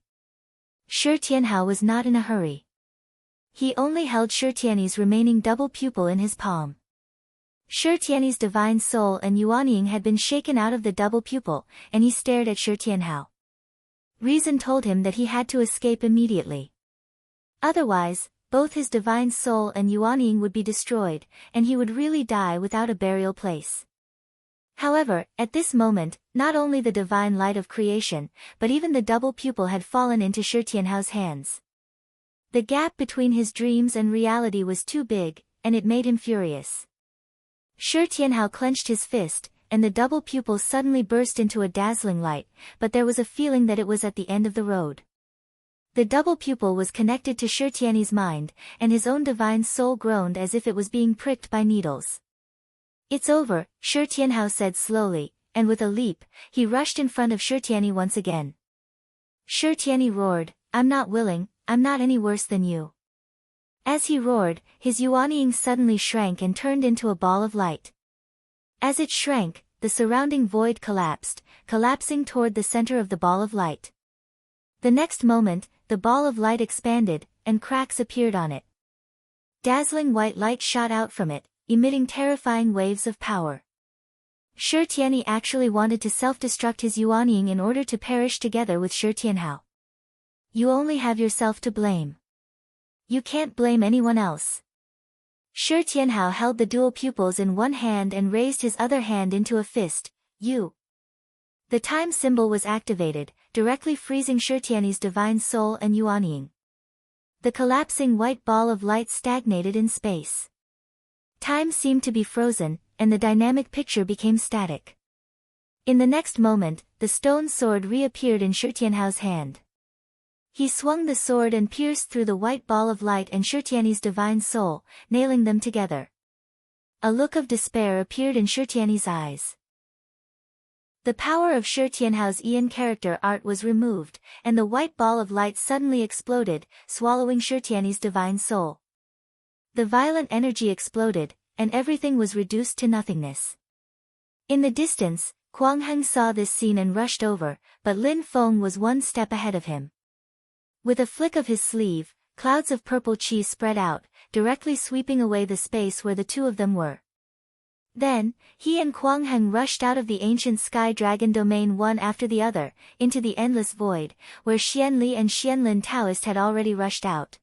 Shi Tianhao was not in a hurry. He only held Shi Tianyi's remaining double pupil in his palm. Shi Tianyi's divine soul and Yuanying had been shaken out of the double pupil, and he stared at Shi Tianhao. Reason told him that he had to escape immediately. Otherwise, both his divine soul and Yuanying would be destroyed, and he would really die without a burial place. However, at this moment, not only the divine light of creation, but even the double pupil had fallen into Shi Tianhao's hands. The gap between his dreams and reality was too big, and it made him furious. Shi Tianhao clenched his fist, and the double pupil suddenly burst into a dazzling light, but there was a feeling that it was at the end of the road. The double pupil was connected to Shi Tianyi's mind, and his own divine soul groaned as if it was being pricked by needles. "It's over," Shi Tianhao said slowly, and with a leap, he rushed in front of Shi Tianyi once again. Shi Tianyi roared, "I'm not willing, I'm not any worse than you." As he roared, his Yuanying suddenly shrank and turned into a ball of light. As it shrank, the surrounding void collapsed, collapsing toward the center of the ball of light. The next moment, the ball of light expanded, and cracks appeared on it. Dazzling white light shot out from it, emitting terrifying waves of power. Shi Tianyi actually wanted to self-destruct his Yuanying in order to perish together with Shi Tianhao. "You only have yourself to blame. You can't blame anyone else." Shi Tianhao held the dual pupils in one hand and raised his other hand into a fist. "You." The time symbol was activated, directly freezing Shi Tianyi's divine soul and Yuanying. The collapsing white ball of light stagnated in space. Time seemed to be frozen, and the dynamic picture became static. In the next moment, the stone sword reappeared in Shi Tianhao's hand. He swung the sword and pierced through the white ball of light and Shi Tianyi's divine soul, nailing them together. A look of despair appeared in Shi Tianyi's eyes. The power of Shi Tianhao's Ian character art was removed, and the white ball of light suddenly exploded, swallowing Shi Tianyi's divine soul. The violent energy exploded, and everything was reduced to nothingness. In the distance, Kuang Heng saw this scene and rushed over, but Lin Feng was one step ahead of him. With a flick of his sleeve, clouds of purple qi spread out, directly sweeping away the space where the two of them were. Then, he and Kuang Heng rushed out of the ancient sky dragon domain one after the other, into the endless void, where Xian Li and Xianlin Taoist had already rushed out.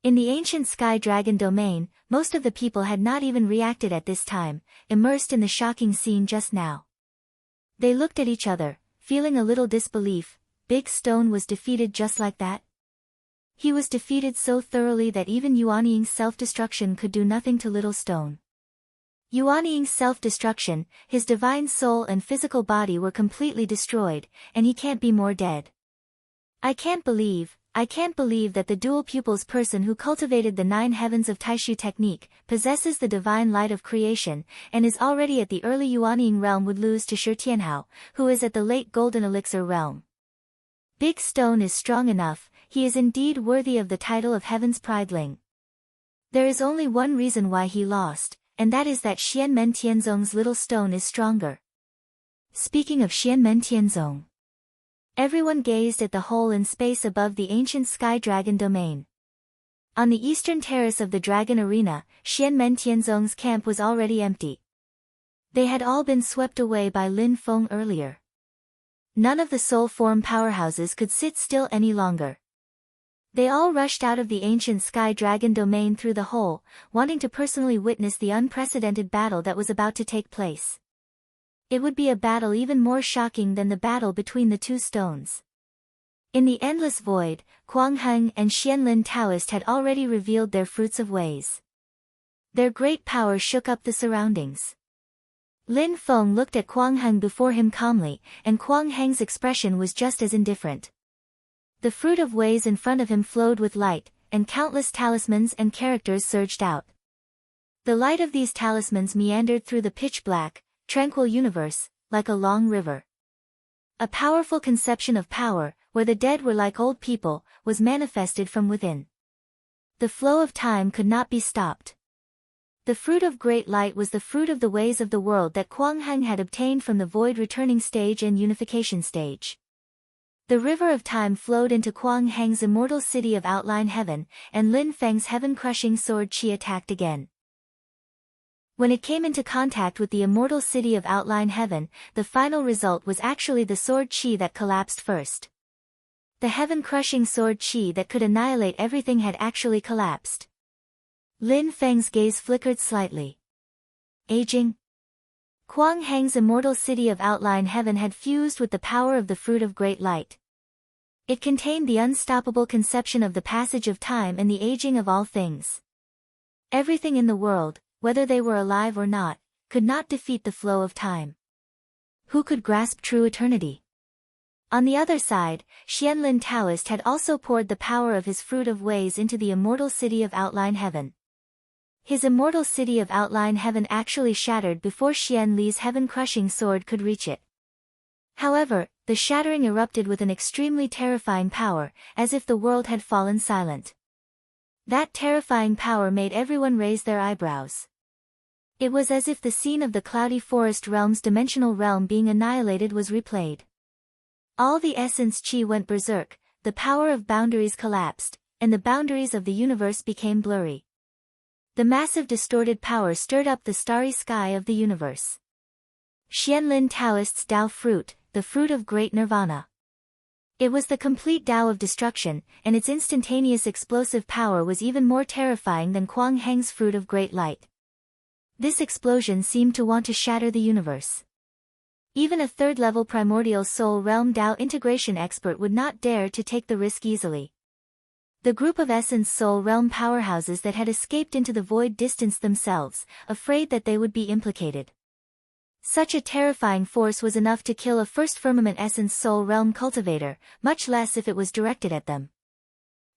In the ancient sky dragon domain, most of the people had not even reacted at this time, immersed in the shocking scene just now. They looked at each other, feeling a little disbelief. Big Stone was defeated just like that? He was defeated so thoroughly that even Yuanying's self-destruction could do nothing to Little Stone. Yuanying's self-destruction, his divine soul and physical body were completely destroyed, and he can't be more dead. I can't believe that the dual pupils person who cultivated the 9 heavens of Taishu technique, possesses the divine light of creation, and is already at the early Yuanying realm would lose to Shi Tianhao, who is at the late golden elixir realm. Big Stone is strong enough, he is indeed worthy of the title of Heaven's Prideling. There is only one reason why he lost, and that is that Xianmen Tianzong's Little Stone is stronger. Speaking of Xianmen Tianzong. Everyone gazed at the hole in space above the ancient Sky Dragon domain. On the eastern terrace of the Dragon Arena, Xianmen Tianzong's camp was already empty. They had all been swept away by Lin Feng earlier. None of the soul form powerhouses could sit still any longer. They all rushed out of the ancient Sky Dragon domain through the hole, wanting to personally witness the unprecedented battle that was about to take place. It would be a battle even more shocking than the battle between the two stones. In the endless void, Kuang Heng and Xianlin Taoist had already revealed their fruits of ways. Their great power shook up the surroundings. Lin Feng looked at Kuang Heng before him calmly, and Kuang Heng's expression was just as indifferent. The fruit of ways in front of him flowed with light, and countless talismans and characters surged out. The light of these talismans meandered through the pitch-black, tranquil universe, like a long river. A powerful conception of power, where the dead were like old people, was manifested from within. The flow of time could not be stopped. The fruit of great light was the fruit of the ways of the world that Kuang Heng had obtained from the void returning stage and unification stage. The river of time flowed into Kuang Heng's immortal city of outline heaven, and Lin Feng's heaven-crushing sword Qi attacked again. When it came into contact with the immortal city of outline heaven, the final result was actually the sword Qi that collapsed first. The heaven-crushing sword Qi that could annihilate everything had actually collapsed. Lin Feng's gaze flickered slightly. Aging? Kuang Heng's immortal city of outline heaven had fused with the power of the fruit of great light. It contained the unstoppable conception of the passage of time and the aging of all things. Everything in the world, whether they were alive or not, could not defeat the flow of time. Who could grasp true eternity? On the other side, Xianlin Taoist had also poured the power of his fruit of ways into the immortal city of outline heaven. His immortal city of outline heaven actually shattered before Xian Li's heaven-crushing sword could reach it. However, the shattering erupted with an extremely terrifying power, as if the world had fallen silent. That terrifying power made everyone raise their eyebrows. It was as if the scene of the Cloudy Forest Realm's dimensional realm being annihilated was replayed. All the essence Qi went berserk, the power of boundaries collapsed, and the boundaries of the universe became blurry. The massive distorted power stirred up the starry sky of the universe. Xianlin Taoist's Tao fruit, the fruit of great nirvana. It was the complete Tao of destruction, and its instantaneous explosive power was even more terrifying than Kuang Heng's fruit of great light. This explosion seemed to want to shatter the universe. Even a third-level primordial soul realm Tao integration expert would not dare to take the risk easily. The group of essence soul realm powerhouses that had escaped into the void distanced themselves, afraid that they would be implicated. Such a terrifying force was enough to kill a first firmament essence soul realm cultivator, much less if it was directed at them.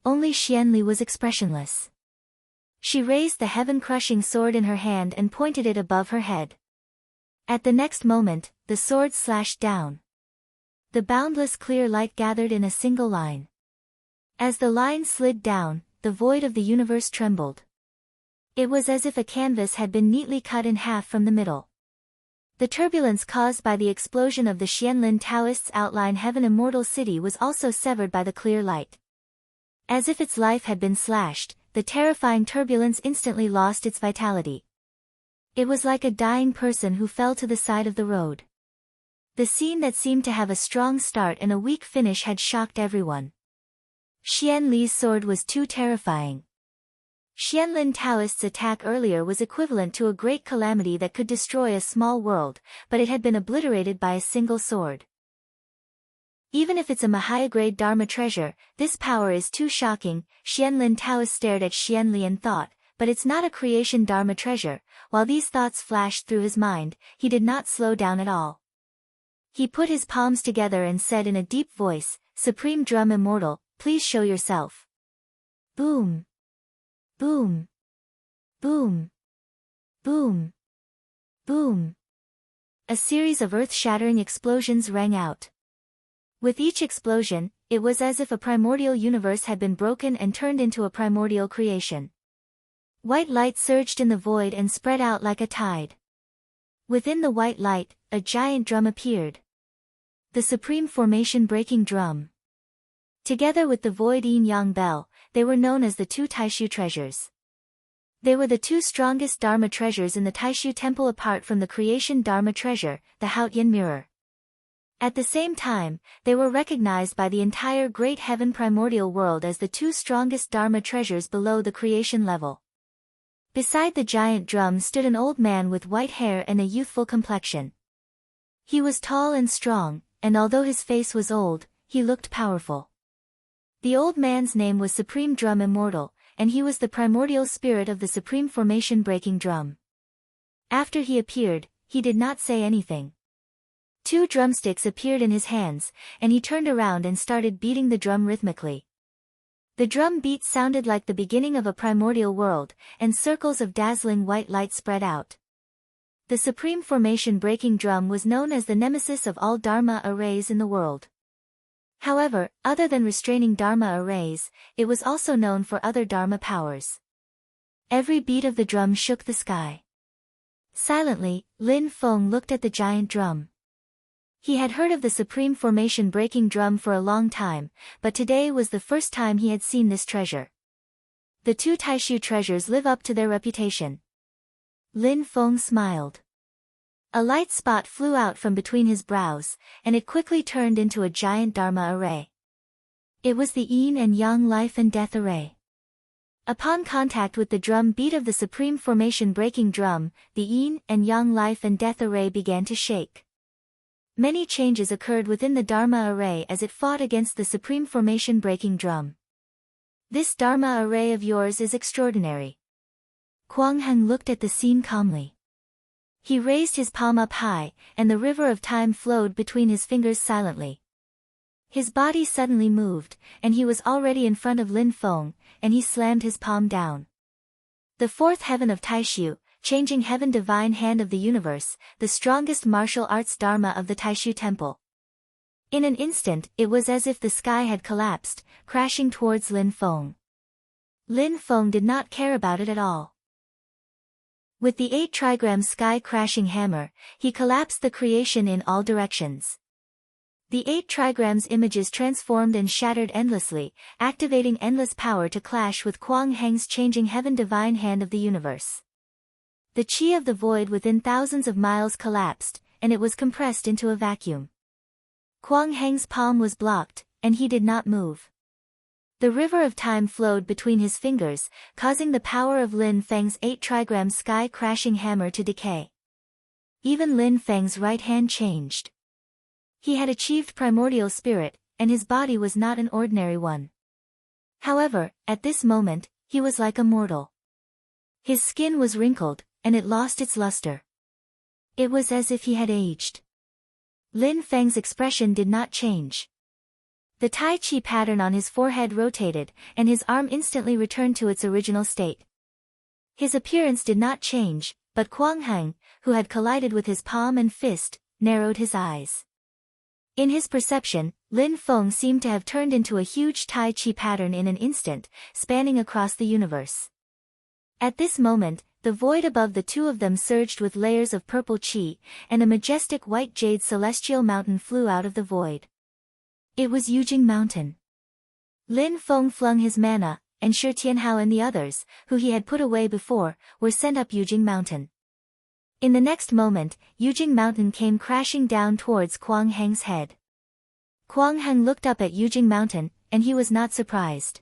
Only Xianli was expressionless. She raised the heaven-crushing sword in her hand and pointed it above her head. At the next moment, the sword slashed down. The boundless clear light gathered in a single line. As the line slid down, the void of the universe trembled. It was as if a canvas had been neatly cut in half from the middle. The turbulence caused by the explosion of the Xianlin Taoist's outline heaven immortal city was also severed by the clear light. As if its life had been slashed, the terrifying turbulence instantly lost its vitality. It was like a dying person who fell to the side of the road. The scene that seemed to have a strong start and a weak finish had shocked everyone. Xian Li's sword was too terrifying. Xianlin Taoist's attack earlier was equivalent to a great calamity that could destroy a small world, but it had been obliterated by a single sword. Even if it's a Mahaya-grade Dharma treasure, this power is too shocking, Xianlin Taoist stared at Xianli and thought, but it's not a creation Dharma treasure. While these thoughts flashed through his mind, he did not slow down at all. He put his palms together and said in a deep voice, "Supreme Drum Immortal, please show yourself." Boom. Boom. Boom. Boom. Boom. A series of earth-shattering explosions rang out. With each explosion, it was as if a primordial universe had been broken and turned into a primordial creation. White light surged in the void and spread out like a tide. Within the white light, a giant drum appeared. The supreme formation-breaking drum. Together with the void yin-yang bell, they were known as the two Taishu treasures. They were the two strongest Dharma treasures in the Taishu temple apart from the creation Dharma treasure, the Haotian mirror. At the same time, they were recognized by the entire great heaven primordial world as the two strongest Dharma treasures below the creation level. Beside the giant drum stood an old man with white hair and a youthful complexion. He was tall and strong, and although his face was old, he looked powerful. The old man's name was Supreme Drum Immortal, and he was the primordial spirit of the supreme formation-breaking drum. After he appeared, he did not say anything. Two drumsticks appeared in his hands, and he turned around and started beating the drum rhythmically. The drum beat sounded like the beginning of a primordial world, and circles of dazzling white light spread out. The supreme formation-breaking drum was known as the nemesis of all Dharma arrays in the world. However, other than restraining Dharma arrays, it was also known for other Dharma powers. Every beat of the drum shook the sky. Silently, Lin Feng looked at the giant drum. He had heard of the supreme formation-breaking drum for a long time, but today was the first time he had seen this treasure. The two Taishu treasures live up to their reputation. Lin Feng smiled. A light spot flew out from between his brows, and it quickly turned into a giant Dharma array. It was the yin and yang life and death array. Upon contact with the drum beat of the supreme formation-breaking drum, the yin and yang life and death array began to shake. Many changes occurred within the Dharma array as it fought against the supreme formation-breaking drum. This Dharma array of yours is extraordinary. Kuang Heng looked at the scene calmly. He raised his palm up high, and the river of time flowed between his fingers silently. His body suddenly moved, and he was already in front of Lin Feng, and he slammed his palm down. The fourth heaven of Taishu, changing heaven divine hand of the universe, the strongest martial arts dharma of the Taishu temple. In an instant, it was as if the sky had collapsed, crashing towards Lin Feng. Lin Feng did not care about it at all. With the 8 trigram sky crashing hammer, he collapsed the creation in all directions. The 8 trigrams images transformed and shattered endlessly, activating endless power to clash with Kuang Heng's changing heaven divine hand of the universe. The chi of the void within thousands of miles collapsed, and it was compressed into a vacuum. Kuang Heng's palm was blocked, and he did not move. The river of time flowed between his fingers, causing the power of Lin Feng's 8 trigram sky crashing hammer to decay. Even Lin Feng's right hand changed. He had achieved primordial spirit, and his body was not an ordinary one. However, at this moment, he was like a mortal. His skin was wrinkled, and it lost its luster. It was as if he had aged. Lin Feng's expression did not change. The Tai Chi pattern on his forehead rotated, and his arm instantly returned to its original state. His appearance did not change, but Kuang Heng, who had collided with his palm and fist, narrowed his eyes. In his perception, Lin Feng seemed to have turned into a huge Tai Chi pattern in an instant, spanning across the universe. At this moment, the void above the two of them surged with layers of purple chi, and a majestic white jade celestial mountain flew out of the void. It was Yujing Mountain. Lin Feng flung his mana, and Shi Tianhao and the others, who he had put away before, were sent up Yujing Mountain. In the next moment, Yujing Mountain came crashing down towards Kuang Heng's head. Kuang Heng looked up at Yujing Mountain, and he was not surprised.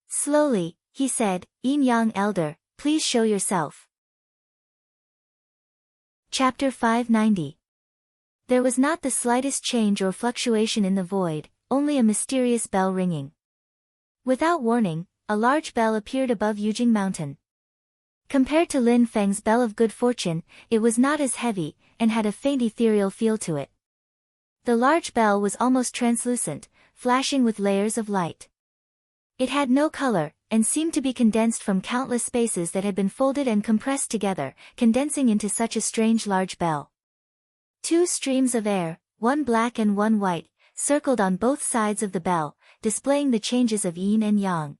Slowly, he said, "Yin Yang Elder, please show yourself." Chapter 590. There was not the slightest change or fluctuation in the void, only a mysterious bell ringing. Without warning, a large bell appeared above Yujing Mountain. Compared to Lin Feng's bell of good fortune, it was not as heavy, and had a faint ethereal feel to it. The large bell was almost translucent, flashing with layers of light. It had no color, and seemed to be condensed from countless spaces that had been folded and compressed together, condensing into such a strange large bell. 2 streams of air, one black and one white, circled on both sides of the bell, displaying the changes of yin and yang.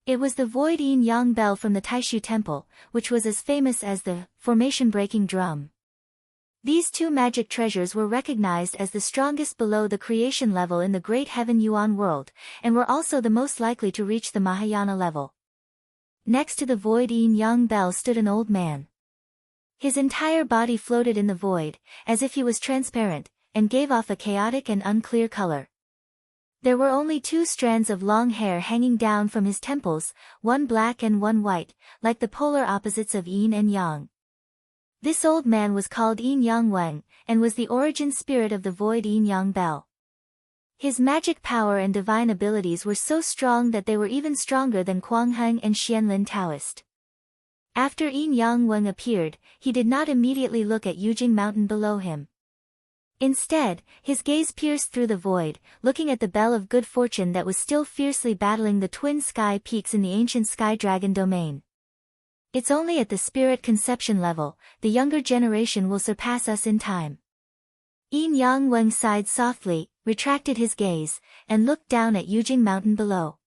It was the void yin-yang bell from the Taishu temple, which was as famous as the formation-breaking drum. These two magic treasures were recognized as the strongest below the creation level in the Great Heaven Yuan world, and were also the most likely to reach the Mahayana level. Next to the void yin-yang bell stood an old man. His entire body floated in the void, as if he was transparent, and gave off a chaotic and unclear color. There were only two strands of long hair hanging down from his temples, one black and one white, like the polar opposites of yin and yang. This old man was called Yin Yang Weng, and was the origin spirit of the void yin-yang bell. His magic power and divine abilities were so strong that they were even stronger than Kuang Heng and Xianlin Taoist. After Yin Yang Weng appeared, he did not immediately look at Yujing Mountain below him. Instead, his gaze pierced through the void, looking at the bell of good fortune that was still fiercely battling the twin sky peaks in the ancient Sky Dragon domain. It's only at the spirit conception level, the younger generation will surpass us in time. Yin Yang Weng sighed softly, retracted his gaze, and looked down at Yujing Mountain below.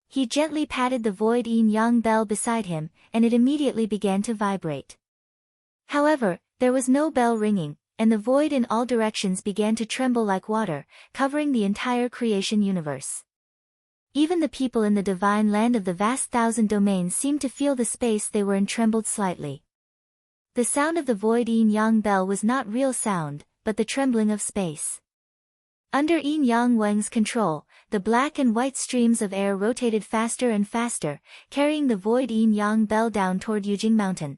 He gently patted the void yin-yang bell beside him, and it immediately began to vibrate. However, there was no bell ringing, and the void in all directions began to tremble like water, covering the entire creation universe. Even the people in the divine land of the vast thousand domains seemed to feel the space they were in trembled slightly. The sound of the void yin-yang bell was not real sound, but the trembling of space. Under Yin Yang Weng's control, the black and white streams of air rotated faster and faster, carrying the void yin-yang bell down toward Yujing Mountain.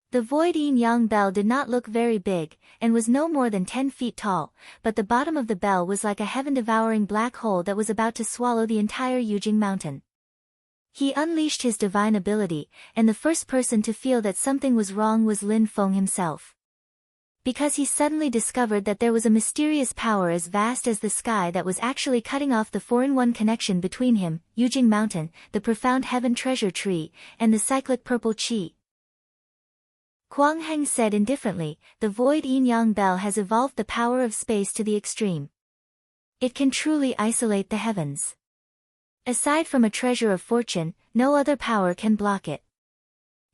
The void yin-yang bell did not look very big, and was no more than 10 feet tall, but the bottom of the bell was like a heaven-devouring black hole that was about to swallow the entire Yujing Mountain. He unleashed his divine ability, and the first person to feel that something was wrong was Lin Feng himself. Because he suddenly discovered that there was a mysterious power as vast as the sky that was actually cutting off the 4-in-1 connection between him, Yujing Mountain, the profound heaven treasure tree, and the cyclic purple qi. Kuang Heng said indifferently, the void yin-yang bell has evolved the power of space to the extreme. It can truly isolate the heavens. Aside from a treasure of fortune, no other power can block it.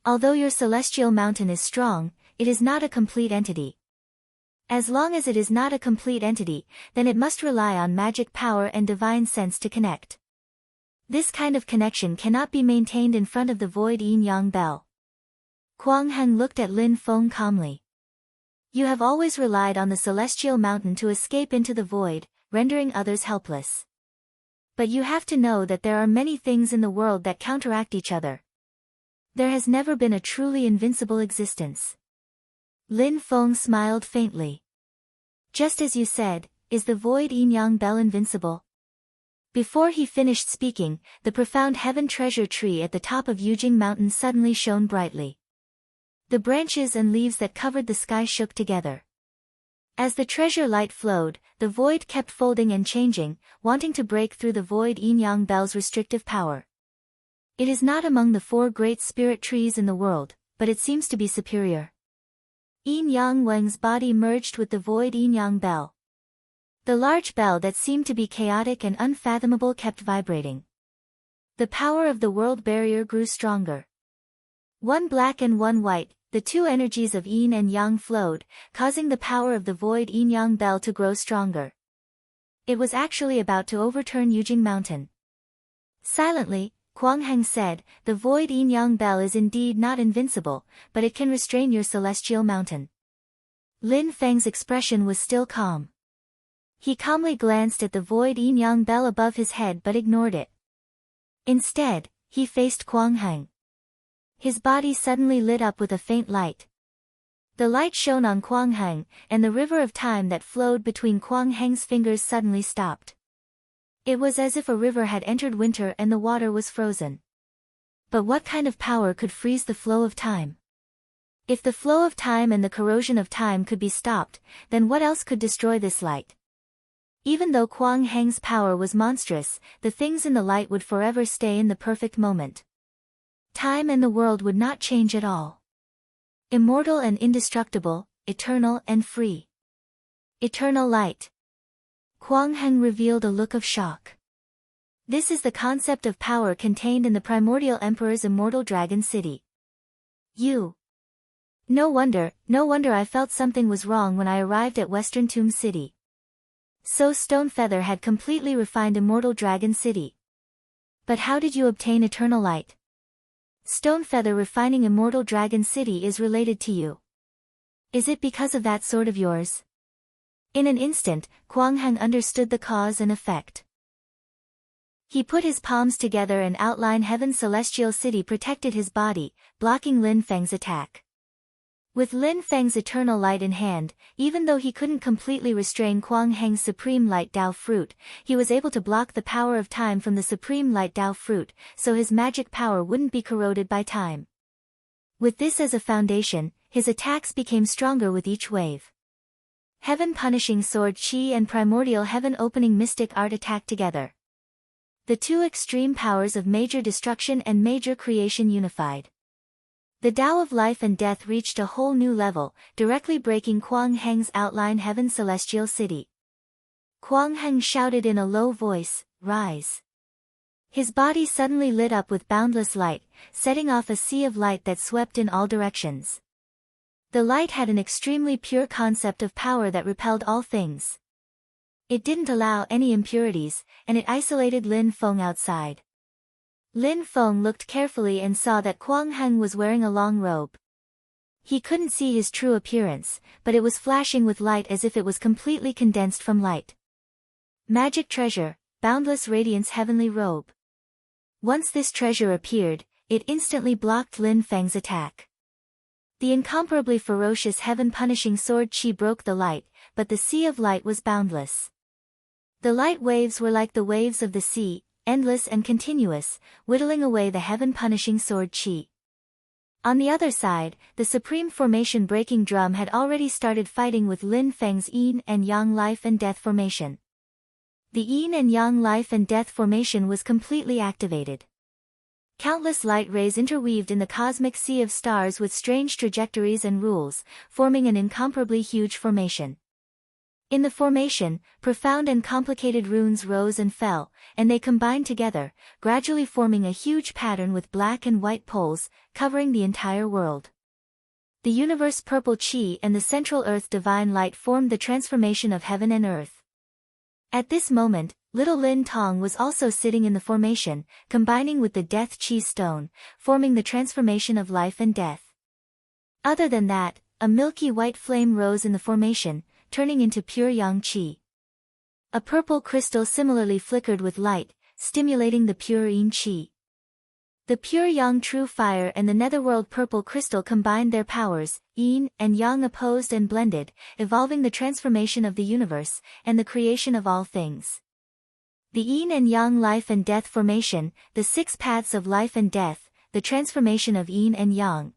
Although your celestial mountain is strong, it is not a complete entity. As long as it is not a complete entity, then it must rely on magic power and divine sense to connect. This kind of connection cannot be maintained in front of the void yin-yang bell. Kuang Heng looked at Lin Feng calmly. You have always relied on the celestial mountain to escape into the void, rendering others helpless. But you have to know that there are many things in the world that counteract each other. There has never been a truly invincible existence. Lin Feng smiled faintly. Just as you said, is the void yin-yang bell invincible? Before he finished speaking, the profound heaven treasure tree at the top of Yujing Mountain suddenly shone brightly. The branches and leaves that covered the sky shook together. As the treasure light flowed, the void kept folding and changing, wanting to break through the void yin-yang bell's restrictive power. It is not among the 4 great spirit trees in the world, but it seems to be superior. Yin Yang Weng's body merged with the void yin-yang bell. The large bell that seemed to be chaotic and unfathomable kept vibrating. The power of the world barrier grew stronger. One black and one white, the two energies of yin and yang flowed, causing the power of the void yin-yang bell to grow stronger. It was actually about to overturn Yujing Mountain. Silently, Kuang Heng said, the void yin-yang bell is indeed not invincible, but it can restrain your celestial mountain. Lin Feng's expression was still calm. He calmly glanced at the void yin-yang bell above his head but ignored it. Instead, he faced Kuang Heng. His body suddenly lit up with a faint light. The light shone on Kuang Heng, and the river of time that flowed between Kuang Heng's fingers suddenly stopped. It was as if a river had entered winter and the water was frozen. But what kind of power could freeze the flow of time? If the flow of time and the corrosion of time could be stopped, then what else could destroy this light? Even though Kuang Heng's power was monstrous, the things in the light would forever stay in the perfect moment. Time and the world would not change at all. Immortal and indestructible, eternal and free. Eternal light. Kuang Heng revealed a look of shock. This is the concept of power contained in the primordial emperor's immortal dragon city. You. No wonder I felt something was wrong when I arrived at Western Tomb City. So Stonefeather had completely refined Immortal Dragon City. But how did you obtain eternal light? Stonefeather refining Immortal Dragon City is related to you. Is it because of that sword of yours? In an instant, Kwang Heng understood the cause and effect. He put his palms together and outlined Heaven's celestial city protected his body, blocking Lin Feng's attack. With Lin Feng's eternal light in hand, even though he couldn't completely restrain Kwang Heng's supreme light Dao fruit, he was able to block the power of time from the supreme light Dao fruit, so his magic power wouldn't be corroded by time. With this as a foundation, his attacks became stronger with each wave. Heaven punishing sword Qi and primordial heaven opening mystic art attacked together. The two extreme powers of major destruction and major creation unified. The Tao of life and death reached a whole new level, directly breaking Kwang Heng's outlined Heaven's celestial city. Kwang Heng shouted in a low voice, "Rise!" His body suddenly lit up with boundless light, setting off a sea of light that swept in all directions. The light had an extremely pure concept of power that repelled all things. It didn't allow any impurities, and it isolated Lin Feng outside. Lin Feng looked carefully and saw that Kwang Heng was wearing a long robe. He couldn't see his true appearance, but it was flashing with light as if it was completely condensed from light. Magic treasure, boundless radiance heavenly robe. Once this treasure appeared, it instantly blocked Lin Feng's attack. The incomparably ferocious heaven-punishing sword Qi broke the light, but the sea of light was boundless. The light waves were like the waves of the sea, endless and continuous, whittling away the heaven-punishing sword Qi. On the other side, the Supreme Formation Breaking Drum had already started fighting with Lin Feng's Yin and Yang Life and Death Formation. The Yin and Yang Life and Death Formation was completely activated. Countless light rays interweaved in the cosmic sea of stars with strange trajectories and rules, forming an incomparably huge formation. In the formation, profound and complicated runes rose and fell, and they combined together, gradually forming a huge pattern with black and white poles, covering the entire world. The universe purple Qi and the central earth divine light formed the transformation of heaven and earth. At this moment, little Lin Tong was also sitting in the formation, combining with the death Qi stone, forming the transformation of life and death. Other than that, a milky white flame rose in the formation, turning into pure Yang Qi. A purple crystal similarly flickered with light, stimulating the pure Yin Qi. The pure Yang true fire and the netherworld purple crystal combined their powers, Yin and Yang opposed and blended, evolving the transformation of the universe, and the creation of all things. The Yin and Yang life and death formation, the six paths of life and death, the transformation of Yin and Yang.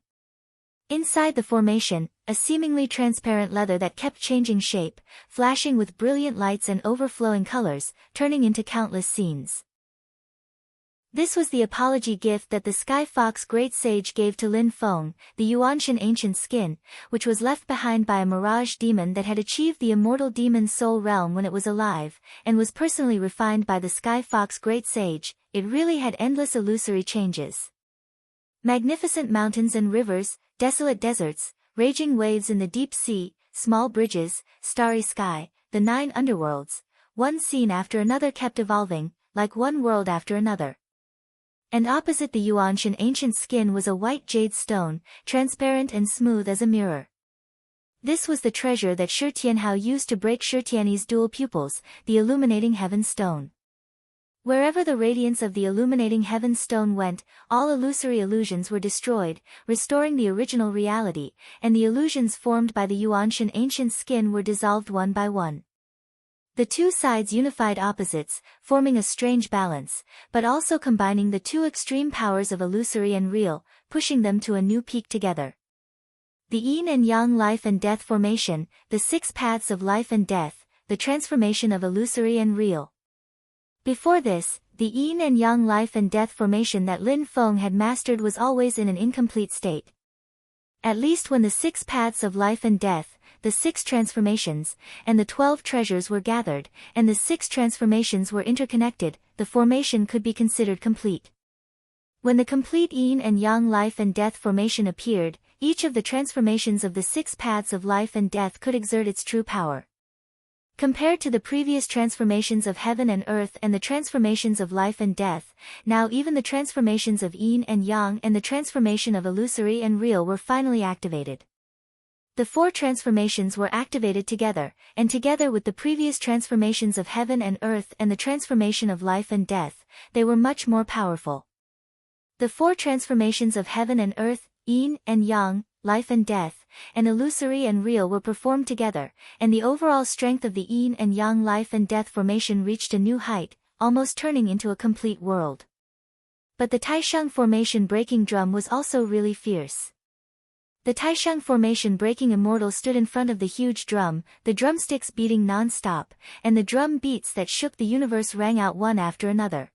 Inside the formation, a seemingly transparent leather that kept changing shape, flashing with brilliant lights and overflowing colors, turning into countless scenes. This was the apology gift that the Sky Fox Great Sage gave to Lin Feng, the Yuanshan ancient skin, which was left behind by a mirage demon that had achieved the immortal demon's soul realm when it was alive, and was personally refined by the Sky Fox Great Sage. It really had endless illusory changes. Magnificent mountains and rivers, desolate deserts, raging waves in the deep sea, small bridges, starry sky, the 9 underworlds, one scene after another kept evolving, like one world after another. And opposite the Yuanshan ancient skin was a white jade stone, transparent and smooth as a mirror. This was the treasure that Shi Tianhao used to break Shi Tianyi's dual pupils, the illuminating heaven stone. Wherever the radiance of the illuminating heaven stone went, all illusory illusions were destroyed, restoring the original reality, and the illusions formed by the Yuanshan ancient skin were dissolved one by one. The two sides unified opposites, forming a strange balance, but also combining the two extreme powers of illusory and real, pushing them to a new peak together. The Yin and Yang life and death formation, the 6 paths of life and death, the transformation of illusory and real. Before this, the Yin and Yang life and death formation that Lin Feng had mastered was always in an incomplete state. At least when the 6 paths of life and death, the 6 transformations, and the 12 treasures were gathered, and the 6 transformations were interconnected, the formation could be considered complete. When the complete yin and yang life and death formation appeared, each of the transformations of the 6 paths of life and death could exert its true power. Compared to the previous transformations of heaven and earth and the transformations of life and death, now even the transformations of yin and yang and the transformation of illusory and real were finally activated. The 4 transformations were activated together, and together with the previous transformations of heaven and earth and the transformation of life and death, they were much more powerful. The 4 transformations of heaven and earth, yin and yang, life and death, and illusory and real were performed together, and the overall strength of the yin and yang life and death formation reached a new height, almost turning into a complete world. But the Taisheng formation breaking drum was also really fierce. The Taisheng formation breaking immortal stood in front of the huge drum, the drumsticks beating non-stop, and the drum beats that shook the universe rang out one after another.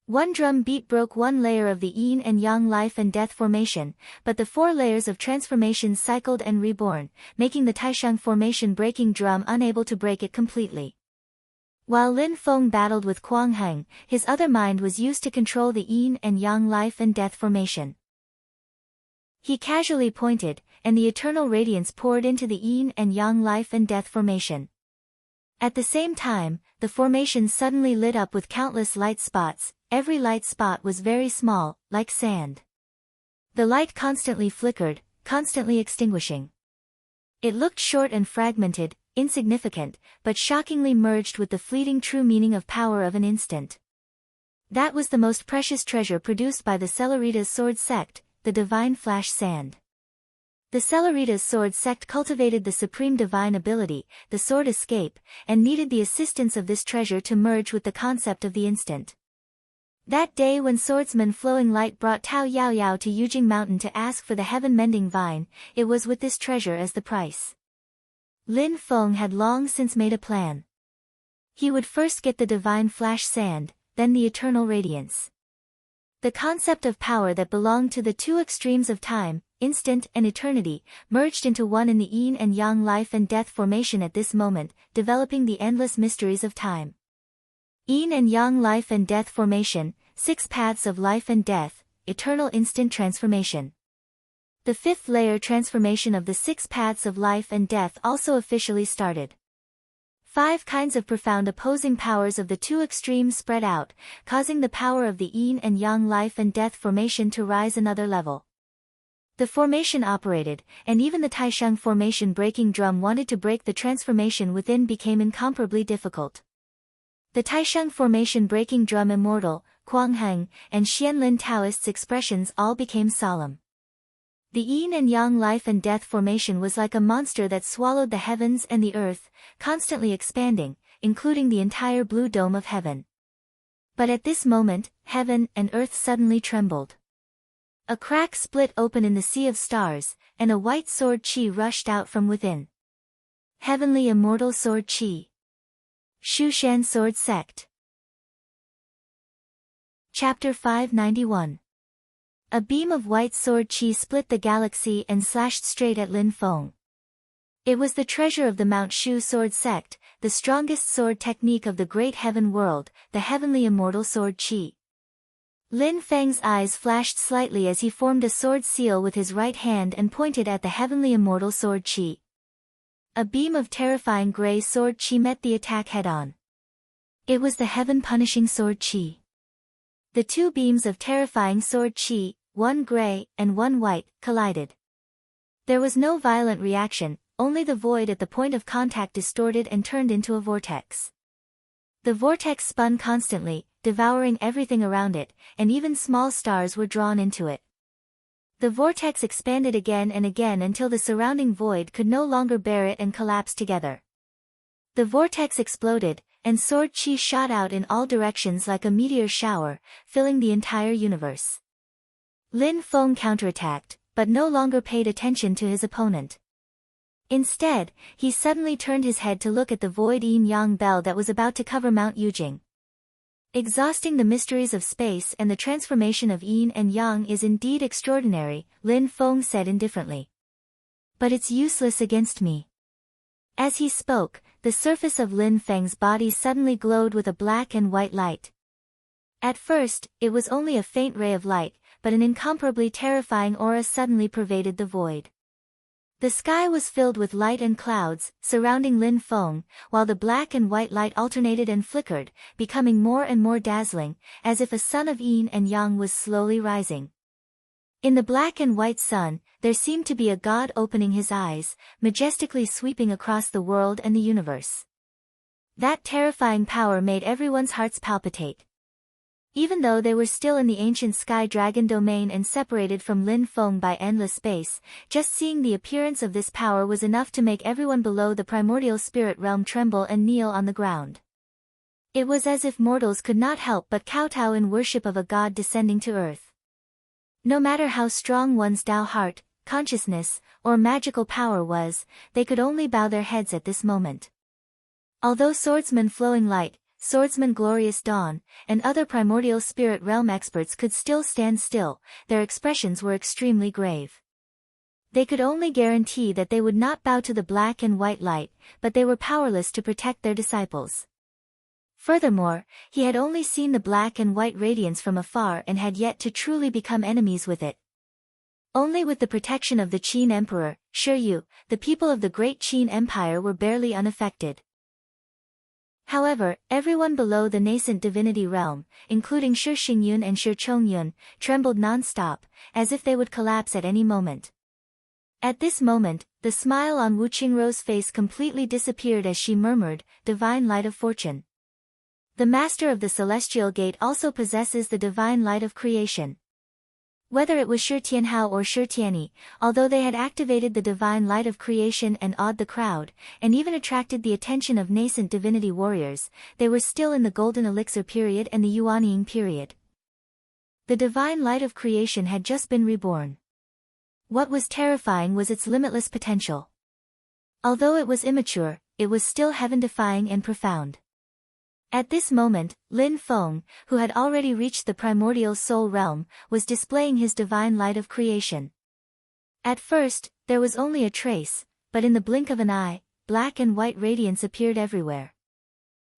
One drum beat broke one layer of the yin and yang life and death formation, but the 4 layers of transformations cycled and reborn, making the Taisheng formation breaking drum unable to break it completely. While Lin Feng battled with Kuang Heng, his other mind was used to control the yin and yang life and death formation. He casually pointed, and the eternal radiance poured into the yin and yang life and death formation. At the same time, the formation suddenly lit up with countless light spots. Every light spot was very small, like sand. The light constantly flickered, constantly extinguishing. It looked short and fragmented, insignificant, but shockingly merged with the fleeting true meaning of power of an instant. That was the most precious treasure produced by the Celeritas sword sect, the divine flash sand. The Celeritas sword sect cultivated the supreme divine ability, the sword escape, and needed the assistance of this treasure to merge with the concept of the instant. That day when swordsman Flowing Light brought Tao Yao Yao to Yujing Mountain to ask for the heaven-mending vine, it was with this treasure as the price. Lin Feng had long since made a plan. He would first get the divine flash sand, then the eternal radiance. The concept of power that belonged to the 2 extremes of time, instant and eternity, merged into one in the yin and yang life and death formation at this moment, developing the endless mysteries of time. Yin and yang life and death formation, 6 paths of life and death, eternal instant transformation. The 5th layer transformation of the 6 paths of life and death also officially started. 5 kinds of profound opposing powers of the 2 extremes spread out, causing the power of the yin and yang life and death formation to rise another level. The formation operated, and even the Taisheng formation breaking drum wanted to break the transformation within became incomparably difficult. The Taisheng formation breaking drum immortal, Kuang Heng, and Xianlin Taoists' expressions all became solemn. The yin and yang life and death formation was like a monster that swallowed the heavens and the earth, constantly expanding, including the entire blue dome of heaven. But at this moment, heaven and earth suddenly trembled. A crack split open in the sea of stars, and a white sword chi rushed out from within. Heavenly immortal sword chi. Shushan Sword Sect. Chapter 591. A beam of white sword chi split the galaxy and slashed straight at Lin Feng. It was the treasure of the Mount Shu Sword Sect, the strongest sword technique of the great heaven world, the heavenly immortal sword chi. Lin Feng's eyes flashed slightly as he formed a sword seal with his right hand and pointed at the heavenly immortal sword chi. A beam of terrifying gray sword chi met the attack head-on. It was the heaven-punishing sword chi. The 2 beams of terrifying sword chi, one gray and one white, collided. There was no violent reaction, only the void at the point of contact distorted and turned into a vortex. The vortex spun constantly, devouring everything around it, and even small stars were drawn into it. The vortex expanded again and again until the surrounding void could no longer bear it and collapsed together. The vortex exploded, and sword chi shot out in all directions like a meteor shower, filling the entire universe. Lin Feng counterattacked, but no longer paid attention to his opponent. Instead, he suddenly turned his head to look at the void yin-yang bell that was about to cover Mount Yujing. Exhausting the mysteries of space and the transformation of yin and yang is indeed extraordinary, Lin Feng said indifferently. But it's useless against me. As he spoke, the surface of Lin Feng's body suddenly glowed with a black and white light. At first, it was only a faint ray of light, but an incomparably terrifying aura suddenly pervaded the void. The sky was filled with light and clouds, surrounding Lin Feng, while the black and white light alternated and flickered, becoming more and more dazzling, as if a sun of yin and yang was slowly rising. In the black and white sun, there seemed to be a god opening his eyes, majestically sweeping across the world and the universe. That terrifying power made everyone's hearts palpitate. Even though they were still in the ancient Sky Dragon domain and separated from Lin Feng by endless space, just seeing the appearance of this power was enough to make everyone below the primordial spirit realm tremble and kneel on the ground. It was as if mortals could not help but kowtow in worship of a god descending to earth. No matter how strong one's Tao heart, consciousness, or magical power was, they could only bow their heads at this moment. Although swordsman Flowing Light, swordsman Glorious Dawn, and other primordial spirit realm experts could still stand still, their expressions were extremely grave. They could only guarantee that they would not bow to the black and white light, but they were powerless to protect their disciples. Furthermore, he had only seen the black and white radiance from afar and had yet to truly become enemies with it. Only with the protection of the Qin Emperor, Shi Yu, the people of the Great Qin Empire were barely unaffected. However, everyone below the nascent divinity realm, including Shi Xingyun and Shi Chongyun, trembled non-stop, as if they would collapse at any moment. At this moment, the smile on Wu Qingrou's face completely disappeared as she murmured, "Divine light of fortune." The master of the celestial gate also possesses the divine light of creation. Whether it was Shi Tianhao or Shi Tianyi, although they had activated the divine light of creation and awed the crowd, and even attracted the attention of nascent divinity warriors, they were still in the Golden Elixir period and the Yuanying period. The divine light of creation had just been reborn. What was terrifying was its limitless potential. Although it was immature, it was still heaven-defying and profound. At this moment, Lin Feng, who had already reached the primordial soul realm, was displaying his divine light of creation. At first, there was only a trace, but in the blink of an eye, black and white radiance appeared everywhere.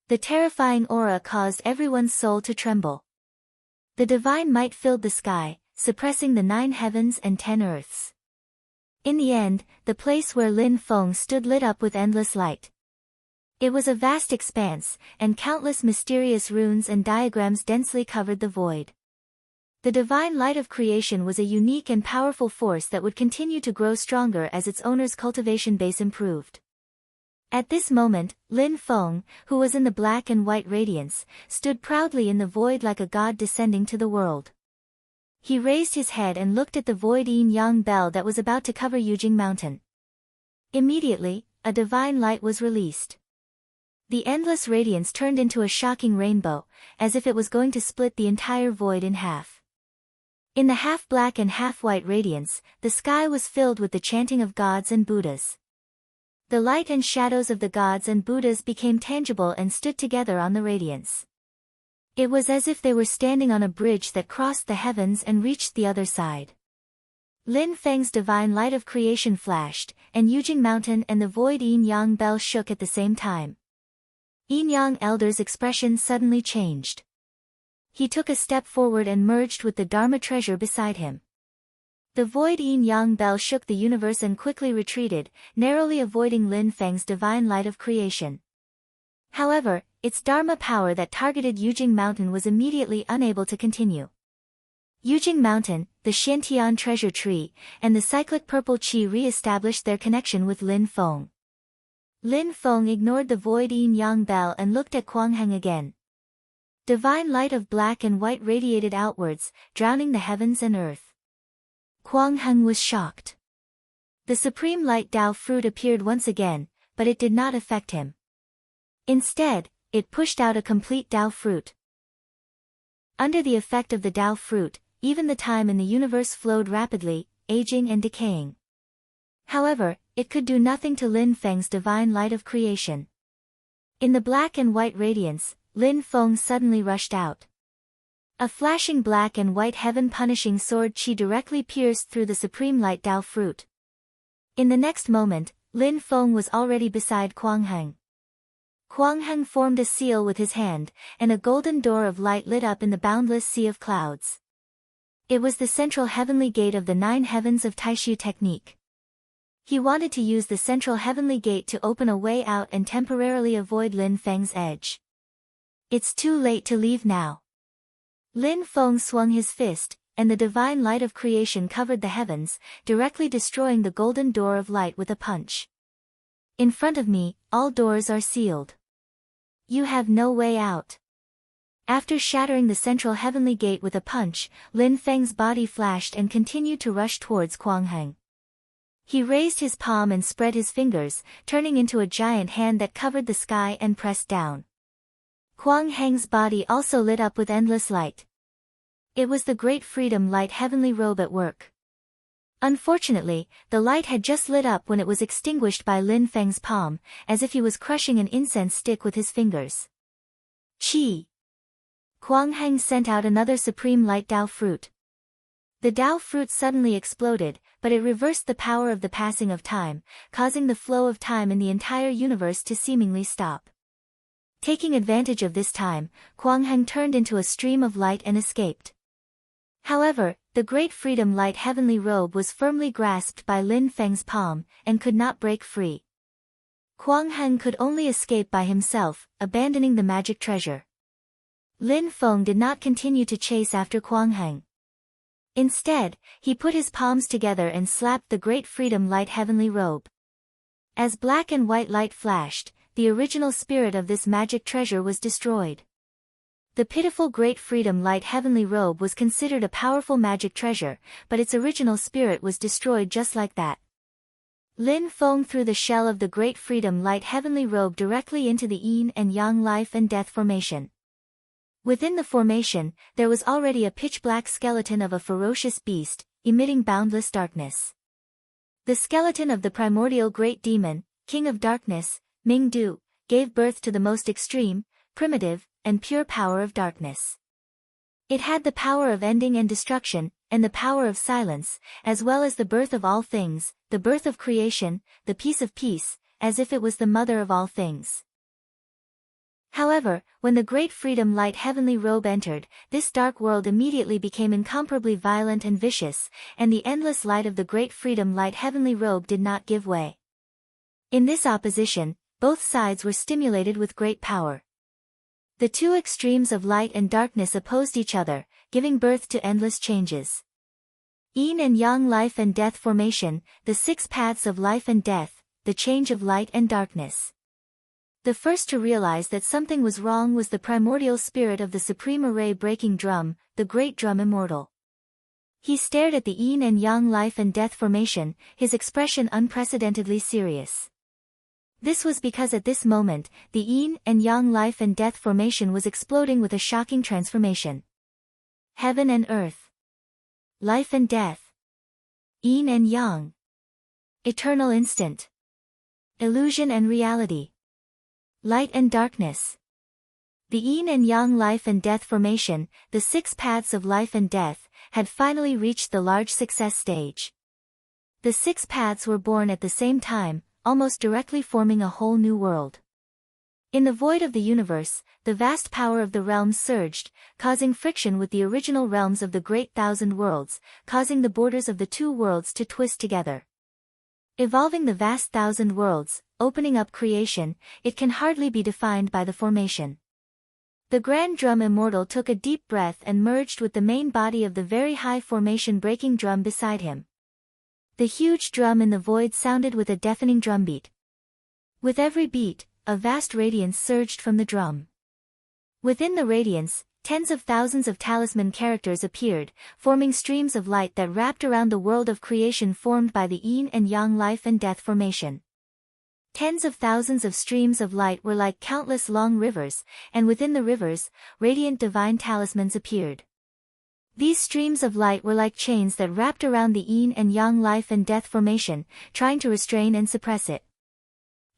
The terrifying aura caused everyone's soul to tremble. The divine might filled the sky, suppressing the 9 heavens and 10 earths. In the end, the place where Lin Feng stood lit up with endless light. It was a vast expanse, and countless mysterious runes and diagrams densely covered the void. The divine light of creation was a unique and powerful force that would continue to grow stronger as its owner's cultivation base improved. At this moment, Lin Feng, who was in the black and white radiance, stood proudly in the void like a god descending to the world. He raised his head and looked at the void yin-yang bell that was about to cover Yujing Mountain. Immediately, a divine light was released. The endless radiance turned into a shocking rainbow, as if it was going to split the entire void in half. In the half-black and half-white radiance, the sky was filled with the chanting of gods and Buddhas. The light and shadows of the gods and Buddhas became tangible and stood together on the radiance. It was as if they were standing on a bridge that crossed the heavens and reached the other side. Lin Feng's divine light of creation flashed, and Yujing Mountain and the void yin-yang bell shook at the same time. Yin-yang elder's expression suddenly changed. He took a step forward and merged with the Dharma treasure beside him. The void yin-yang bell shook the universe and quickly retreated, narrowly avoiding Lin Feng's divine light of creation. However, its Dharma power that targeted Yujing Mountain was immediately unable to continue. Yujing Mountain, the Xiantian treasure tree, and the cyclic purple qi re-established their connection with Lin Feng. Lin Feng ignored the void yin-yang bell and looked at Quang Heng again. Divine light of black and white radiated outwards, drowning the heavens and earth. Quang Heng was shocked. The supreme light Tao fruit appeared once again, but it did not affect him. Instead, it pushed out a complete Tao fruit. Under the effect of the Tao fruit, even the time in the universe flowed rapidly, aging and decaying. However, it could do nothing to Lin Feng's divine light of creation. In the black and white radiance, Lin Feng suddenly rushed out. A flashing black and white heaven-punishing sword qi directly pierced through the supreme light Tao fruit. In the next moment, Lin Feng was already beside Quang Heng. Kwang Heng formed a seal with his hand, and a golden door of light lit up in the boundless sea of clouds. It was the central heavenly gate of the 9 heavens of Taishu technique. He wanted to use the central heavenly gate to open a way out and temporarily avoid Lin Feng's edge. It's too late to leave now. Lin Feng swung his fist, and the divine light of creation covered the heavens, directly destroying the golden door of light with a punch. In front of me, all doors are sealed. You have no way out. After shattering the central heavenly gate with a punch, Lin Feng's body flashed and continued to rush towards Kwang Heng. He raised his palm and spread his fingers, turning into a giant hand that covered the sky and pressed down. Kwang Heng's body also lit up with endless light. It was the great freedom light heavenly robe at work. Unfortunately, the light had just lit up when it was extinguished by Lin Feng's palm, as if he was crushing an incense stick with his fingers. Chi! Kwang Heng sent out another supreme light Dao fruit. The Dao fruit suddenly exploded, but it reversed the power of the passing of time, causing the flow of time in the entire universe to seemingly stop. Taking advantage of this time, Kwang Heng turned into a stream of light and escaped. However, the great freedom light heavenly robe was firmly grasped by Lin Feng's palm, and could not break free. Kwang Heng could only escape by himself, abandoning the magic treasure. Lin Feng did not continue to chase after Kwang Heng. Instead, he put his palms together and slapped the great freedom light heavenly robe. As black and white light flashed, the original spirit of this magic treasure was destroyed. The pitiful great freedom light heavenly robe was considered a powerful magic treasure, but its original spirit was destroyed just like that. Lin Feng threw the shell of the great freedom light heavenly robe directly into the yin and yang life and death formation. Within the formation, there was already a pitch-black skeleton of a ferocious beast, emitting boundless darkness. The skeleton of the primordial great demon, king of darkness, Ming Du, gave birth to the most extreme, primitive, and pure power of darkness. It had the power of ending and destruction, and the power of silence, as well as the birth of all things, the birth of creation, the peace of peace, as if it was the mother of all things. However, when the great freedom light heavenly robe entered, this dark world immediately became incomparably violent and vicious, and the endless light of the great freedom light heavenly robe did not give way. In this opposition, both sides were stimulated with great power. The two extremes of light and darkness opposed each other, giving birth to endless changes. Yin and yang life and death formation, the 6 paths of life and death, the change of light and darkness. The first to realize that something was wrong was the primordial spirit of the supreme array-breaking drum, the great drum immortal. He stared at the yin and yang life and death formation, his expression unprecedentedly serious. This was because at this moment, the yin and yang life and death formation was exploding with a shocking transformation. Heaven and earth. Life and death. Yin and yang. Eternal instant. Illusion and reality. Light and darkness. The yin and yang life and death formation, the 6 paths of life and death, had finally reached the large success stage. The 6 paths were born at the same time, almost directly forming a whole new world. In the void of the universe, the vast power of the realms surged, causing friction with the original realms of the great 1,000 worlds, causing the borders of the 2 worlds to twist together. Evolving the vast 1,000 worlds, opening up creation, it can hardly be defined by the formation. The grand drum immortal took a deep breath and merged with the main body of the very high formation breaking drum beside him. The huge drum in the void sounded with a deafening drumbeat. With every beat, a vast radiance surged from the drum. Within the radiance, tens of thousands of talisman characters appeared, forming streams of light that wrapped around the world of creation formed by the yin and yang life and death formation. Tens of thousands of streams of light were like countless long rivers, and within the rivers, radiant divine talismans appeared. These streams of light were like chains that wrapped around the yin and yang life and death formation, trying to restrain and suppress it.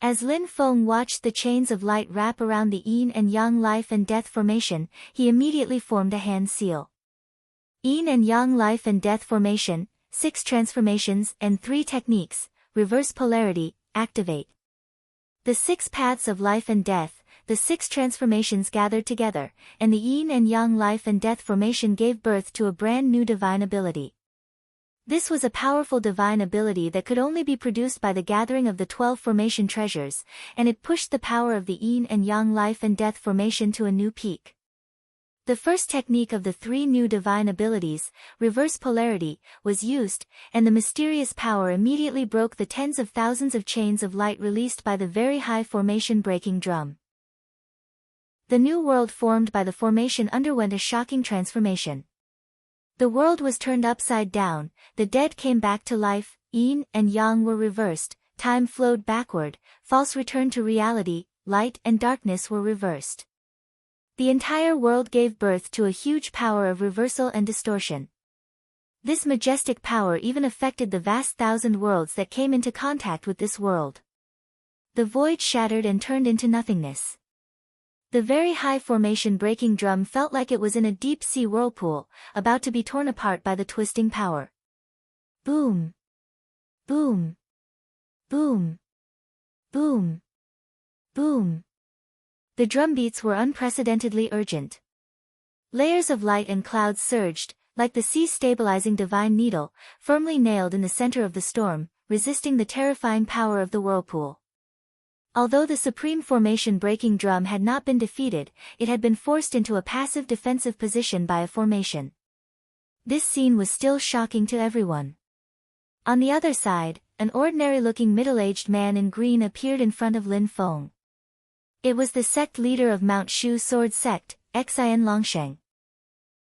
As Lin Feng watched the chains of light wrap around the yin and yang life and death formation, he immediately formed a hand seal. Yin and yang life and death formation, 6 transformations and 3 techniques, reverse polarity, activate. The 6 paths of life and death, the 6 transformations gathered together, and the yin and yang life and death formation gave birth to a brand new divine ability. This was a powerful divine ability that could only be produced by the gathering of the 12 formation treasures, and it pushed the power of the yin and yang life and death formation to a new peak. The first technique of the 3 new divine abilities, reverse polarity, was used, and the mysterious power immediately broke the tens of thousands of chains of light released by the very high formation breaking drum. The new world formed by the formation underwent a shocking transformation. The world was turned upside down, the dead came back to life, yin and yang were reversed, time flowed backward, false returned to reality, light and darkness were reversed. The entire world gave birth to a huge power of reversal and distortion. This majestic power even affected the vast 1,000 worlds that came into contact with this world. The void shattered and turned into nothingness. The very high formation breaking drum felt like it was in a deep-sea whirlpool, about to be torn apart by the twisting power. Boom! Boom! Boom! Boom! Boom! The drum beats were unprecedentedly urgent. Layers of light and clouds surged, like the sea stabilizing divine needle, firmly nailed in the center of the storm, resisting the terrifying power of the whirlpool. Although the supreme formation breaking drum had not been defeated, it had been forced into a passive defensive position by a formation. This scene was still shocking to everyone. On the other side, an ordinary-looking middle-aged man in green appeared in front of Lin Feng. It was the sect leader of Mount Shu Sword Sect, Xian Longsheng.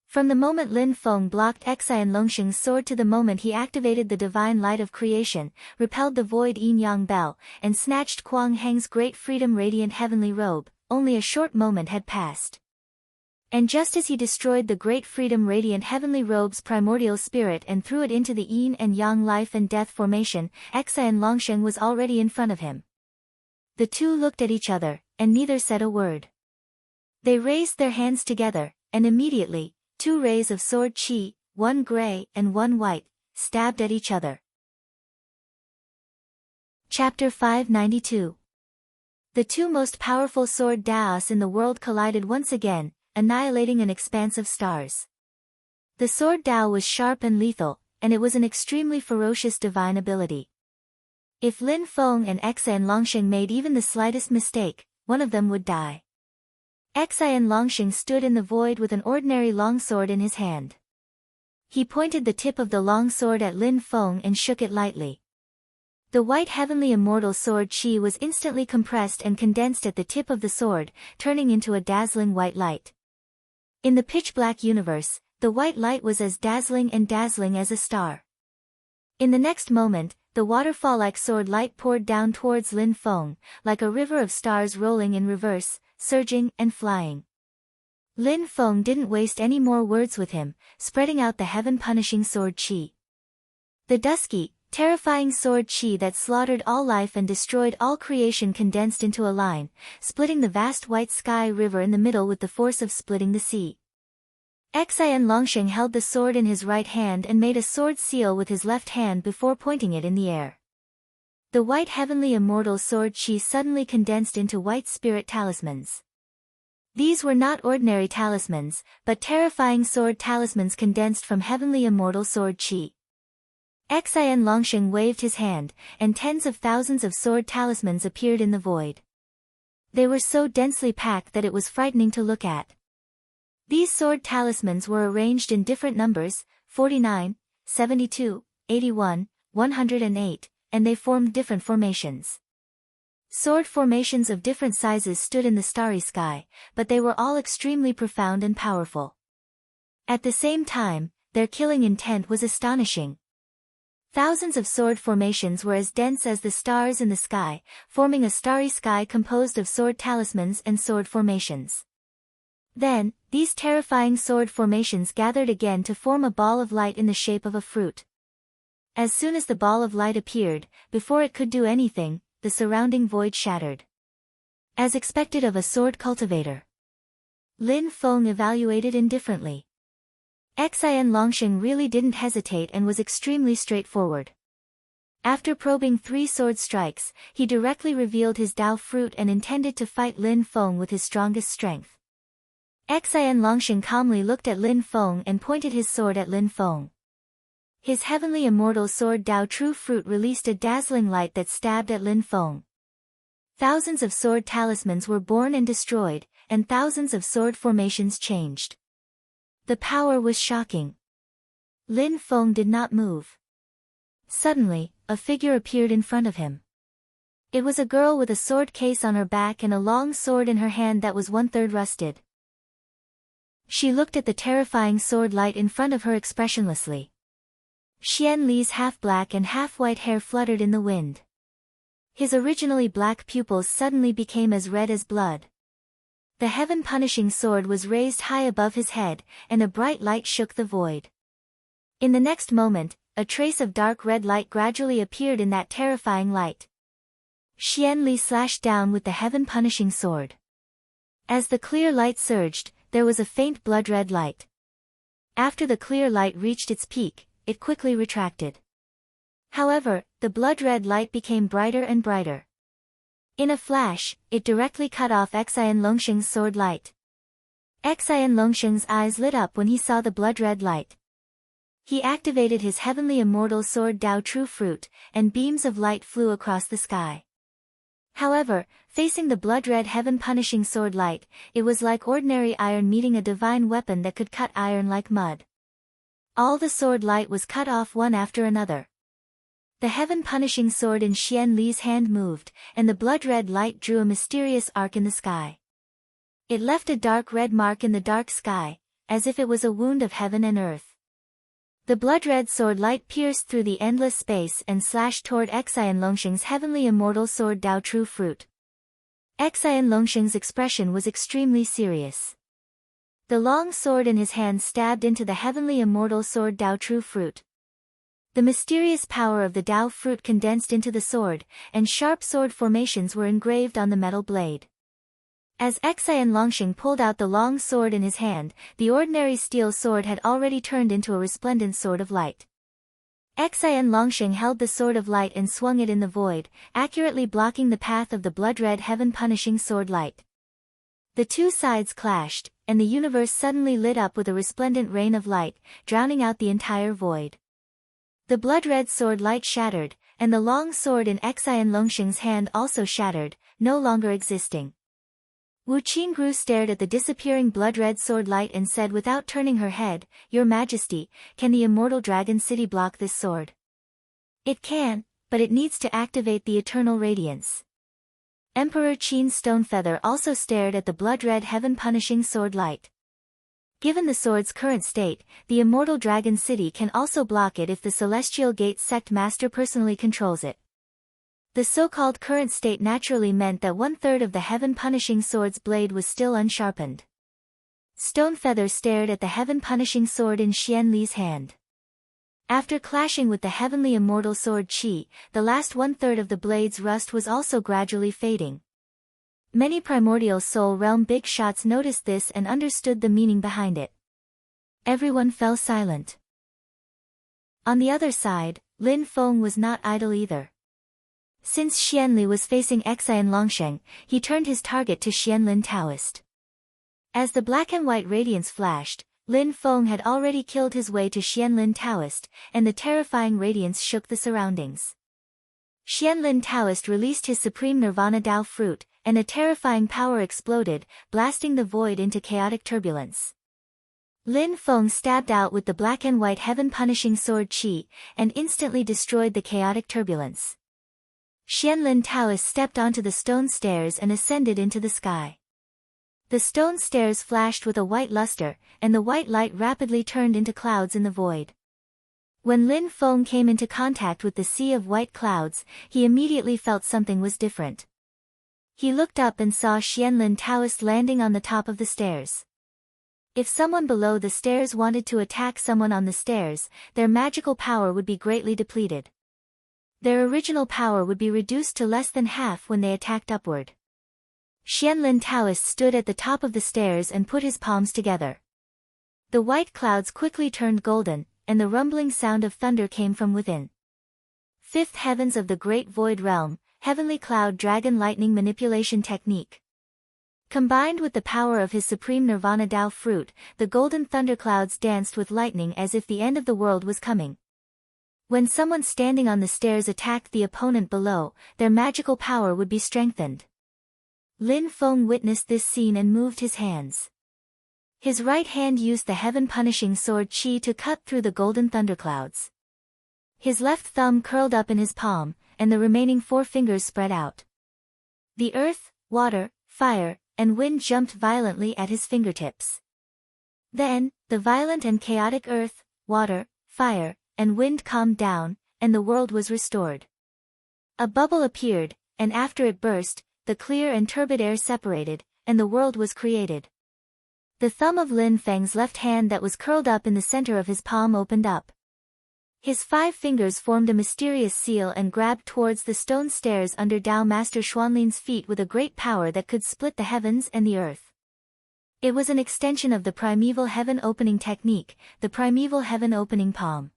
From the moment Lin Feng blocked Xian Longsheng's sword to the moment he activated the divine light of creation, repelled the void yin-yang bell, and snatched Kuang Heng's great freedom radiant heavenly robe, only a short moment had passed. And just as he destroyed the great freedom radiant heavenly robe's primordial spirit and threw it into the yin and yang life and death formation, Xian Longsheng was already in front of him. The two looked at each other, and neither said a word. They raised their hands together, and immediately, 2 rays of sword chi, one gray and one white, stabbed at each other. Chapter 592. The 2 most powerful sword daos in the world collided once again, annihilating an expanse of stars. The sword dao was sharp and lethal, and it was an extremely ferocious divine ability. If Lin Feng and Xian Longsheng made even the slightest mistake, one of them would die. Xian Longsheng stood in the void with an ordinary longsword in his hand. He pointed the tip of the longsword at Lin Feng and shook it lightly. The white heavenly immortal sword chi was instantly compressed and condensed at the tip of the sword, turning into a dazzling white light. In the pitch-black universe, the white light was as dazzling as a star. In the next moment, the waterfall-like sword light poured down towards Lin Feng, like a river of stars rolling in reverse, surging and flying. Lin Feng didn't waste any more words with him, spreading out the heaven-punishing sword chi. The dusky, terrifying sword chi that slaughtered all life and destroyed all creation condensed into a line, splitting the vast white sky river in the middle with the force of splitting the sea. Xian Longsheng held the sword in his right hand and made a sword seal with his left hand before pointing it in the air. The white heavenly immortal sword chi suddenly condensed into white spirit talismans. These were not ordinary talismans, but terrifying sword talismans condensed from heavenly immortal sword chi. Xian Longsheng waved his hand, and tens of thousands of sword talismans appeared in the void. They were so densely packed that it was frightening to look at. These sword talismans were arranged in different numbers, 49, 72, 81, 108, and they formed different formations. Sword formations of different sizes stood in the starry sky, but they were all extremely profound and powerful. At the same time, their killing intent was astonishing. Thousands of sword formations were as dense as the stars in the sky, forming a starry sky composed of sword talismans and sword formations. Then, these terrifying sword formations gathered again to form a ball of light in the shape of a fruit. As soon as the ball of light appeared, before it could do anything, the surrounding void shattered. As expected of a sword cultivator, Lin Feng evaluated indifferently. Xian Longsheng really didn't hesitate and was extremely straightforward. After probing 3 sword strikes, he directly revealed his Dao fruit and intended to fight Lin Feng with his strongest strength. Xian Longsheng calmly looked at Lin Feng and pointed his sword at Lin Feng. His heavenly immortal sword Dao True Fruit released a dazzling light that stabbed at Lin Feng. Thousands of sword talismans were born and destroyed, and thousands of sword formations changed. The power was shocking. Lin Feng did not move. Suddenly, a figure appeared in front of him. It was a girl with a sword case on her back and a long sword in her hand that was 1/3 rusted. She looked at the terrifying sword light in front of her expressionlessly. Xian Li's half-black and half-white hair fluttered in the wind. His originally black pupils suddenly became as red as blood. The heaven-punishing sword was raised high above his head, and a bright light shook the void. In the next moment, a trace of dark red light gradually appeared in that terrifying light. Xian Li slashed down with the heaven-punishing sword. As the clear light surged, there was a faint blood-red light. After the clear light reached its peak, it quickly retracted. However, the blood-red light became brighter and brighter. In a flash, it directly cut off Xian Longsheng's sword light. Xian Longsheng's eyes lit up when he saw the blood-red light. He activated his heavenly immortal sword Dao True Fruit, and beams of light flew across the sky. However, facing the blood-red heaven-punishing sword light, it was like ordinary iron meeting a divine weapon that could cut iron like mud. All the sword light was cut off one after another. The heaven-punishing sword in Xian Li's hand moved, and the blood-red light drew a mysterious arc in the sky. It left a dark red mark in the dark sky, as if it was a wound of heaven and earth. The blood-red sword light pierced through the endless space and slashed toward Xian Longsheng's heavenly immortal sword Dao True Fruit. Xian Longsheng's expression was extremely serious. The long sword in his hand stabbed into the heavenly immortal sword Dao True Fruit. The mysterious power of the Dao fruit condensed into the sword, and sharp sword formations were engraved on the metal blade. As Xian Longsheng pulled out the long sword in his hand, the ordinary steel sword had already turned into a resplendent sword of light. Xian Longsheng held the sword of light and swung it in the void, accurately blocking the path of the blood-red heaven-punishing sword light. The two sides clashed, and the universe suddenly lit up with a resplendent rain of light, drowning out the entire void. The blood-red sword light shattered, and the long sword in Xian Longsheng's hand also shattered, no longer existing. Wu Qingru stared at the disappearing blood-red sword light and said without turning her head, "Your Majesty, can the immortal dragon city block this sword?" "It can, but it needs to activate the eternal radiance." Emperor Qin's Stonefeather also stared at the blood-red heaven-punishing sword light. Given the sword's current state, the immortal dragon city can also block it if the Celestial Gate sect master personally controls it. The so-called current state naturally meant that 1/3 of the heaven-punishing sword's blade was still unsharpened. Stonefeather stared at the heaven-punishing sword in Xian Li's hand. After clashing with the heavenly immortal sword Qi, the last 1/3 of the blade's rust was also gradually fading. Many primordial soul realm big shots noticed this and understood the meaning behind it. Everyone fell silent. On the other side, Lin Feng was not idle either. Since Xian Li was facing Xian Longsheng, he turned his target to Xianlin Taoist. As the black and white radiance flashed, Lin Feng had already killed his way to Xianlin Taoist, and the terrifying radiance shook the surroundings. Xianlin Taoist released his supreme Nirvana Dao fruit, and a terrifying power exploded, blasting the void into chaotic turbulence. Lin Feng stabbed out with the black and white heaven-punishing sword Qi, and instantly destroyed the chaotic turbulence. Xianlin Taoist stepped onto the stone stairs and ascended into the sky. The stone stairs flashed with a white luster, and the white light rapidly turned into clouds in the void. When Lin Feng came into contact with the sea of white clouds, he immediately felt something was different. He looked up and saw Xianlin Taoist landing on the top of the stairs. If someone below the stairs wanted to attack someone on the stairs, their magical power would be greatly depleted. Their original power would be reduced to less than half when they attacked upward. Xianlin Taoist stood at the top of the stairs and put his palms together. The white clouds quickly turned golden, and the rumbling sound of thunder came from within. Fifth heavens of the Great Void Realm, Heavenly Cloud Dragon Lightning Manipulation Technique. Combined with the power of his supreme Nirvana Tao fruit, the golden thunderclouds danced with lightning as if the end of the world was coming. When someone standing on the stairs attacked the opponent below, their magical power would be strengthened. Lin Feng witnessed this scene and moved his hands. His right hand used the heaven-punishing sword Qi to cut through the golden thunderclouds. His left thumb curled up in his palm, and the remaining 4 fingers spread out. The earth, water, fire, and wind jumped violently at his fingertips. Then, the violent and chaotic earth, water, fire, and wind calmed down, and the world was restored. A bubble appeared, and after it burst, the clear and turbid air separated, and the world was created. The thumb of Lin Feng's left hand that was curled up in the center of his palm opened up. His 5 fingers formed a mysterious seal and grabbed towards the stone stairs under Tao Master Xuanlin's feet with a great power that could split the heavens and the earth. It was an extension of the primeval heaven opening technique, the primeval heaven opening palm.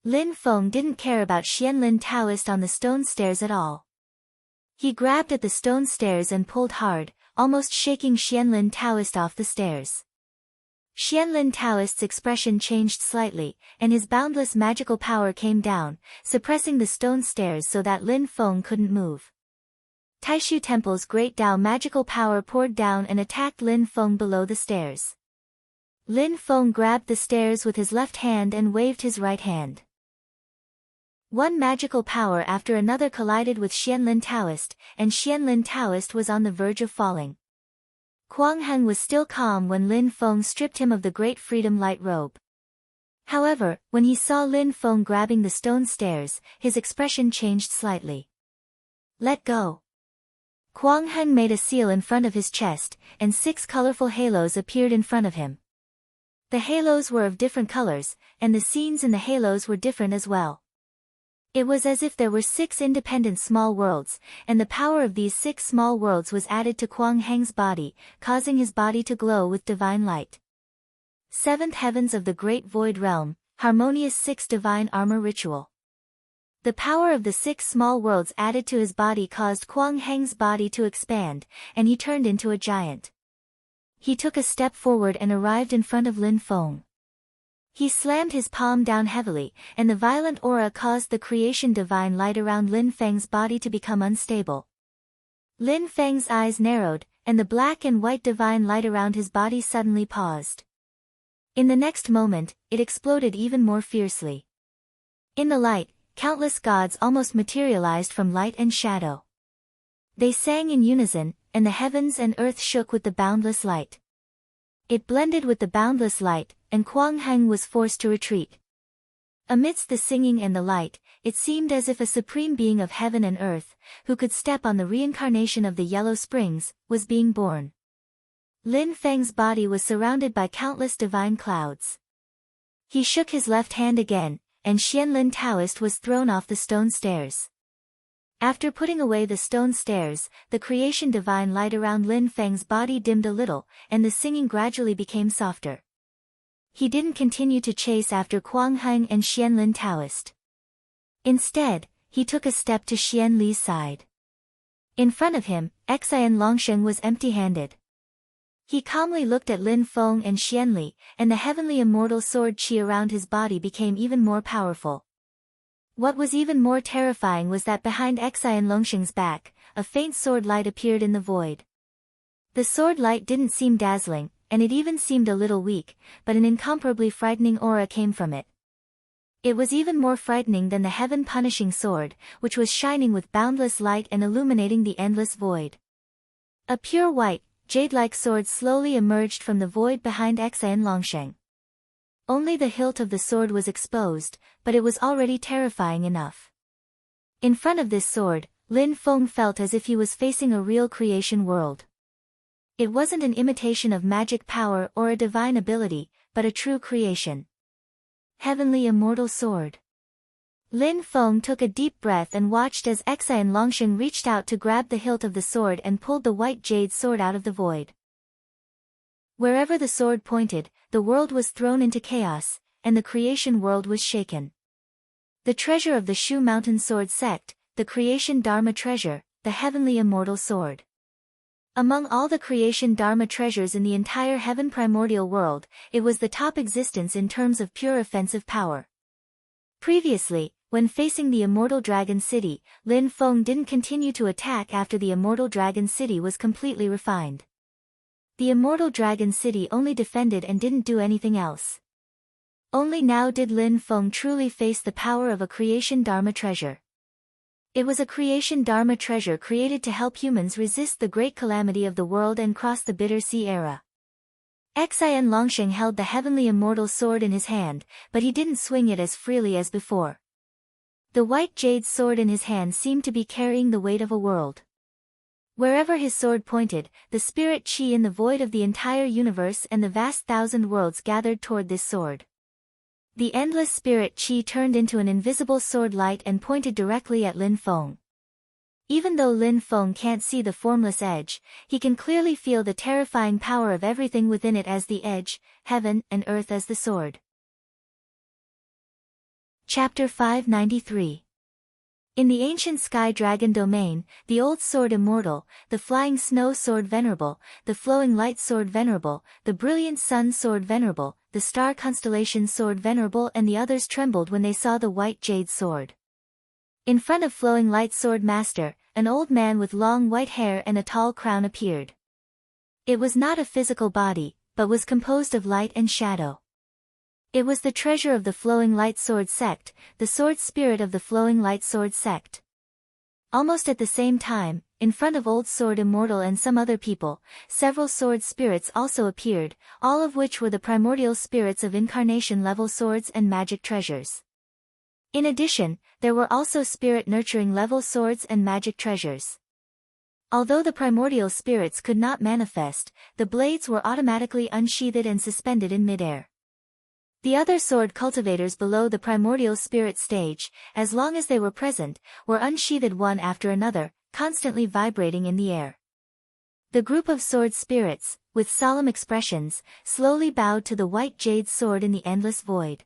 Lin Feng didn't care about Xianlin Taoist on the stone stairs at all. He grabbed at the stone stairs and pulled hard, almost shaking Xianlin Taoist off the stairs. Xianlin Taoist's expression changed slightly, and his boundless magical power came down, suppressing the stone stairs so that Lin Feng couldn't move. Taishu Temple's great Tao magical power poured down and attacked Lin Feng below the stairs. Lin Feng grabbed the stairs with his left hand and waved his right hand. One magical power after another collided with Xianlin Taoist, and Xianlin Taoist was on the verge of falling. Kuang Heng was still calm when Lin Feng stripped him of the great freedom light robe. However, when he saw Lin Feng grabbing the stone stairs, his expression changed slightly. Let go. Kuang Heng made a seal in front of his chest, and 6 colorful halos appeared in front of him. The halos were of different colors, and the scenes in the halos were different as well. It was as if there were 6 independent small worlds, and the power of these 6 small worlds was added to Kuang Heng's body, causing his body to glow with divine light. 7th Heavens of the Great Void Realm, Harmonious 6 Divine Armor Ritual. The power of the 6 small worlds added to his body caused Kuang Heng's body to expand, and he turned into a giant. He took a step forward and arrived in front of Lin Feng. He slammed his palm down heavily, and the violent aura caused the creation divine light around Lin Feng's body to become unstable. Lin Feng's eyes narrowed, and the black and white divine light around his body suddenly paused. In the next moment, it exploded even more fiercely. In the light, countless gods almost materialized from light and shadow. They sang in unison, and the heavens and earth shook with the boundless light. It blended with the boundless light, and Kuang Heng was forced to retreat. Amidst the singing and the light, it seemed as if a supreme being of heaven and earth, who could step on the reincarnation of the Yellow Springs, was being born. Lin Feng's body was surrounded by countless divine clouds. He shook his left hand again, and Xianlin Taoist was thrown off the stone stairs. After putting away the stone stairs, the creation divine light around Lin Feng's body dimmed a little, and the singing gradually became softer. He didn't continue to chase after Kuang Heng and Xianlin Taoist. Instead, he took a step to Xian Li's side. In front of him, Xian Longsheng was empty-handed. He calmly looked at Lin Feng and Xian Li, and the heavenly immortal sword qi around his body became even more powerful. What was even more terrifying was that behind Xian Longsheng's back, a faint sword light appeared in the void. The sword light didn't seem dazzling, and it even seemed a little weak, but an incomparably frightening aura came from it. It was even more frightening than the heaven-punishing sword, which was shining with boundless light and illuminating the endless void. A pure white, jade-like sword slowly emerged from the void behind Xian Longsheng. Only the hilt of the sword was exposed, but it was already terrifying enough. In front of this sword, Lin Feng felt as if he was facing a real creation world. It wasn't an imitation of magic power or a divine ability, but a true creation. Heavenly Immortal Sword. Lin Feng took a deep breath and watched as Xian Longsheng reached out to grab the hilt of the sword and pulled the white jade sword out of the void. Wherever the sword pointed, the world was thrown into chaos, and the creation world was shaken. The treasure of the Shu Mountain Sword Sect, the Creation Dharma treasure, the heavenly immortal sword. Among all the creation Dharma treasures in the entire heaven primordial world, it was the top existence in terms of pure offensive power. Previously, when facing the immortal dragon city, Lin Feng didn't continue to attack after the immortal dragon city was completely refined. The immortal dragon city only defended and didn't do anything else. Only now did Lin Feng truly face the power of a creation Dharma treasure. It was a creation Dharma treasure created to help humans resist the great calamity of the world and cross the bitter sea era. Xian Longsheng held the heavenly immortal sword in his hand, but he didn't swing it as freely as before. The white jade sword in his hand seemed to be carrying the weight of a world. Wherever his sword pointed, the spirit chi in the void of the entire universe and the vast thousand worlds gathered toward this sword. The endless spirit chi turned into an invisible sword light and pointed directly at Lin Feng. Even though Lin Feng can't see the formless edge, he can clearly feel the terrifying power of everything within it as the edge, heaven and earth as the sword. Chapter 593. In the ancient sky dragon domain, the old sword immortal, the flying snow sword venerable, the flowing light sword venerable, the brilliant sun sword venerable, the star constellation sword venerable and the others trembled when they saw the white jade sword. In front of flowing light sword master, an old man with long white hair and a tall crown appeared. It was not a physical body, but was composed of light and shadow. It was the treasure of the Flowing Light Sword Sect, the sword spirit of the Flowing Light Sword Sect. Almost at the same time, in front of Old Sword Immortal and some other people, several sword spirits also appeared, all of which were the primordial spirits of incarnation-level swords and magic treasures. In addition, there were also spirit-nurturing level swords and magic treasures. Although the primordial spirits could not manifest, the blades were automatically unsheathed and suspended in midair. The other sword cultivators below the primordial spirit stage, as long as they were present, were unsheathed one after another, constantly vibrating in the air. The group of sword spirits, with solemn expressions, slowly bowed to the white jade sword in the endless void.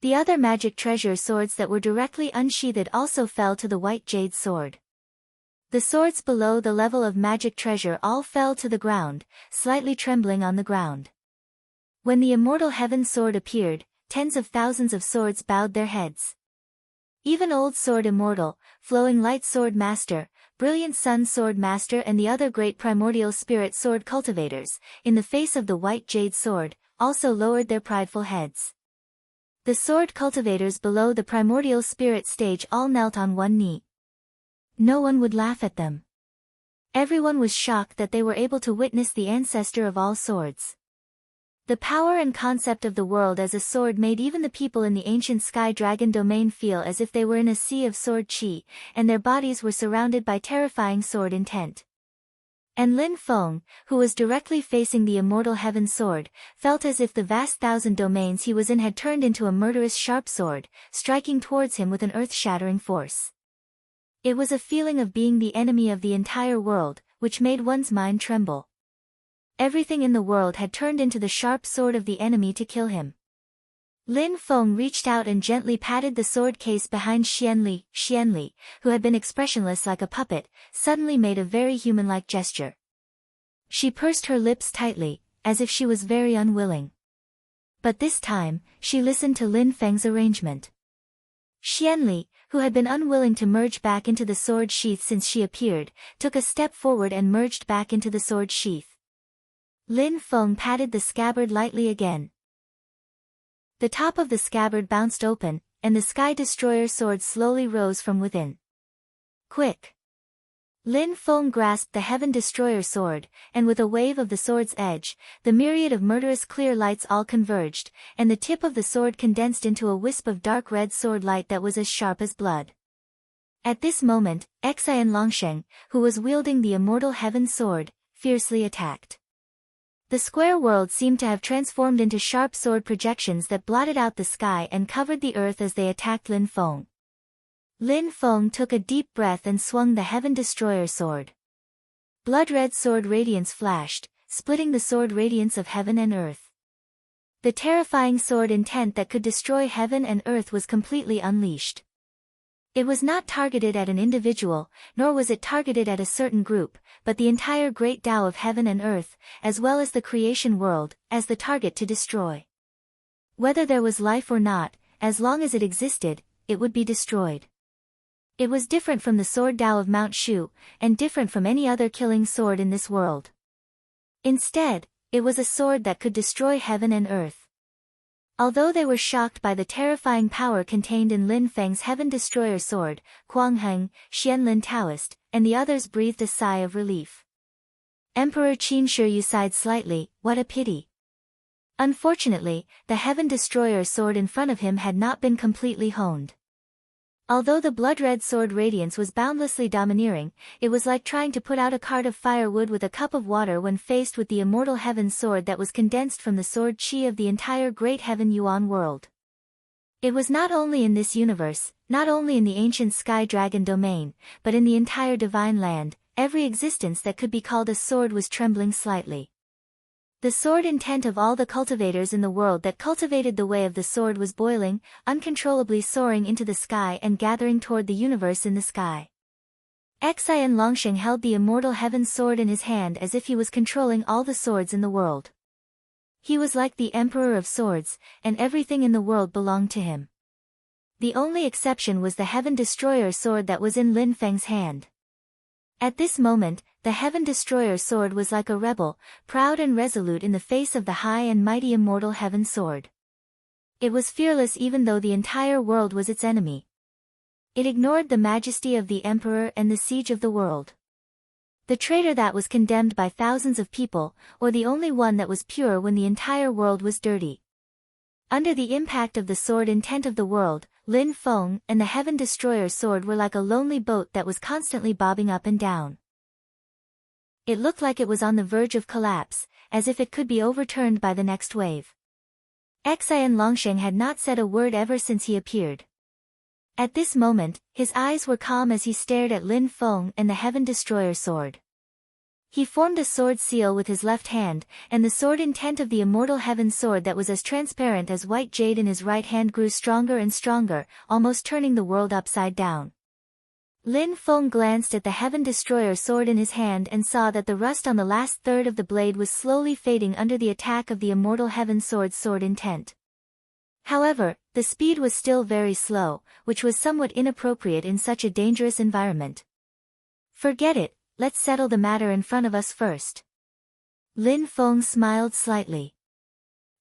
The other magic treasure swords that were directly unsheathed also fell to the white jade sword. The swords below the level of magic treasure all fell to the ground, slightly trembling on the ground. When the immortal heaven sword appeared, tens of thousands of swords bowed their heads. Even Old Sword Immortal, Flowing Light Sword Master, Brilliant Sun Sword Master and the other great primordial spirit sword cultivators, in the face of the white jade sword, also lowered their prideful heads. The sword cultivators below the primordial spirit stage all knelt on one knee. No one would laugh at them. Everyone was shocked that they were able to witness the ancestor of all swords. The power and concept of the world as a sword made even the people in the ancient sky dragon domain feel as if they were in a sea of sword chi, and their bodies were surrounded by terrifying sword intent. And Lin Feng, who was directly facing the immortal heaven sword, felt as if the vast thousand domains he was in had turned into a murderous sharp sword, striking towards him with an earth-shattering force. It was a feeling of being the enemy of the entire world, which made one's mind tremble. Everything in the world had turned into the sharp sword of the enemy to kill him. Lin Feng reached out and gently patted the sword case behind Xianli. Xianli, who had been expressionless like a puppet, suddenly made a very human-like gesture. She pursed her lips tightly, as if she was very unwilling. But this time, she listened to Lin Feng's arrangement. Xianli, who had been unwilling to merge back into the sword sheath since she appeared, took a step forward and merged back into the sword sheath. Lin Feng patted the scabbard lightly again. The top of the scabbard bounced open, and the Sky Destroyer sword slowly rose from within. Quick! Lin Feng grasped the Heaven Destroyer sword, and with a wave of the sword's edge, the myriad of murderous clear lights all converged, and the tip of the sword condensed into a wisp of dark red sword light that was as sharp as blood. At this moment, Xian Longsheng, who was wielding the immortal heaven sword, fiercely attacked. The square world seemed to have transformed into sharp sword projections that blotted out the sky and covered the earth as they attacked Lin Feng. Lin Feng took a deep breath and swung the Heaven Destroyer sword. Blood-red sword radiance flashed, splitting the sword radiance of heaven and earth. The terrifying sword intent that could destroy heaven and earth was completely unleashed. It was not targeted at an individual, nor was it targeted at a certain group, but the entire great Tao of heaven and earth, as well as the creation world, as the target to destroy. Whether there was life or not, as long as it existed, it would be destroyed. It was different from the sword Tao of Mount Shu, and different from any other killing sword in this world. Instead, it was a sword that could destroy heaven and earth. Although they were shocked by the terrifying power contained in Lin Feng's Heaven Destroyer sword, Kuang Heng, Xianlin Taoist, and the others breathed a sigh of relief. Emperor Qin Shiryu sighed slightly, what a pity. Unfortunately, the Heaven Destroyer sword in front of him had not been completely honed. Although the blood-red sword radiance was boundlessly domineering, it was like trying to put out a cart of firewood with a cup of water when faced with the immortal heaven sword that was condensed from the sword qi of the entire great heaven Yuan world. It was not only in this universe, not only in the ancient sky dragon domain, but in the entire divine land, every existence that could be called a sword was trembling slightly. The sword intent of all the cultivators in the world that cultivated the way of the sword was boiling, uncontrollably soaring into the sky and gathering toward the universe in the sky. Xian Longsheng held the immortal heaven sword in his hand as if he was controlling all the swords in the world. He was like the emperor of swords, and everything in the world belonged to him. The only exception was the Heaven Destroyer sword that was in Lin Feng's hand. At this moment, the Heaven Destroyer sword was like a rebel, proud and resolute in the face of the high and mighty immortal heaven sword. It was fearless even though the entire world was its enemy. It ignored the majesty of the emperor and the siege of the world. The traitor that was condemned by thousands of people, or the only one that was pure when the entire world was dirty. Under the impact of the sword intent of the world, Lin Feng and the Heaven Destroyer sword were like a lonely boat that was constantly bobbing up and down. It looked like it was on the verge of collapse, as if it could be overturned by the next wave. Xian Longsheng had not said a word ever since he appeared. At this moment, his eyes were calm as he stared at Lin Feng and the Heaven Destroyer sword. He formed a sword seal with his left hand, and the sword intent of the immortal heaven sword that was as transparent as white jade in his right hand grew stronger and stronger, almost turning the world upside down. Lin Feng glanced at the Heaven Destroyer sword in his hand and saw that the rust on the last third of the blade was slowly fading under the attack of the immortal heaven sword's sword intent. However, the speed was still very slow, which was somewhat inappropriate in such a dangerous environment. Forget it. Let's settle the matter in front of us first. Lin Feng smiled slightly.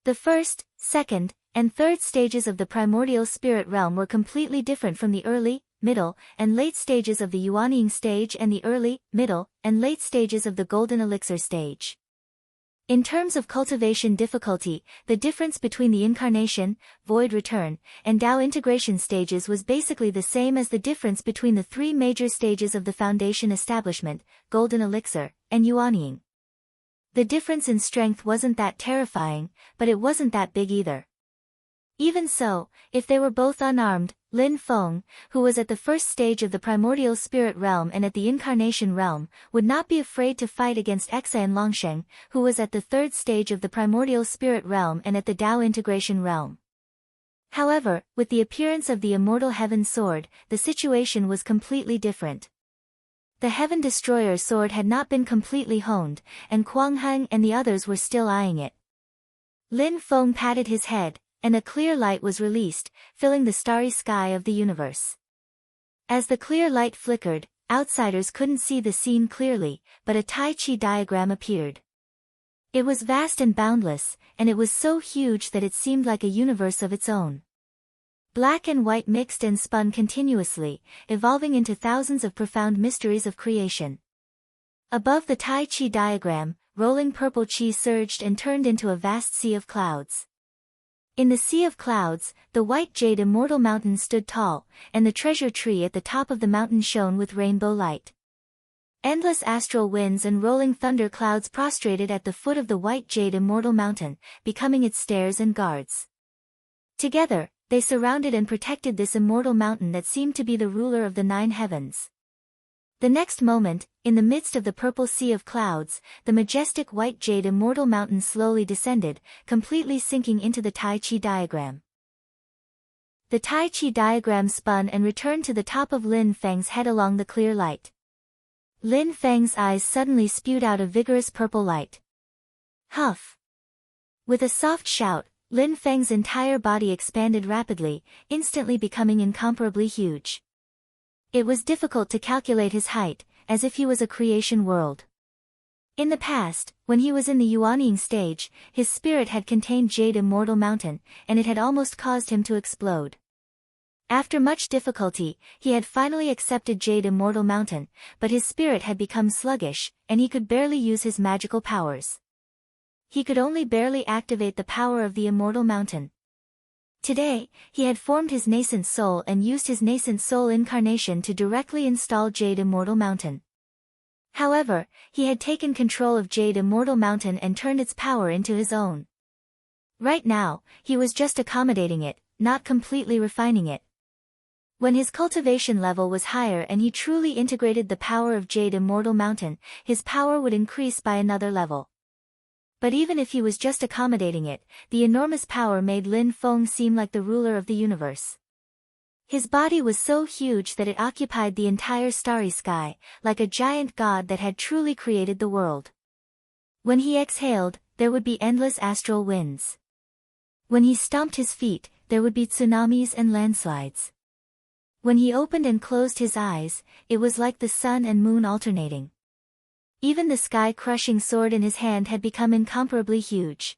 The first, second, and third stages of the primordial spirit realm were completely different from the early, middle, and late stages of the Yuanying stage and the early, middle, and late stages of the golden elixir stage. In terms of cultivation difficulty, the difference between the incarnation, void return, and Tao integration stages was basically the same as the difference between the three major stages of the foundation establishment, golden elixir, and Yuanying. The difference in strength wasn't that terrifying, but it wasn't that big either. Even so, if they were both unarmed, Lin Feng, who was at the first stage of the primordial spirit realm and at the incarnation realm, would not be afraid to fight against Xian Longsheng, who was at the third stage of the primordial spirit realm and at the Tao integration realm. However, with the appearance of the immortal heaven sword, the situation was completely different. The Heaven Destroyer sword had not been completely honed, and Kuang Heng and the others were still eyeing it. Lin Feng patted his head, and a clear light was released, filling the starry sky of the universe. As the clear light flickered, outsiders couldn't see the scene clearly, but a Tai Chi diagram appeared. It was vast and boundless, and it was so huge that it seemed like a universe of its own. Black and white mixed and spun continuously, evolving into thousands of profound mysteries of creation. Above the Tai Chi diagram, rolling purple chi surged and turned into a vast sea of clouds. In the sea of clouds, the white jade immortal mountain stood tall, and the treasure tree at the top of the mountain shone with rainbow light. Endless astral winds and rolling thunder clouds prostrated at the foot of the white jade immortal mountain, becoming its stairs and guards. Together, they surrounded and protected this immortal mountain that seemed to be the ruler of the 9 heavens. The next moment, in the midst of the purple sea of clouds, the majestic white jade immortal mountain slowly descended, completely sinking into the Tai Chi diagram. The Tai Chi diagram spun and returned to the top of Lin Feng's head along the clear light. Lin Feng's eyes suddenly spewed out a vigorous purple light. Huff! With a soft shout, Lin Feng's entire body expanded rapidly, instantly becoming incomparably huge. It was difficult to calculate his height, as if he was a creation world. In the past, when he was in the Yuanying stage, his spirit had contained Jade Immortal Mountain, and it had almost caused him to explode. After much difficulty, he had finally accepted Jade Immortal Mountain, but his spirit had become sluggish, and he could barely use his magical powers. He could only barely activate the power of the Immortal Mountain. Today, he had formed his nascent soul and used his nascent soul incarnation to directly install Jade Immortal Mountain. However, he had taken control of Jade Immortal Mountain and turned its power into his own. Right now, he was just accommodating it, not completely refining it. When his cultivation level was higher and he truly integrated the power of Jade Immortal Mountain, his power would increase by another level. But even if he was just accommodating it, the enormous power made Lin Feng seem like the ruler of the universe. His body was so huge that it occupied the entire starry sky, like a giant god that had truly created the world. When he exhaled, there would be endless astral winds. When he stomped his feet, there would be tsunamis and landslides. When he opened and closed his eyes, it was like the sun and moon alternating. Even the sky-crushing sword in his hand had become incomparably huge.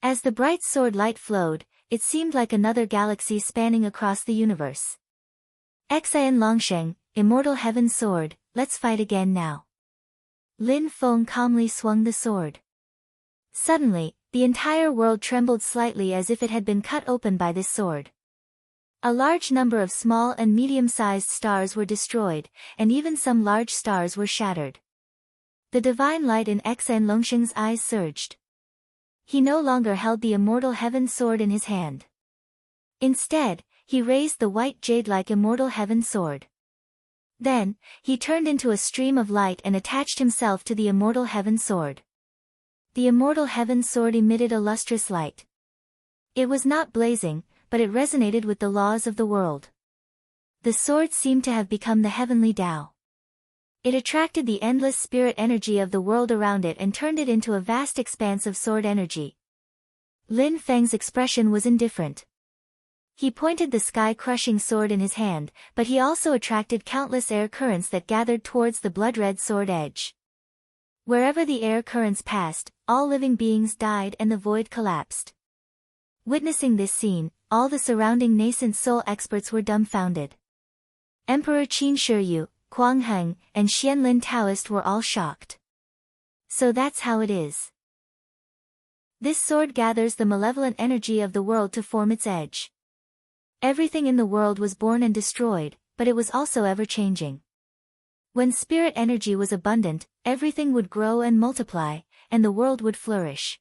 As the bright sword light flowed, it seemed like another galaxy spanning across the universe. Xian Longsheng, Immortal Heaven Sword, let's fight again now. Lin Feng calmly swung the sword. Suddenly, the entire world trembled slightly as if it had been cut open by this sword. A large number of small and medium-sized stars were destroyed, and even some large stars were shattered. The divine light in Xian Longsheng's eyes surged. He no longer held the Immortal Heaven Sword in his hand. Instead, he raised the white jade-like Immortal Heaven Sword. Then, he turned into a stream of light and attached himself to the Immortal Heaven Sword. The Immortal Heaven Sword emitted a lustrous light. It was not blazing, but it resonated with the laws of the world. The sword seemed to have become the heavenly Tao. It attracted the endless spirit energy of the world around it and turned it into a vast expanse of sword energy. Lin Feng's expression was indifferent. He pointed the sky-crushing sword in his hand, but he also attracted countless air currents that gathered towards the blood-red sword edge. Wherever the air currents passed, all living beings died and the void collapsed. Witnessing this scene, all the surrounding nascent soul experts were dumbfounded. Emperor Qin Shiyu, Kuang Heng, and Xianlin Taoist were all shocked. So that's how it is. This sword gathers the malevolent energy of the world to form its edge. Everything in the world was born and destroyed, but it was also ever-changing. When spirit energy was abundant, everything would grow and multiply, and the world would flourish.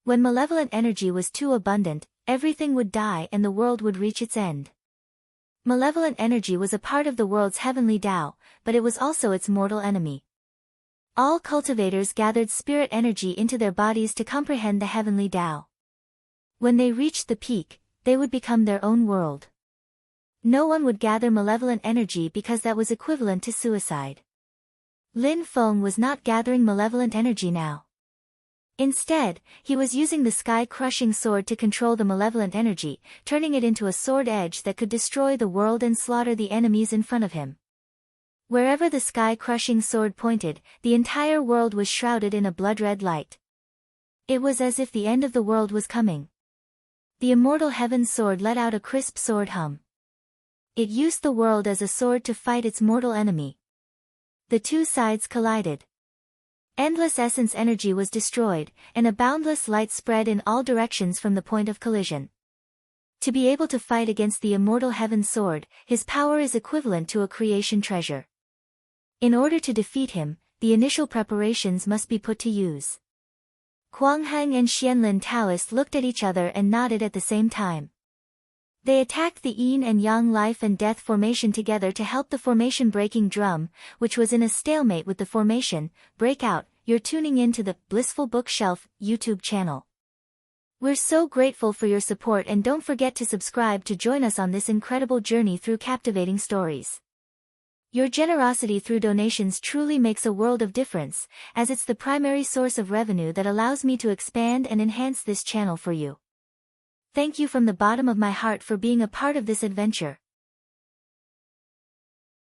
When malevolent energy was too abundant, everything would die and the world would reach its end. Malevolent energy was a part of the world's heavenly Tao, but it was also its mortal enemy. All cultivators gathered spirit energy into their bodies to comprehend the heavenly Tao. When they reached the peak, they would become their own world. No one would gather malevolent energy because that was equivalent to suicide. Lin Feng was not gathering malevolent energy now. Instead, he was using the sky-crushing sword to control the malevolent energy, turning it into a sword edge that could destroy the world and slaughter the enemies in front of him. Wherever the sky-crushing sword pointed, the entire world was shrouded in a blood-red light. It was as if the end of the world was coming. The Immortal Heaven Sword let out a crisp sword hum. It used the world as a sword to fight its mortal enemy. The two sides collided. Endless essence energy was destroyed, and a boundless light spread in all directions from the point of collision. To be able to fight against the Immortal Heaven Sword, his power is equivalent to a creation treasure. In order to defeat him, the initial preparations must be put to use. Kuang Heng and Xianlin Taoist looked at each other and nodded at the same time. They attacked the yin and yang life and death formation together to help the formation breaking drum, which was in a stalemate with the formation, break out. You're tuning in to the Blissful Bookshelf YouTube channel. We're so grateful for your support, and don't forget to subscribe to join us on this incredible journey through captivating stories. Your generosity through donations truly makes a world of difference, as it's the primary source of revenue that allows me to expand and enhance this channel for you. Thank you from the bottom of my heart for being a part of this adventure.